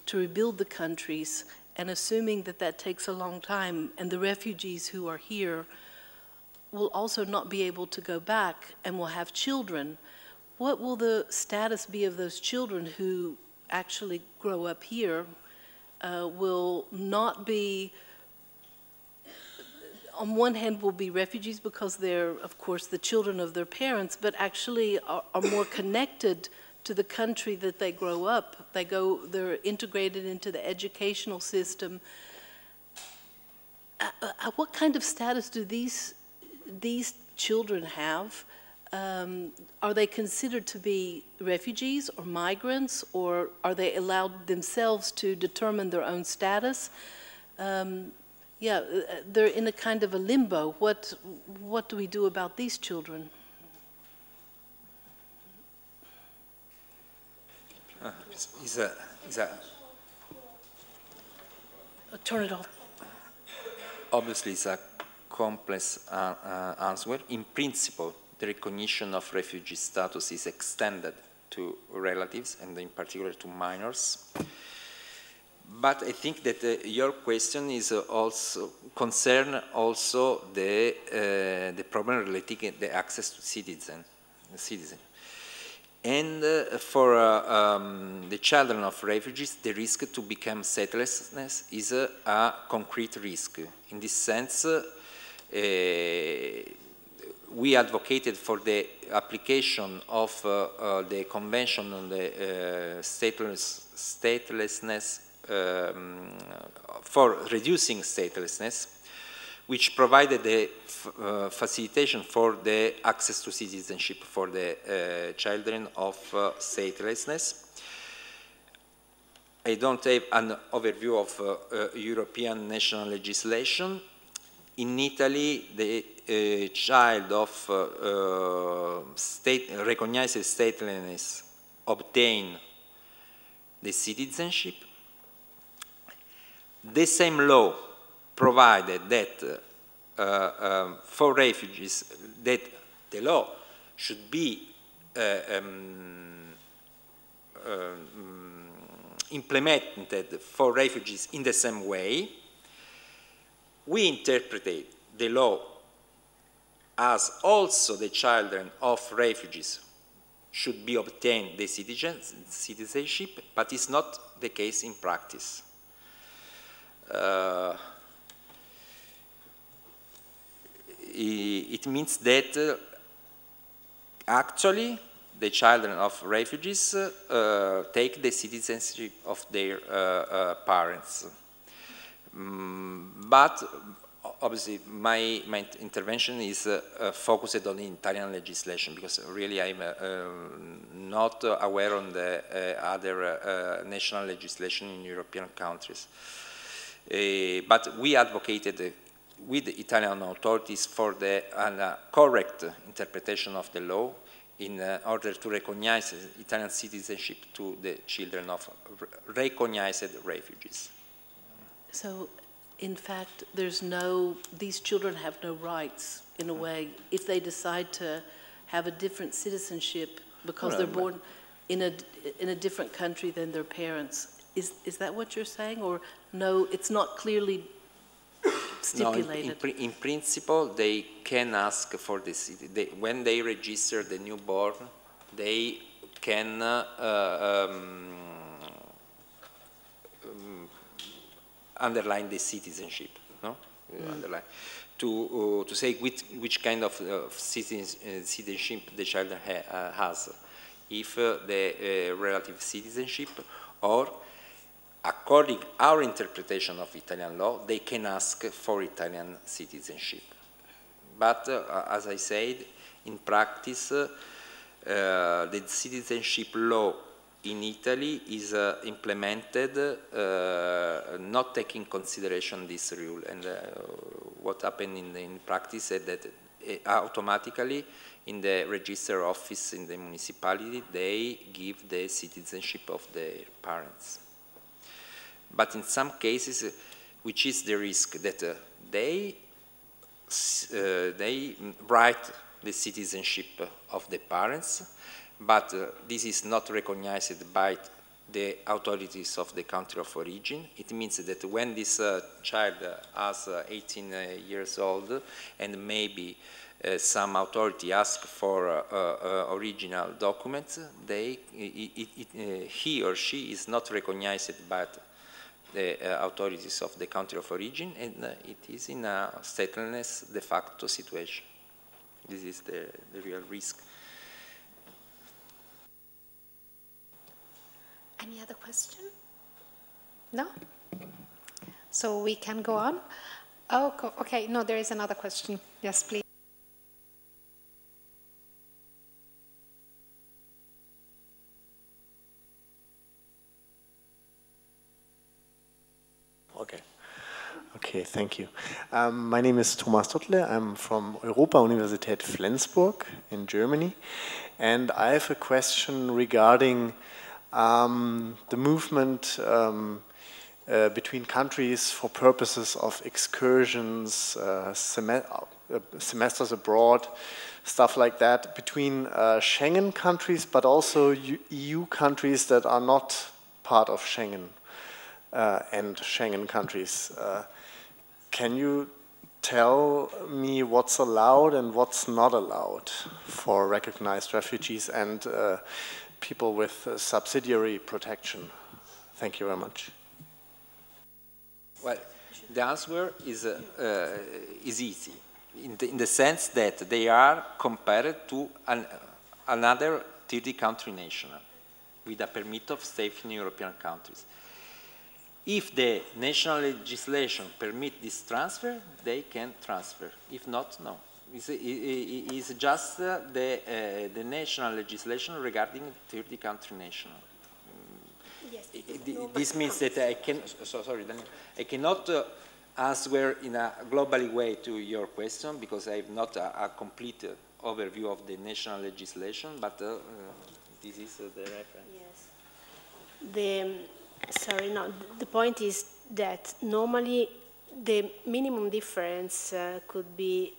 to rebuild the countries, and assuming that that takes a long time, and the refugees who are here will also not be able to go back and will have children, what will the status be of those children who actually grow up here? Will not be, on one hand, will be refugees because they're, of course, the children of their parents, but actually are more connected to the country that they grow up. They're integrated into the educational system. What kind of status do these children have? Are they considered to be refugees or migrants, or are they allowed themselves to determine their own status? yeah, they're in a kind of a limbo. What do we do about these children? Turn it off. Obviously, it's a complex answer. In principle, the recognition of refugee status is extended to relatives, and in particular to minors. But I think that your question is also concern also the problem related to the access to citizen. And for the children of refugees, the risk to become statelessness is a concrete risk. In this sense, we advocated for the application of the Convention on the statelessness for reducing statelessness, which provided the facilitation for the access to citizenship for the children of statelessness. I don't have an overview of European national legislation. In Italy, the child of recognized statelessness obtain the citizenship. The same law provided that for refugees, that the law should be implemented for refugees in the same way. We interpreted the law as also the children of refugees should be obtained the citizenship, but it's not the case in practice. It means that actually the children of refugees take the citizenship of their parents. But obviously my intervention is focused on the Italian legislation, because really I'm not aware of the other national legislation in European countries. But we advocated with the Italian authorities for the correct interpretation of the law in order to recognize Italian citizenship to the children of recognized refugees. So, in fact, these children have no rights, in a way, if they decide to have a different citizenship because they're born in a different country than their parents. Is that what you're saying, or no, it's not clearly stipulated? No, in principle, they can ask for the city. When they register the newborn, they can underline the citizenship, no? Underline to say which kind of citizenship the child has, if the relative citizenship, or according our interpretation of Italian law, they can ask for Italian citizenship. But as I said, in practice, the citizenship law in Italy is implemented not taking consideration this rule, and what happened in practice is that automatically in the register office in the municipality they give the citizenship of their parents. But in some cases, which is the risk that they write the citizenship of the parents, but this is not recognized by the authorities of the country of origin. It means that when this child is 18 years old and maybe some authority asks for original documents, he or she is not recognized by the authorities of the country of origin, and it is in a statelessness de facto situation. This is the real risk. Any other question? No? So we can go on? Oh, okay, no, there is another question. Yes, please. Okay, thank you. My name is Thomas Tuttle. I'm from Europa-Universität Flensburg in Germany. And I have a question regarding the movement between countries for purposes of excursions, semesters abroad, stuff like that, between Schengen countries, but also EU countries that are not part of Schengen and Schengen countries. Can you tell me what's allowed and what's not allowed for recognized refugees and people with subsidiary protection? Thank you very much. Well, the answer is easy, in the sense that they are compared to another third country national with a permit of stay in European countries. If the national legislation permits this transfer, they can transfer. If not, no. It's just the national legislation regarding third country national. Yes, this means that I can. Sorry, Daniel, I cannot answer in a global way to your question because I have not a complete overview of the national legislation. But this is the reference. Yes. Sorry, no, the point is that normally the minimum difference could be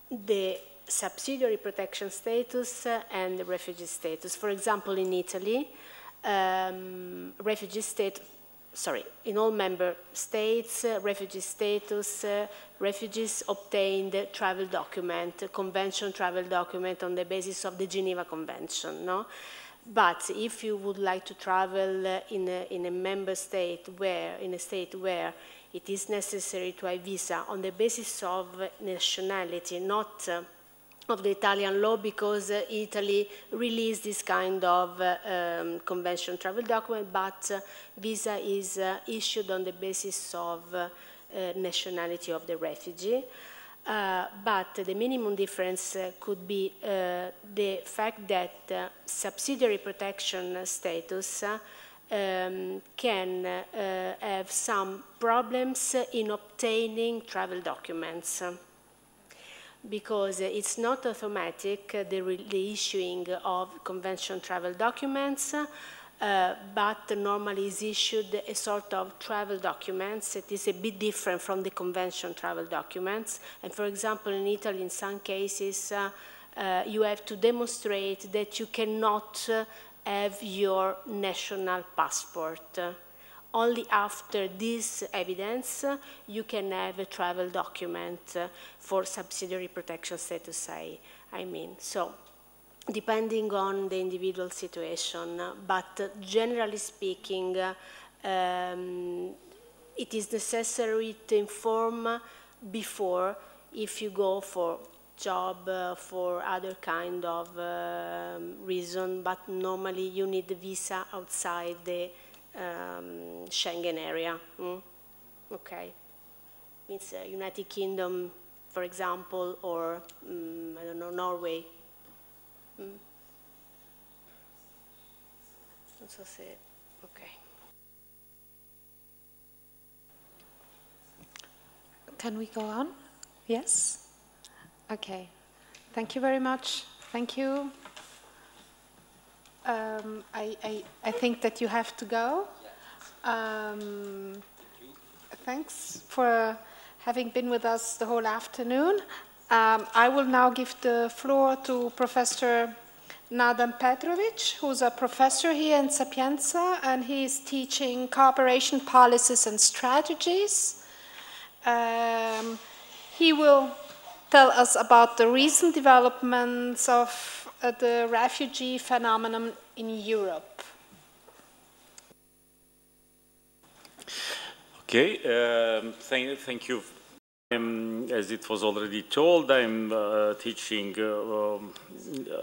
the subsidiary protection status and the refugee status. For example, in Italy, refugee status, in all member states, refugee status, refugees obtained travel document, convention travel document on the basis of the Geneva Convention, no? But if you would like to travel in a member state where, in a state where it is necessary to have visa on the basis of nationality, not of the Italian law, because Italy released this kind of convention travel document, but visa is issued on the basis of nationality of the refugee. But the minimum difference could be the fact that subsidiary protection status can have some problems in obtaining travel documents, because it's not automatic, the issuing of convention travel documents, but normally is issued a sort of travel documents. It is a bit different from the convention travel documents. And for example, in Italy, in some cases, you have to demonstrate that you cannot have your national passport. Only after this evidence, you can have a travel document for subsidiary protection status, I mean. So, depending on the individual situation, but generally speaking, it is necessary to inform before if you go for job, for other kind of reason, but normally you need a visa outside the Schengen area. Okay, means United Kingdom, for example, or I don't know, Norway. Non so se, okay. Can we go on? Yes? Okay. Thank you very much. Thank you. I think that you have to go. Thanks for having been with us the whole afternoon. I will now give the floor to Professor Nadan Petrovic, who's a professor here in Sapienza, and he is teaching cooperation policies and strategies. He will tell us about the recent developments of the refugee phenomenon in Europe. Okay, thank you. As it was already told, I'm teaching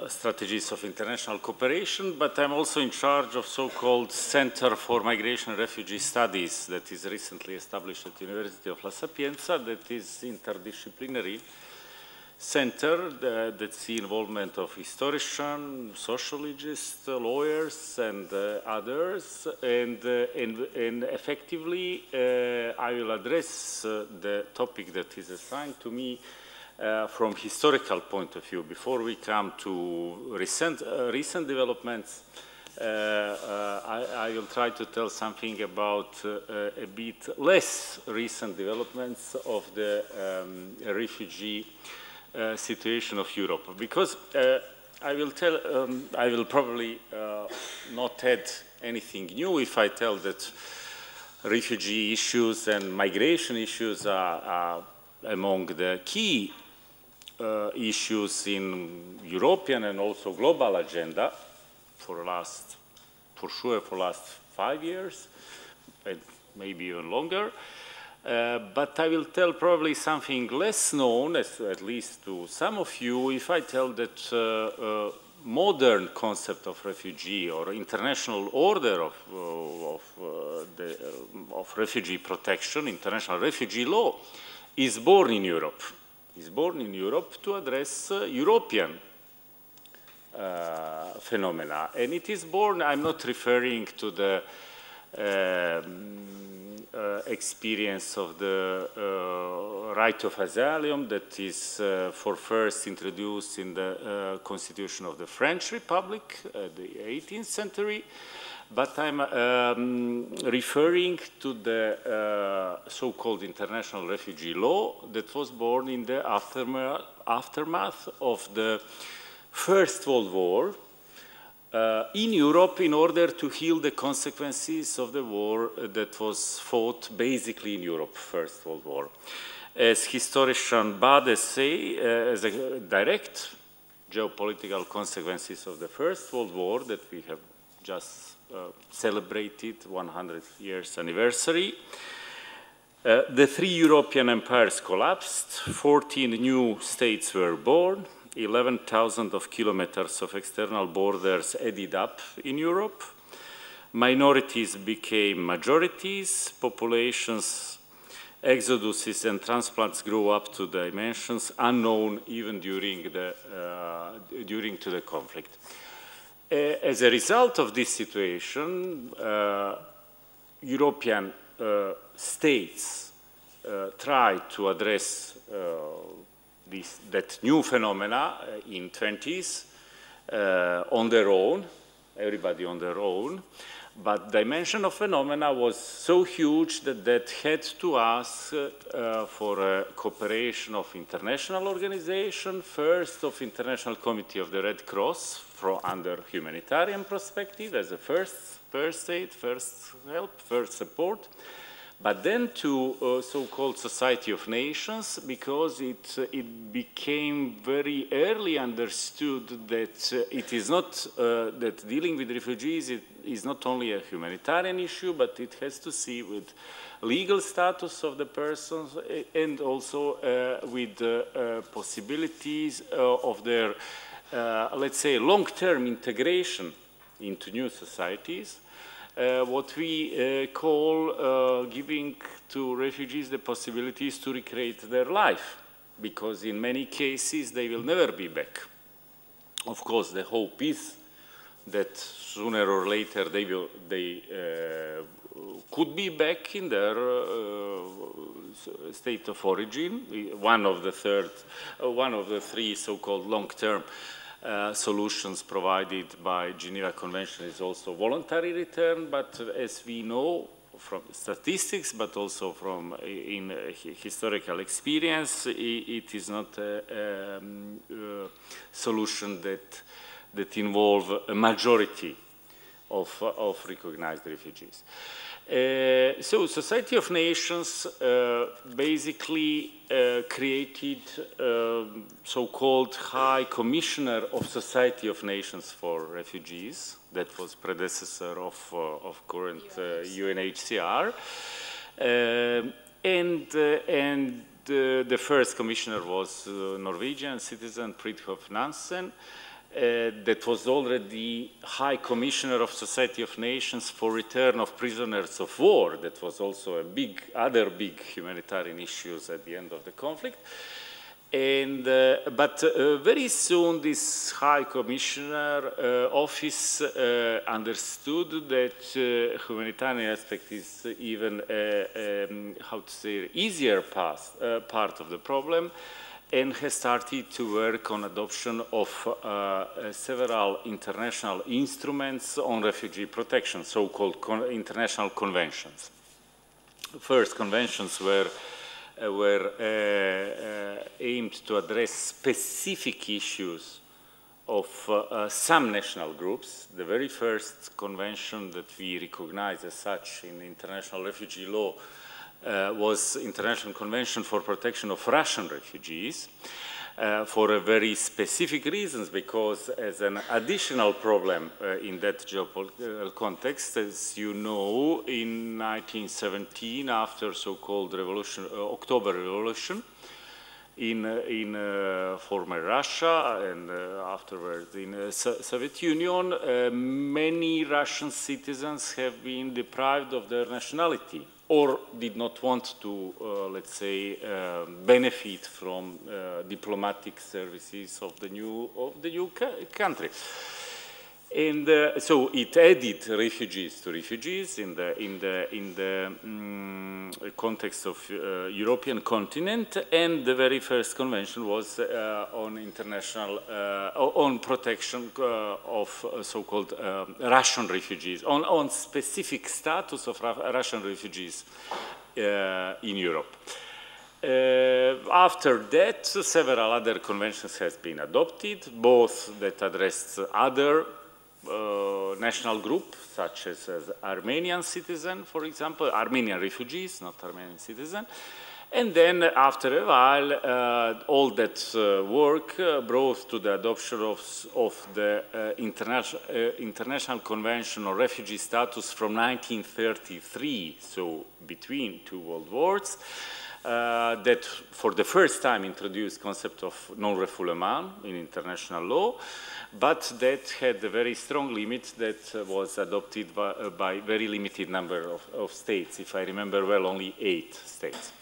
strategies of international cooperation, but I'm also in charge of so-called Center for Migration and Refugee Studies that is recently established at the University of La Sapienza, that is interdisciplinary. center that's the involvement of historians, sociologists, lawyers, and others. And effectively, I will address the topic that is assigned to me from historical point of view. Before we come to recent developments, I will try to tell something about a bit less recent developments of the refugee situation of Europe, because I will probably not add anything new if I tell that refugee issues and migration issues are among the key issues in European and also global agenda for last 5 years, and maybe even longer. But I will tell probably something less known, at least to some of you, if I tell that modern concept of refugee or international order of refugee protection, international refugee law, is born in Europe. Is born in Europe to address European phenomena. And it is born, I'm not referring to the experience of the right of asylum that is for first introduced in the Constitution of the French Republic, the 18th century, but I'm referring to the so-called international refugee law that was born in the aftermath of the First World War in Europe in order to heal the consequences of the war that was fought basically in Europe, First World War. As historian Bade say, as a direct geopolitical consequences of the First World War that we have just celebrated 100 years anniversary, the 3 European empires collapsed, 14 new states were born, 11,000 of kilometers of external borders added up in Europe. Minorities became majorities, populations, exoduses and transplants grew up to dimensions unknown even during the conflict. As a result of this situation, European states tried to address that new phenomena in 20s on their own, everybody on their own, but dimension of phenomena was so huge that had to ask for a cooperation of international organization, first of International Committee of the Red Cross under humanitarian perspective as a first aid, first help, first support, but then to so-called Society of Nations, because it became very early understood that it is not, that dealing with refugees is not only a humanitarian issue, but it has to see with legal status of the persons and also with possibilities of their, let's say, long-term integration into new societies. What we call giving to refugees the possibilities to recreate their life, because in many cases they will never be back. Of course, the hope is that sooner or later they could be back in their state of origin. One of the 3 so-called long-term solutions provided by Geneva Convention is also voluntary return, but as we know from statistics, but also from in historical experience, it is not a solution that involve a majority of recognized refugees. So Society of Nations basically created so-called High Commissioner of Society of Nations for Refugees, that was predecessor of current UNHCR, and the first commissioner was Norwegian citizen Fridtjof Nansen. That was already High Commissioner of Society of Nations for Return of Prisoners of War. That was also a other big humanitarian issues at the end of the conflict. And, but very soon this High Commissioner office understood that humanitarian aspect is even, how to say, easier part of the problem, and has started to work on adoption of several international instruments on refugee protection, so-called international conventions. First conventions were aimed to address specific issues of some national groups. The very first convention that we recognize as such in international refugee law was International Convention for Protection of Russian Refugees, for a very specific reasons, because as an additional problem in that geopolitical context, as you know, in 1917, after so-called revolution, October Revolution, in former Russia and afterwards in Soviet Union, many Russian citizens have been deprived of their nationality, or did not want to, let's say, benefit from diplomatic services of the new country. And so it added refugees to refugees in the context of European continent, and the very first convention was on international on protection of so-called Russian refugees, on specific status of Russian refugees in Europe. After that, several other conventions has been adopted, both that addressed other national group, such as Armenian citizen, for example, Armenian refugees, not Armenian citizen. And then after a while, all that work brought to the adoption of the International Convention on Refugee Status from 1933, so between two world wars, that for the first time introduced concept of non-refoulement in international law, but that had a very strong limit that was adopted by very limited number of states. If I remember well, only 8 states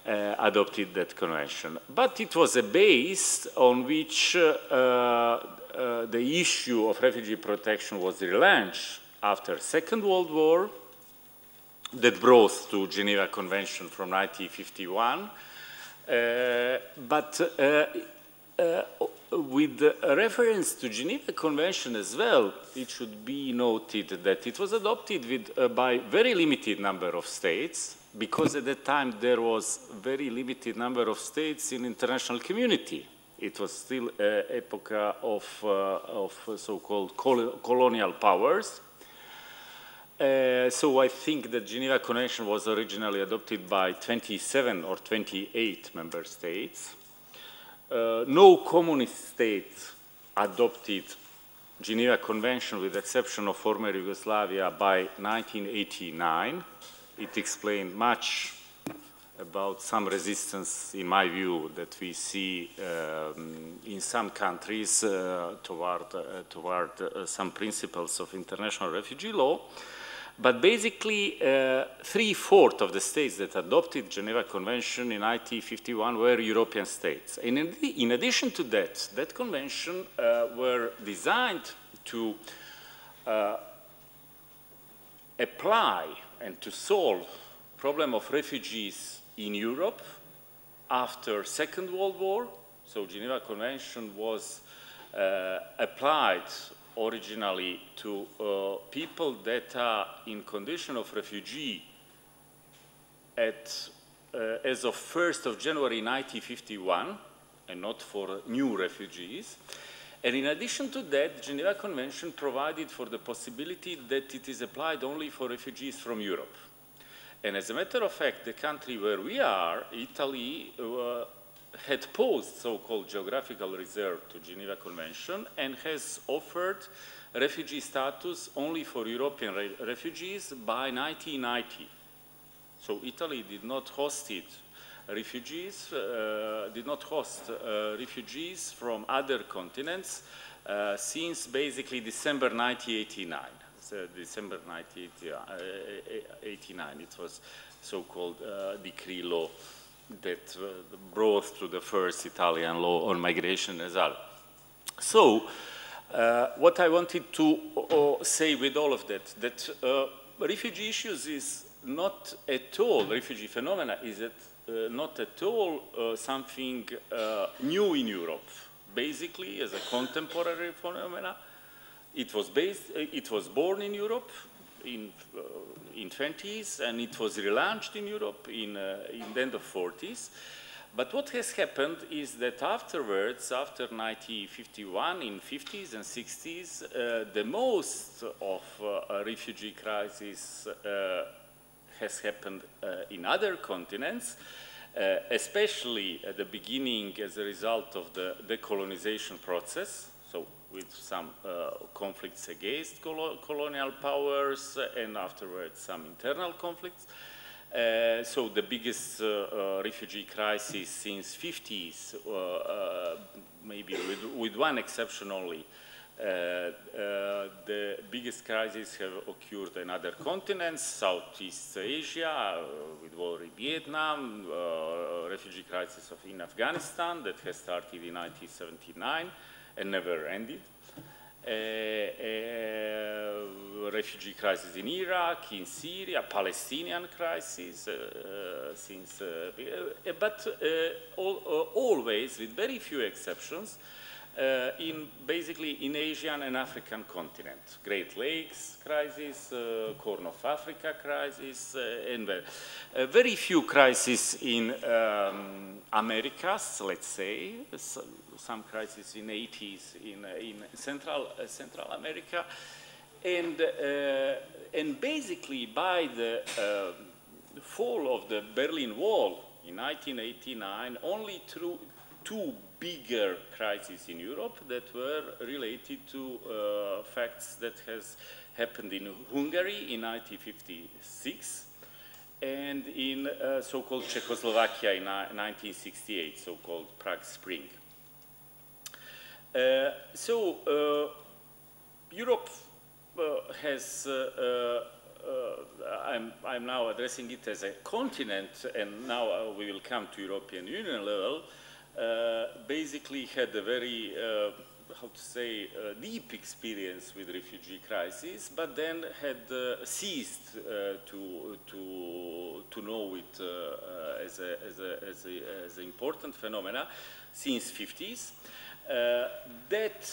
adopted that convention. But it was a base on which the issue of refugee protection was relaunched after Second World War, that brought to Geneva Convention from 1951, with reference to Geneva Convention as well, it should be noted that it was adopted by very limited number of states, because at that time there was very limited number of states in international community. It was still an epoch of so-called colonial powers. So I think the Geneva Convention was originally adopted by 27 or 28 member states. No communist state adopted Geneva Convention with the exception of former Yugoslavia by 1989. It explained much about some resistance, in my view, that we see in some countries toward some principles of international refugee law. But basically, 3/4 of the states that adopted Geneva Convention in 1951 were European states. And in addition to that, that convention were designed to apply and to solve the problem of refugees in Europe after Second World War. So Geneva Convention was applied originally to people that are in condition of refugee as of 1st of January 1951, and not for new refugees. And in addition to that, the Geneva Convention provided for the possibility that it is applied only for refugees from Europe. And as a matter of fact, the country where we are, Italy, had posed so-called geographical reserve to Geneva Convention and has offered refugee status only for European refugees by 1990. So Italy did not host refugees from other continents since basically December 1989. December 1989, it was so-called decree law that brought to the first Italian law on migration as well. So, what I wanted to say with all of that refugee issues is not at all, refugee phenomena is not at all something new in Europe. Basically, as a contemporary phenomena, it was born in Europe in 20s, and it was relaunched in Europe in the end of 40s. But what has happened is that afterwards, after 1951, in 50s and 60s, the most of refugee crisis has happened in other continents, especially at the beginning as a result of the decolonization process, so with some conflicts against colonial powers and afterwards some internal conflicts. So the biggest refugee crisis since 50s, maybe with one exception only, the biggest crises have occurred in other continents, Southeast Asia, with war in Vietnam, refugee crisis in Afghanistan that has started in 1979 and never ended. Refugee crisis in Iraq, in Syria, Palestinian crisis, but always, with very few exceptions, basically in Asian and African continent. Great Lakes crisis, Corn of Africa crisis, and very few crises in Americas, let's say, some crises in 80s in Central America, and basically by the fall of the Berlin Wall in 1989, only through two bigger crises in Europe that were related to facts that has happened in Hungary in 1956 and in so-called Czechoslovakia in 1968, so-called Prague Spring. Europe has, I'm now addressing it as a continent, and now we will come to European Union level, basically had a very, how to say, deep experience with refugee crisis, but then had ceased to know it as an important phenomena since 50s. That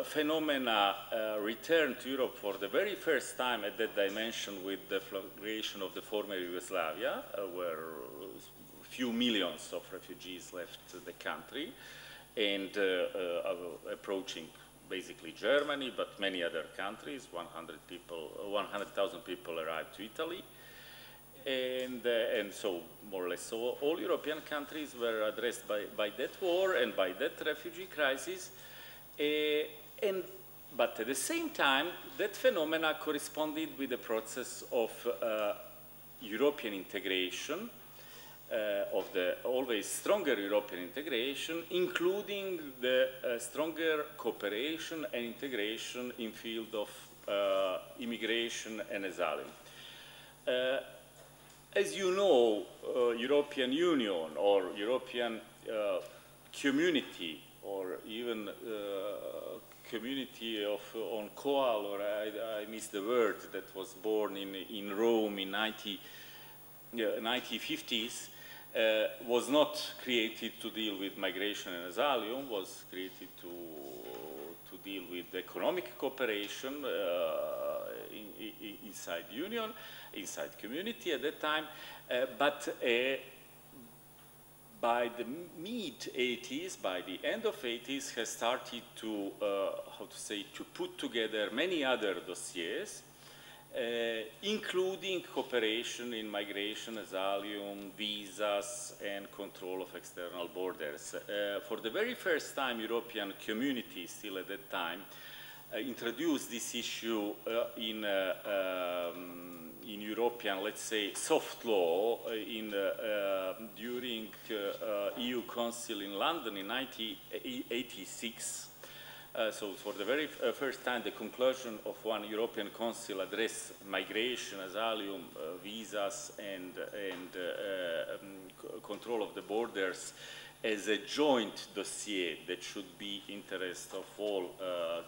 phenomena returned to Europe for the very first time at that dimension with the flagration of the former Yugoslavia, where few millions of refugees left the country and approaching basically Germany, but many other countries. 100,000 people arrived to Italy. And so more or less all European countries were addressed by that war and by that refugee crisis. But at the same time, that phenomena corresponded with the process of European integration, of the always stronger European integration, including the stronger cooperation and integration in field of immigration and asylum. As you know, European Union or European community, or even community on COAL, or I missed the word, that was born in Rome in 1950s, was not created to deal with migration and asylum, was created to deal with economic cooperation inside union, inside community at that time, but by the mid-80s, by the end of 80s, has started to, how to say, to put together many other dossiers, including cooperation in migration, asylum, visas, and control of external borders. For the very first time, European community, still at that time, introduced this issue in European, let's say, soft law during EU Council in London in 1986, So for the very first time, the conclusion of one European Council addressed migration, asylum, visas, and control of the borders as a joint dossier that should be interest of all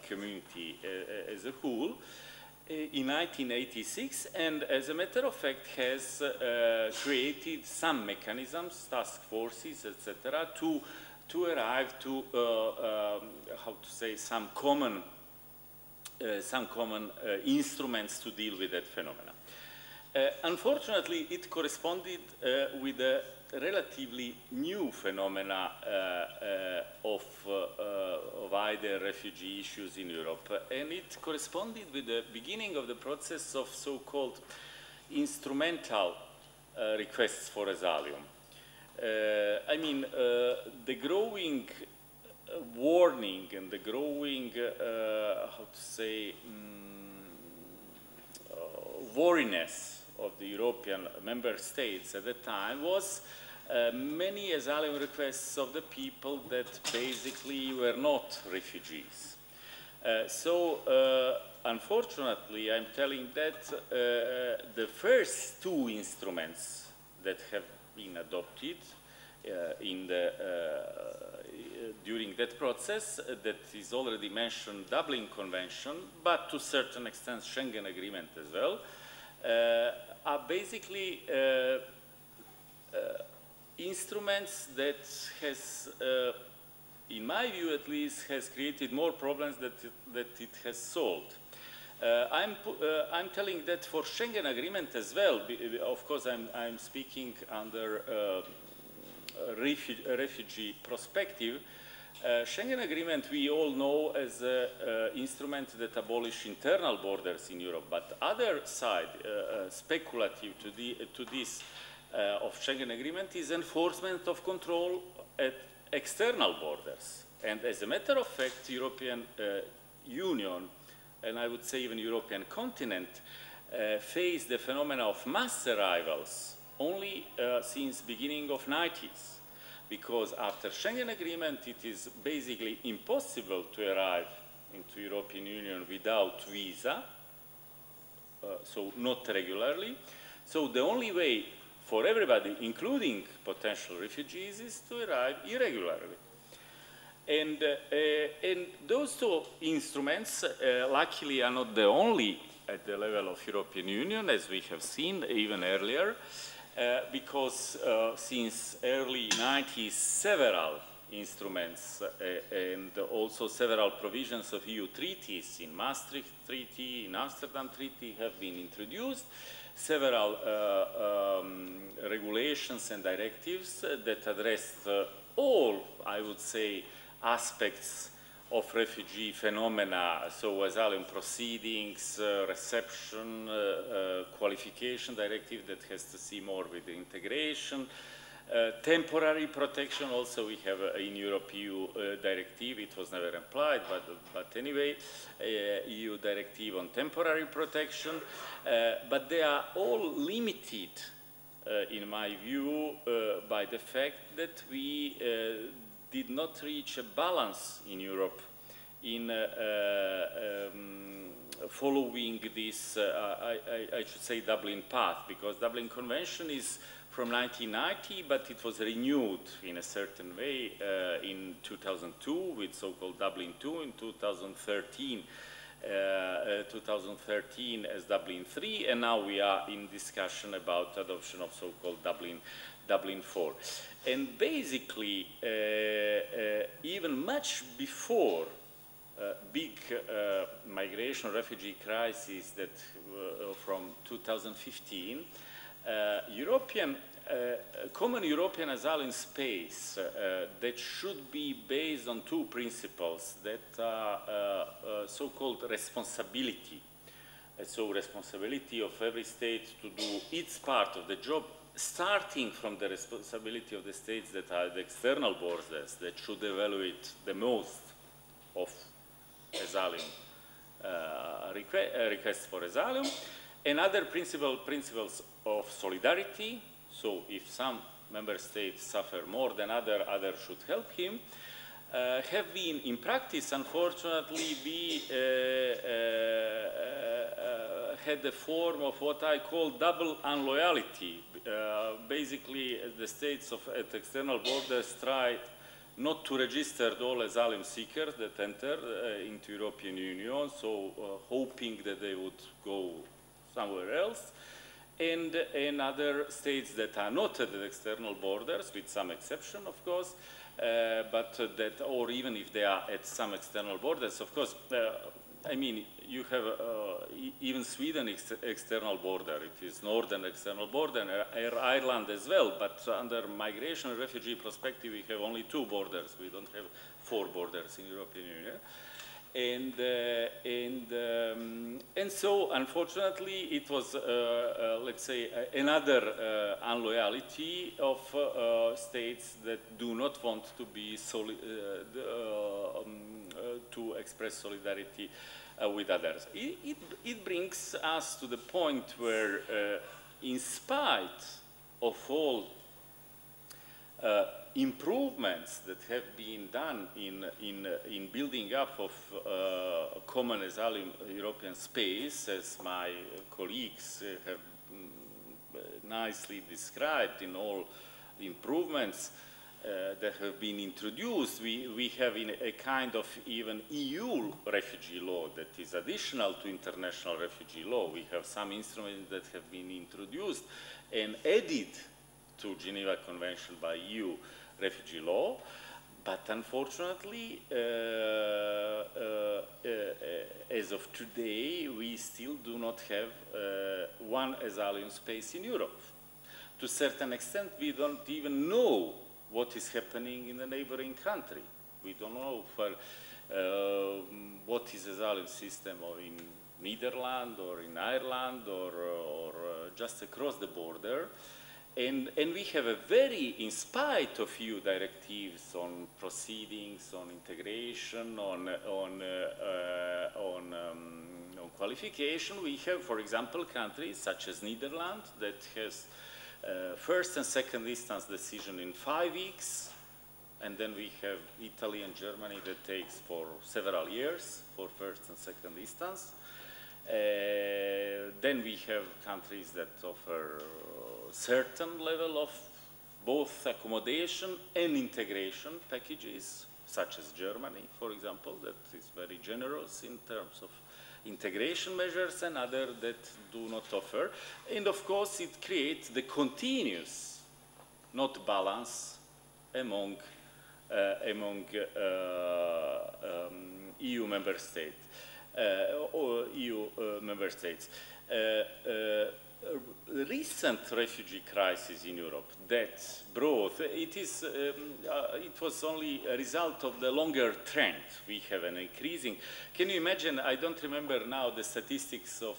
community as a whole in 1986, and as a matter of fact has created some mechanisms, task forces, etc., to arrive to how to say some common instruments to deal with that phenomena. Unfortunately, it corresponded with a relatively new phenomena of wider refugee issues in Europe, and it corresponded with the beginning of the process of so-called instrumental requests for asylum. I mean, the growing warning and the growing, how to say, wariness of the European member states at the time was many asylum requests of the people that basically were not refugees. Unfortunately, I'm telling that the first two instruments that have been adopted during that process, that is already mentioned, Dublin Convention, but to a certain extent Schengen Agreement as well, are basically instruments that has, in my view at least, has created more problems that it has solved. I'm telling that for Schengen Agreement as well, of course I'm speaking under refugee perspective. Schengen Agreement we all know as an instrument that abolishes internal borders in Europe, but other side, speculative to this of Schengen Agreement is enforcement of control at external borders. And as a matter of fact, European Union, and I would say even European continent, face the phenomena of mass arrivals only since beginning of 90s. Because after Schengen Agreement, it is basically impossible to arrive into European Union without visa, so not regularly. So the only way for everybody, including potential refugees, is to arrive irregularly. And those two instruments, luckily, are not the only at the level of European Union, as we have seen even earlier, because since early 90s, several instruments and also several provisions of EU treaties in Maastricht Treaty, in Amsterdam Treaty have been introduced, several regulations and directives that address all, I would say, aspects of refugee phenomena, so asylum proceedings, reception, qualification directive that has to see more with the integration, temporary protection also we have in Europe EU directive, it was never applied, but anyway, EU directive on temporary protection, but they are all limited in my view by the fact that we did not reach a balance in Europe in following this, I should say, Dublin path, because Dublin Convention is from 1990, but it was renewed in a certain way in 2002 with so-called Dublin II, in 2013 as Dublin III, and now we are in discussion about adoption of so-called Dublin IV. And basically, even much before big migration refugee crisis that from 2015, common European asylum space that should be based on two principles that are so-called responsibility. So responsibility of every state to do its part of the job, starting from the responsibility of the states that are the external borders that should evaluate the most of asylum requests for asylum, and other principles of solidarity. So if some member states suffer more than others should help him. have been, in practice, unfortunately, we had a form of what I call double unloyalty. Basically, the states at external borders tried not to register all asylum seekers that enter into European Union, so hoping that they would go somewhere else. And other states that are not at the external borders, with some exception, of course, but that, or even if they are at some external borders, of course, I mean, you have even Sweden external border. It is northern external border, and Ireland as well. But under migration and refugee perspective, we have only 2 borders. We don't have 4 borders in European Union. And so, unfortunately, it was, let's say, another unloyalty of states that do not want to be to express solidarity with others. It brings us to the point where, in spite of all improvements that have been done in building up of common asylum European space, as my colleagues have nicely described in all improvements that have been introduced, we have a kind of even EU refugee law that is additional to international refugee law. We have some instruments that have been introduced and added to Geneva Convention by EU refugee law, but unfortunately, as of today, we still do not have one asylum space in Europe. To a certain extent, we don't even know what is happening in the neighboring country. We don't know what is asylum system or in Netherlands or in Ireland or just across the border. And we have a very, in spite of EU directives on proceedings, on integration, on qualification, we have, for example, countries such as Netherlands that has first and second instance decision in 5 weeks, and then we have Italy and Germany that takes for several years for first and second instance. Then we have countries that offer certain level of both accommodation and integration packages, such as Germany, for example, that is very generous in terms of integration measures, and others that do not offer. And of course, it creates the continuous, not balance, among EU member states. Recent refugee crisis in Europe that brought, it was only a result of the longer trend. We have an increasing, can you imagine, I don't remember now the statistics of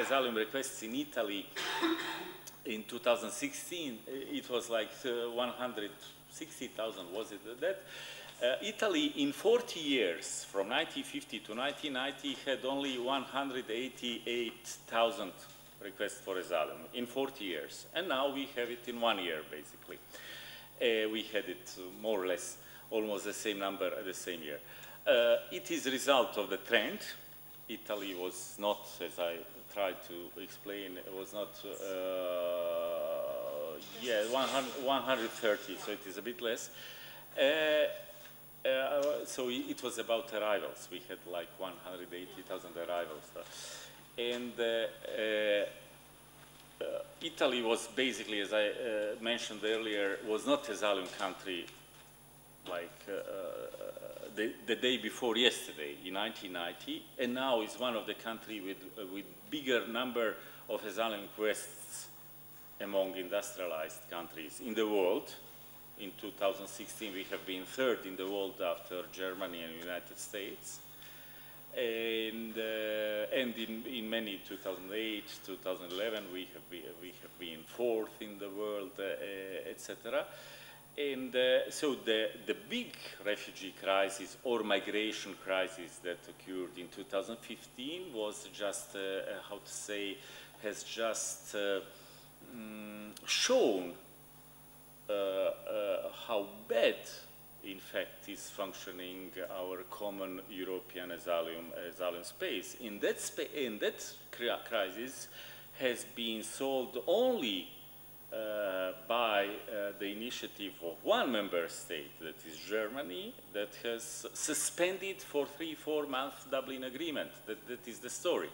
asylum requests in Italy in 2016, it was like 160,000, was it that? Italy in 40 years, from 1950 to 1990, had only 188,000 requests for asylum in 40 years. And now we have it in 1 year, basically. We had it more or less almost the same number at the same year. It is a result of the trend. Italy was not, as I tried to explain, it was not, 130, so it is a bit less. So it was about arrivals. We had like 180,000 arrivals. And Italy was basically, as I mentioned earlier, was not an asylum country like the day before yesterday in 1990, and now is one of the countries with bigger number of asylum requests among industrialized countries in the world. In 2016, we have been third in the world after Germany and United States. And in many 2008, 2011, we have been fourth in the world, etc. And so the big refugee crisis or migration crisis that occurred in 2015 was just, how to say, has just shown how bad in fact, is functioning our common European asylum space. In that crisis has been solved only by the initiative of one member state, that is Germany, that has suspended for 3-4 months Dublin Agreement. That is the story.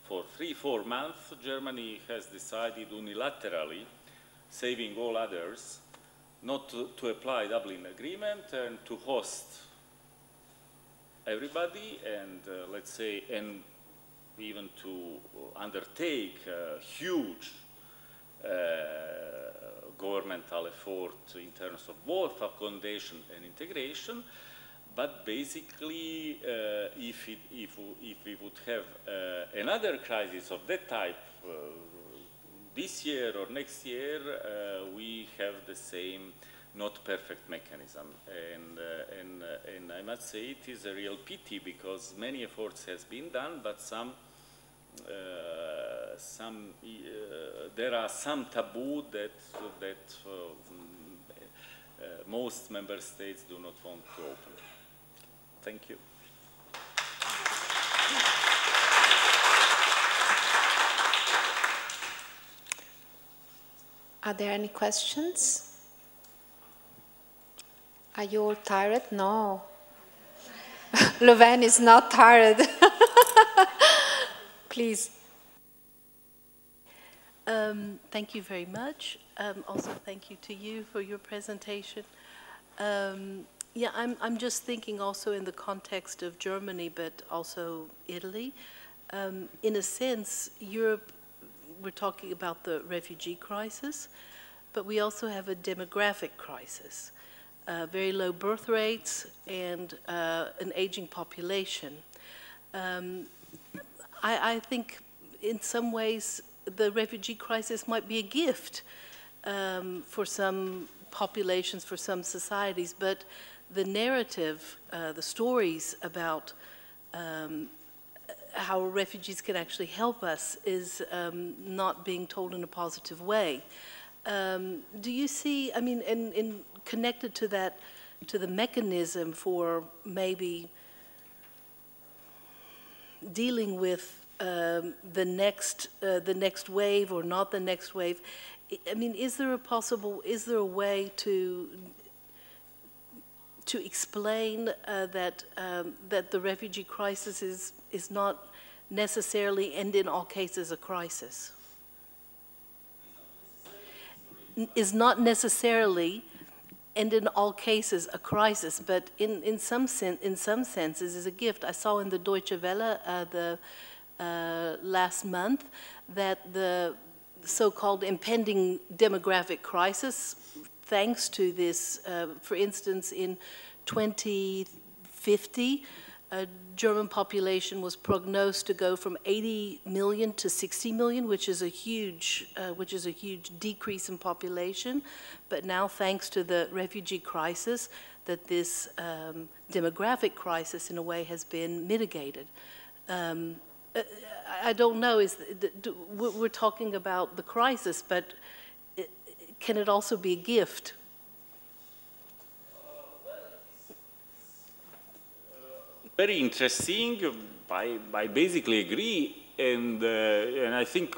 For 3-4 months, Germany has decided unilaterally, saving all others, not to apply Dublin Agreement and to host everybody and, let's say, and even to undertake a huge governmental effort in terms of both accommodation and integration. But basically, if we would have another crisis of that type this year or next year, we have the same not perfect mechanism. And I must say it is a real pity because many efforts has been done, but there are some taboo that most member states do not want to open. Thank you. Are there any questions? Are you all tired? No. Louvain is not tired. Please. Thank you very much. Also, thank you to you for your presentation. Yeah, I'm just thinking also in the context of Germany, but also Italy. In a sense, Europe, we're talking about the refugee crisis, but we also have a demographic crisis. Very low birth rates and an aging population. I think in some ways the refugee crisis might be a gift for some populations, for some societies, but the narrative, the stories about how refugees can actually help us is not being told in a positive way. Do you see, I mean, in connected to that, to the mechanism for maybe dealing with the next wave or not the next wave, I mean, is there a way to explain that the refugee crisis is not necessarily, and in all cases, a crisis? Is not necessarily, and in all cases, a crisis, but in some senses is a gift. I saw in the Deutsche Welle last month that the so-called impending demographic crisis, thanks to this, for instance, in 2050, German population was prognosed to go from 80 million to 60 million, which is a huge decrease in population. But now, thanks to the refugee crisis, that this demographic crisis, in a way, has been mitigated. I don't know. We're talking about the crisis, but can it also be a gift? Very interesting. I basically agree, and I think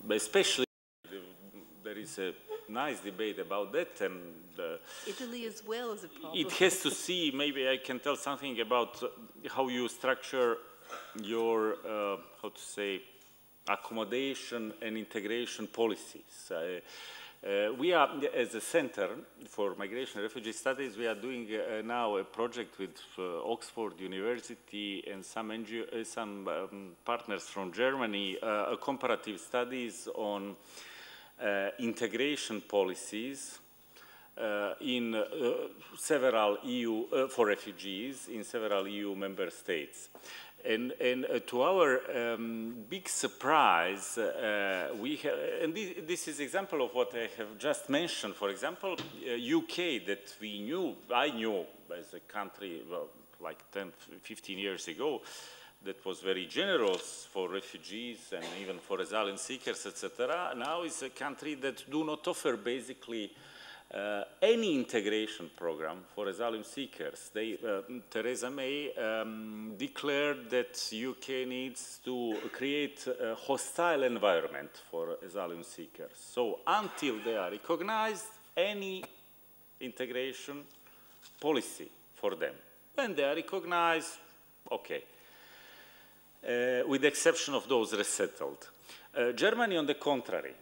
especially there is a nice debate about that, and Italy as well as a problem. It has to see. Maybe I can tell something about how you structure your how to say accommodation and integration policies. We are, as a Center for Migration and Refugee Studies, we are doing now a project with Oxford University and some partners from Germany, comparative studies on integration policies in several EU, for refugees in several EU member states. And to our big surprise, we have, and this is an example of what I have just mentioned. For example, UK, that I knew as a country, well, like 10, 15 years ago, that was very generous for refugees and even for asylum seekers, etc. Now is a country that do not offer basically any integration program for asylum seekers. Theresa May declared that UK needs to create a hostile environment for asylum seekers. So until they are recognized, any integration policy for them. When they are recognized, okay. With the exception of those resettled. Germany, on the contrary.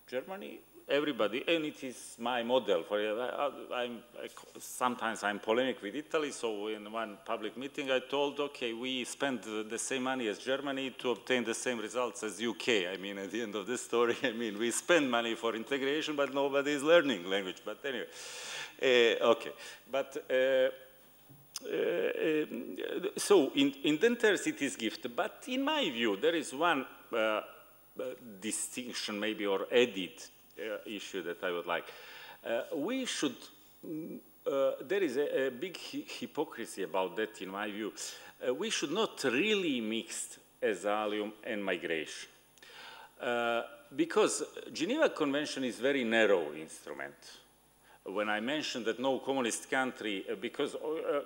Germany, everybody, and it is my model. Sometimes I'm polemic with Italy, so in one public meeting I told, okay, we spend the same money as Germany to obtain the same results as UK. I mean, at the end of this story, I mean, we spend money for integration, but nobody is learning language. But anyway, okay. But so in denters it is gift. But in my view, there is one distinction maybe or added issue that I would like. We should, there is a big hypocrisy about that in my view. We should not really mix asylum and migration. Because Geneva Convention is a very narrow instrument. When I mentioned that no communist country, because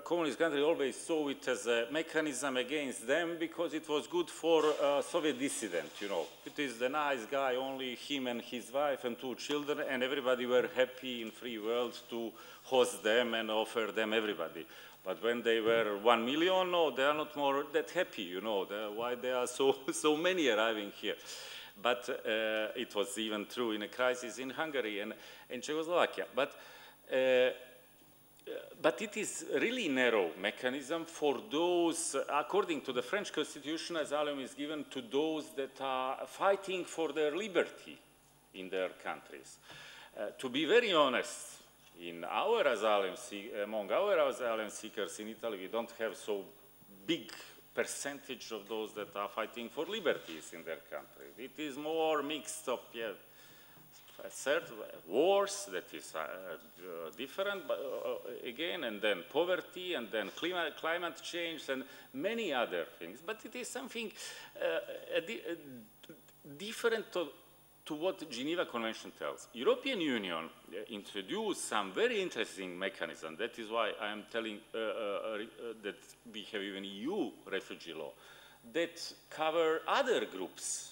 communist country always saw it as a mechanism against them because it was good for Soviet dissident, you know. It is the nice guy, only him and his wife and 2 children, and everybody were happy in free world to host them and offer them everybody. But when they were 1 million, no, they are not more that happy, you know, why there are so many arriving here. But it was even true in a crisis in Hungary and in Czechoslovakia. But it is really narrow mechanism for those, according to the French Constitution, asylum is given to those that are fighting for their liberty in their countries. To be very honest, in our among our asylum seekers in Italy, we don't have so big percentage of those that are fighting for liberties in their country. It is more mixed up, yeah, wars, that is different, but, again, and then poverty, and then climate change, and many other things. But it is something different to what the Geneva Convention tells. European Union introduced some very interesting mechanism. That is why I am telling that we have even EU refugee law that cover other groups.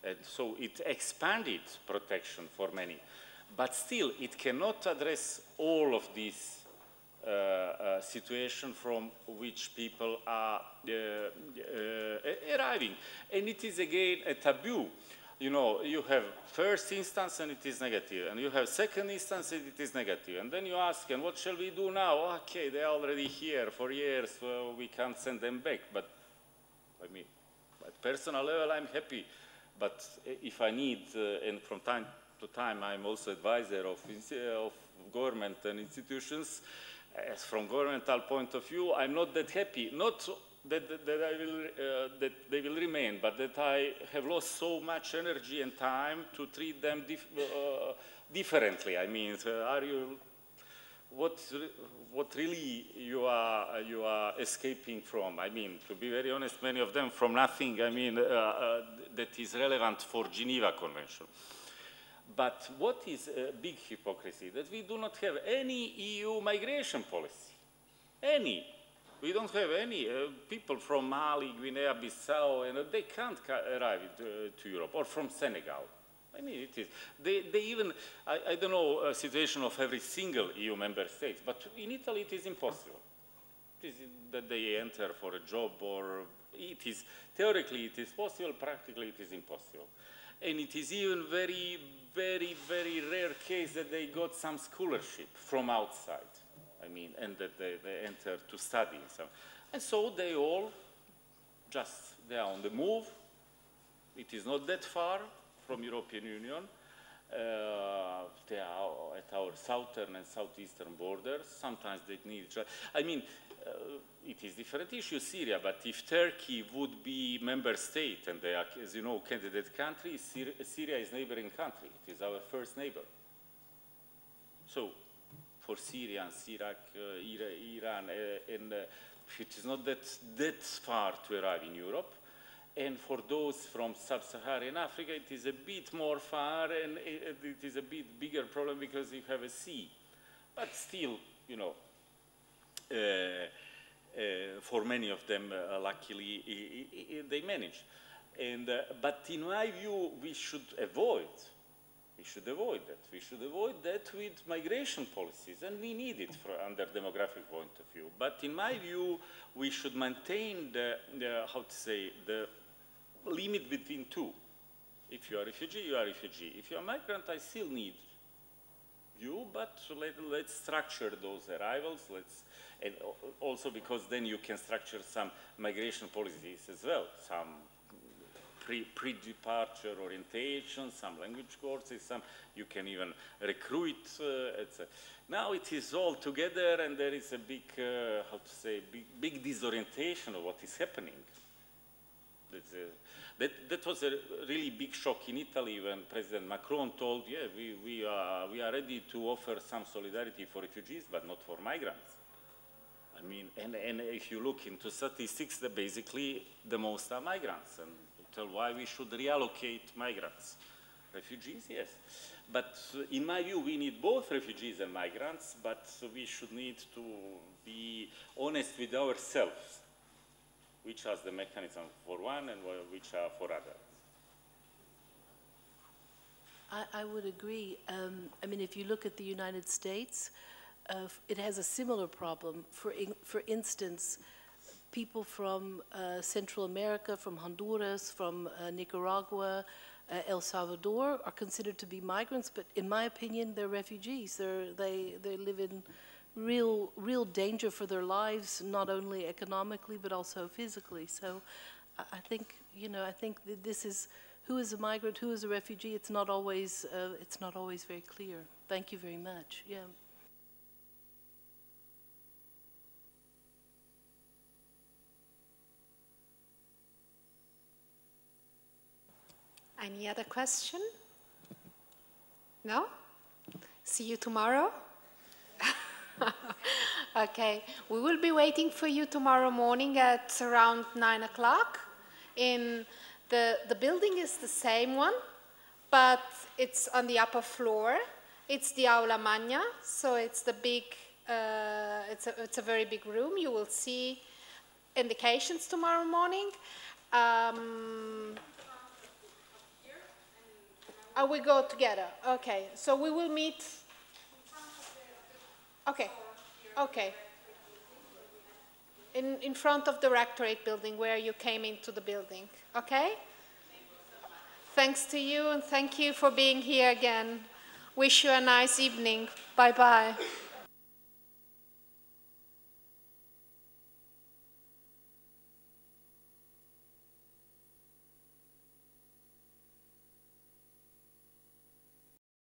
And so it expanded protection for many. But still, it cannot address all of these situations from which people are arriving. And it is, again, a taboo. You know, you have first instance and it is negative, and you have second instance and it is negative. And then you ask, and what shall we do now? Okay, they are already here for years, so we can't send them back. But, I mean, at personal level, I'm happy. But if I need, and from time to time, I'm also advisor of government and institutions, as from governmental point of view, I'm not that happy. Not that they will remain, but that I have lost so much energy and time to treat them differently. I mean, are you, what really you are escaping from? I mean, to be very honest, many of them from nothing. I mean, that is relevant for Geneva Convention. But what is a big hypocrisy? That we do not have any EU migration policy. Any. We don't have any people from Mali, Guinea-Bissau, and they can't arrive to Europe, or from Senegal. I mean, it is. They even, I don't know a situation of every single EU member state, but in Italy it is impossible. It is that they enter for a job, or it is, theoretically it is possible, practically it is impossible. And it is even very, very, very rare case that they got some scholarship from outside. I mean, and that they enter to study. And so they all they are on the move. It is not that far from European Union. They are at our southern and southeastern borders. Sometimes they need, I mean, it is different issue, Syria, but if Turkey would be member state, and they are, as you know, candidate country, Syria is neighboring country. It is our first neighbor. So, for Syrians, Iraq, Iran, and it is not that far to arrive in Europe. And for those from sub-Saharan Africa, it is a bit more far, and it is a bit bigger problem because you have a sea. But still, you know, for many of them, luckily, they manage. And, but in my view, we should avoid that. We should avoid that with migration policies, and we need it under demographic point of view. But in my view, we should maintain how to say, the limit between two. If you are a refugee, you are a refugee. If you are a migrant, I still need you, but let's structure those arrivals. And also because then you can structure some migration policies as well, some pre-departure orientation, some language courses, some you can even recruit. Now it is all together, and there is a big, how to say, big disorientation of what is happening. That was a really big shock in Italy when President Macron told, yeah, we are ready to offer some solidarity for refugees, but not for migrants. I mean, and if you look into statistics, basically the most are migrants, and tell why we should reallocate migrants. Refugees, yes. But in my view, we need both refugees and migrants, but we should need to be honest with ourselves, which are the mechanism for one and which are for others. I would agree. I mean, if you look at the United States, it has a similar problem. For instance, people from Central America, from Honduras, from Nicaragua, El Salvador are considered to be migrants, but in my opinion, they're refugees. They live in real danger for their lives, not only economically but also physically. So, I think that this is who is a migrant, who is a refugee. It's not always very clear. Thank you very much. Yeah. Any other question? No? See you tomorrow? Okay, we will be waiting for you tomorrow morning at around 9 o'clock. In the building is the same one, but it's on the upper floor. It's the Aula Magna, so it's the big, it's a very big room. You will see indications tomorrow morning. We go together. Okay, so we will meet. Okay, okay. In front of the Rectorate building where you came into the building. Okay? Thanks to you, and thank you for being here again. Wish you a nice evening. Bye-bye.